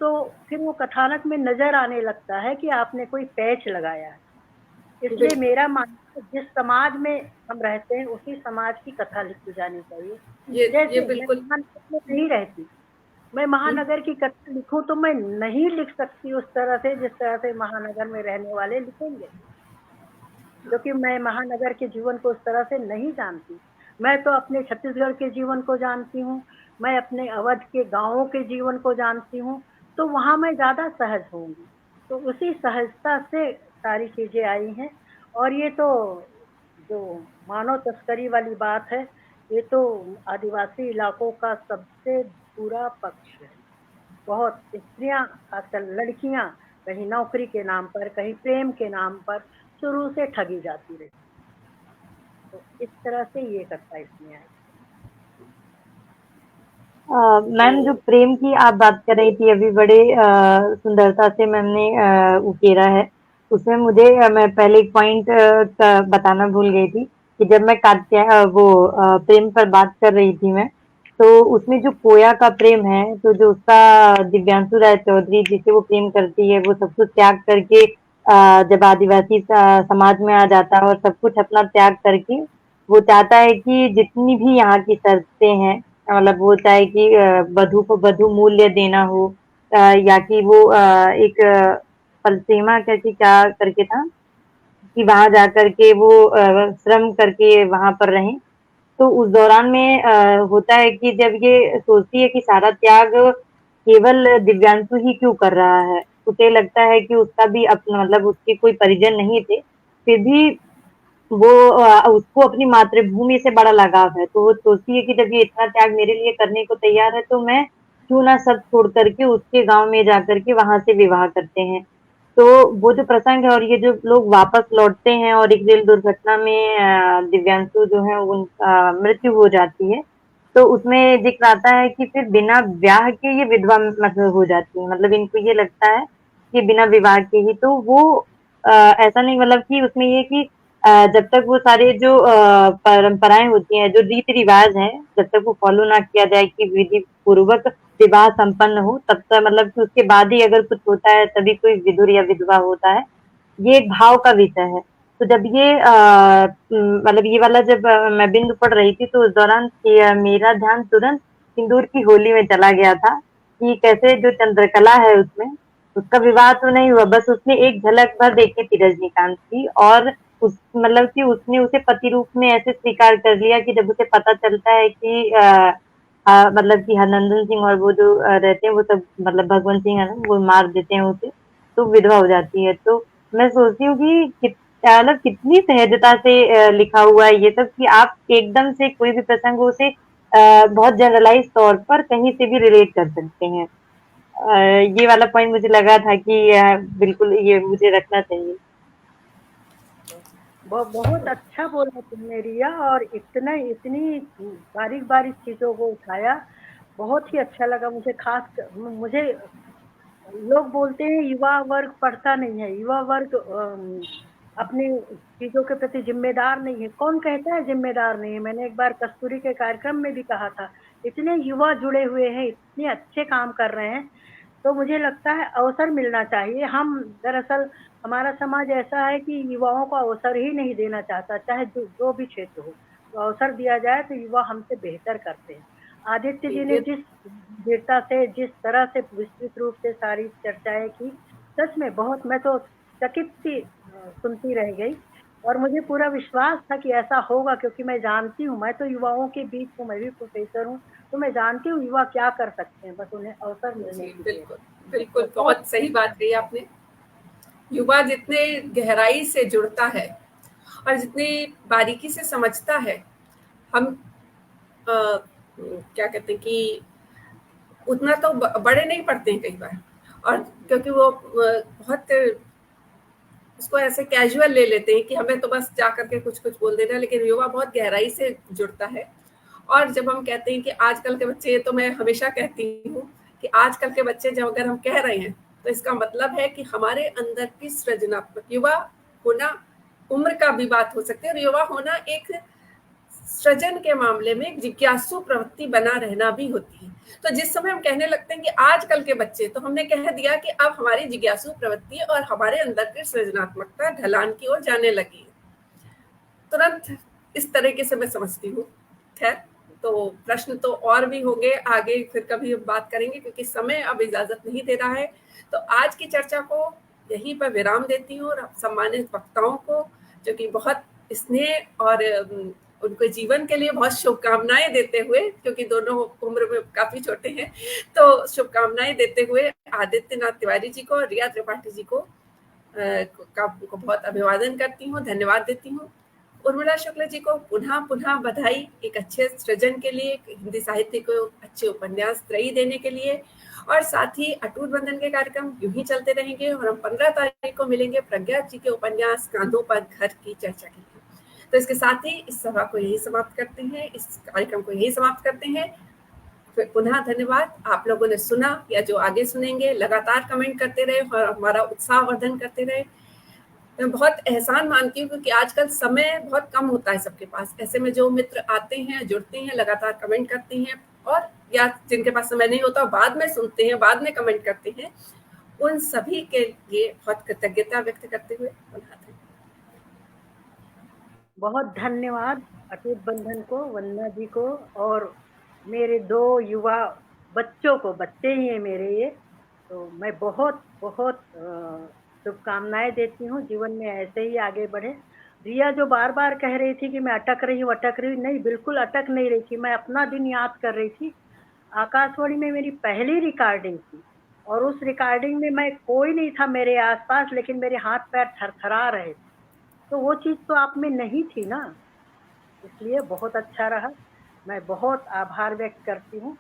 तो फिर वो कथानक में नज़र आने लगता है कि आपने कोई पैच लगाया है। इसलिए बिल्कुल, मेरा मानना है जिस समाज में हम रहते हैं उसी समाज की कथा लिखी जानी चाहिए। ये जैसे मैं बिल्कुल। महानगर में नहीं रहती, मैं महानगर की कथा लिखूँ तो मैं नहीं लिख सकती उस तरह से जिस तरह से महानगर में रहने वाले लिखेंगे, क्योंकि मैं महानगर के जीवन को उस तरह से नहीं जानती। मैं तो अपने छत्तीसगढ़ के जीवन को जानती हूँ, मैं अपने अवध के गाँवों के जीवन को जानती हूँ, तो वहाँ मैं ज़्यादा सहज होंगी। तो उसी सहजता से सारी चीज़ें आई हैं। और ये तो जो मानव तस्करी वाली बात है, ये तो आदिवासी इलाकों का सबसे बुरा पक्ष है। बहुत स्त्रियाँ, खासकर लड़कियाँ, कहीं नौकरी के नाम पर, कहीं प्रेम के नाम पर शुरू से ठगी जाती रही। तो इस तरह से ये कथा इसमें आई। मैम, जो प्रेम की आप बात कर रही थी अभी, बड़े सुंदरता से मैम ने उकेरा है। उसमें मुझे मैं पहले एक पॉइंट बताना भूल गई थी कि जब मैं प्रेम पर बात कर रही थी मैं, तो उसमें जो कोया का प्रेम है, तो जो उसका दिव्यांशु राय चौधरी जिसे वो प्रेम करती है, वो सब कुछ त्याग करके जब आदिवासी समाज में आ जाता है और सब कुछ अपना त्याग करके वो चाहता है कि जितनी भी यहाँ की शर्तें हैं, मतलब वो चाहे कि वधु को वधु मूल्य देना हो, या कि वो एक पलसेमा करके क्या करके था कि वहां जाकर के वो श्रम करके वहां पर रहें। तो उस दौरान में होता है कि जब ये सोचती है कि सारा त्याग केवल दिव्यांशु ही क्यों कर रहा है, उसे लगता है कि उसका भी अपना मतलब उसके कोई परिजन नहीं थे, फिर भी वो उसको अपनी मातृभूमि से बड़ा लगाव है, तो वो सोचती है कि जब ये इतना त्याग मेरे लिए करने को तैयार है, तो मैं क्यों ना सब छोड़ करके उसके गांव में जाकर के वहां से विवाह करते हैं। तो वो जो प्रसंग है और ये जो लोग वापस लौटते हैं और एक रेल दुर्घटना में दिव्यांशु जो है उनका मृत्यु हो जाती है, तो उसमें जिक्र आता है कि फिर बिना ब्याह के ये विधवा मतलब हो जाती है, मतलब इनको ये लगता है कि बिना विवाह के ही, तो वो ऐसा नहीं, मतलब कि उसमें ये कि जब तक वो सारे जो परंपराएं होती हैं, जो रीति रिवाज हैं, जब तक वो फॉलो ना किया जाए कि विधि पूर्वक विवाह संपन्न हो, तब तक मतलब कि उसके बाद ही अगर कुछ होता है तभी कोई विधुर या विधवा होता है। ये एक भाव का विषय है। तो जब ये मतलब ये वाला जब मैं बिंदु पढ़ रही थी, तो उस दौरान मेरा ध्यान तुरंत सिंदूर की होली में चला गया था कि कैसे जो चंद्रकला है उसमें उसका विवाह तो नहीं हुआ, बस उसने एक झलक भर देखी थी रजनीकांत की, और उस मतलब कि उसने उसे पति रूप में ऐसे स्वीकार कर लिया कि जब उसे पता चलता है कि मतलब कि हरनंदन सिंह और वो जो रहते हैं वो सब मतलब भगवंत सिंह है ना वो मार देते हैं उसे, तो विधवा हो जाती है। तो मैं सोचती हूँ कि मतलब कितनी सहजता से लिखा हुआ है ये सब कि आप एकदम से कोई भी प्रसंग हो उसे बहुत जनरलाइज तौर पर कहीं से भी रिलेट कर सकते हैं। ये वाला पॉइंट मुझे लगा था कि बिल्कुल ये मुझे रखना चाहिए। बहुत अच्छा बोला तुमने रिया, और इतनी बारीक बारीक चीजों को उठाया, बहुत ही अच्छा लगा मुझे। मुझे लोग बोलते हैं युवा वर्ग पढ़ता नहीं है, युवा वर्ग अपने चीजों के प्रति जिम्मेदार नहीं है। कौन कहता है जिम्मेदार नहीं है? मैंने एक बार कस्तूरी के कार्यक्रम में भी कहा था, इतने युवा जुड़े हुए हैं, इतने अच्छे काम कर रहे हैं, तो मुझे लगता है अवसर मिलना चाहिए। हम दरअसल हमारा समाज ऐसा है कि युवाओं को अवसर ही नहीं देना चाहता, चाहे जो भी क्षेत्र हो, तो अवसर दिया जाए तो युवा हमसे बेहतर करते हैं। आदित्य जी ने जिस गंभीरता से, जिस तरह से विस्तृत रूप से सारी चर्चाएं की, सच में बहुत, मैं तो चकित सी सुनती रह गई, और मुझे पूरा विश्वास था कि ऐसा होगा, क्योंकि मैं जानती हूँ, मैं तो युवाओं के बीच हूँ, मैं भी प्रोफेसर हूँ, तो मैं जानती हूँ युवा क्या कर सकते हैं, बस उन्हें अवसर मिलने जी, की देर बिल्कुल, है। बिल्कुल, तो बहुत सही बात कही आपने। युवा जितने गहराई से जुड़ता है और जितनी बारीकी से समझता है, हम क्या कहते हैं कि उतना तो बड़े नहीं पड़ते हैं कई बार, और क्योंकि वो बहुत उसको ऐसे कैजुअल ले लेते हैं कि हमें तो बस जा करके कुछ बोल देना है, लेकिन युवा बहुत गहराई से जुड़ता है। और जब हम कहते हैं कि आजकल के बच्चे, तो मैं हमेशा कहती हूँ कि आजकल के बच्चे जब अगर हम कह रहे हैं तो इसका मतलब है कि हमारे अंदर की सृजनात्मक, युवा होना उम्र का भी बात हो सकती है, और युवा होना एक सृजन के मामले में एक जिज्ञासु प्रवृत्ति बना रहना भी होती है। तो जिस समय हम कहने लगते हैं कि आजकल के बच्चे, तो हमने कह दिया कि अब हमारी जिज्ञासु प्रवृत्ति और हमारे अंदर की सृजनात्मकता ढलान की ओर जाने लगी है। तुरंत इस तरीके से मैं समझती हूँ। खैर, तो प्रश्न तो और भी होंगे, आगे फिर कभी हम बात करेंगे, क्योंकि समय अब इजाजत नहीं दे रहा है। तो आज की चर्चा को यहीं पर विराम देती हूँ, और सम्मानित वक्ताओं को, जो कि बहुत स्नेह और उनके जीवन के लिए बहुत शुभकामनाएं देते हुए, क्योंकि दोनों उम्र में काफी छोटे हैं, तो शुभकामनाएं देते हुए आदित्यनाथ तिवारी जी को और रिया त्रिपाठी जी को बहुत अभिवादन करती हूँ, धन्यवाद देती हूँ। उर्मिला शुक्ल जी को पुनः पुनः बधाई, एक अच्छे सृजन के लिए, हिंदी साहित्य को अच्छे उपन्यास त्रयी देने के लिए। और साथ ही अटूट बंधन के कार्यक्रम यूं ही चलते रहेंगे, और हम 15 तारीख को मिलेंगे प्रज्ञा जी के उपन्यास कांधों पर घर की चर्चा के लिए। तो इसके साथ ही इस सभा को यही समाप्त करते हैं, इस कार्यक्रम को यही समाप्त करते हैं। फिर पुनः धन्यवाद। आप लोगों ने सुना या जो आगे सुनेंगे, लगातार कमेंट करते रहे और हमारा उत्साहवर्धन करते रहे। मैं बहुत एहसान मानती हूँ, क्योंकि आजकल समय बहुत कम होता है सबके पास। ऐसे में जो मित्र आते हैं, जुड़ते हैं, लगातार कमेंट करते हैं, और या जिनके पास समय नहीं होता बाद में सुनते हैं, बाद में कमेंट करते हैं, उन सभी के लिए बहुत कृतज्ञता व्यक्त करते हुए बहुत धन्यवाद अटूट बंधन को, वंदना जी को, और मेरे 2 युवा बच्चों को, बच्चे ही हैं मेरे ये, तो मैं बहुत बहुत शुभकामनाएं देती हूँ, जीवन में ऐसे ही आगे बढ़े। रिया जो बार बार कह रही थी कि मैं अटक रही हूँ, नहीं, बिल्कुल अटक नहीं रही थी, मैं अपना दिन याद कर रही थी। आकाशवाणी में मेरी पहली रिकॉर्डिंग थी, और उस रिकॉर्डिंग में मैं, कोई नहीं था मेरे आसपास, लेकिन मेरे हाथ पैर थरथरा रहे थे, तो वो चीज तो आप में नहीं थी ना, इसलिए बहुत अच्छा रहा। मैं बहुत आभार व्यक्त करती हूँ।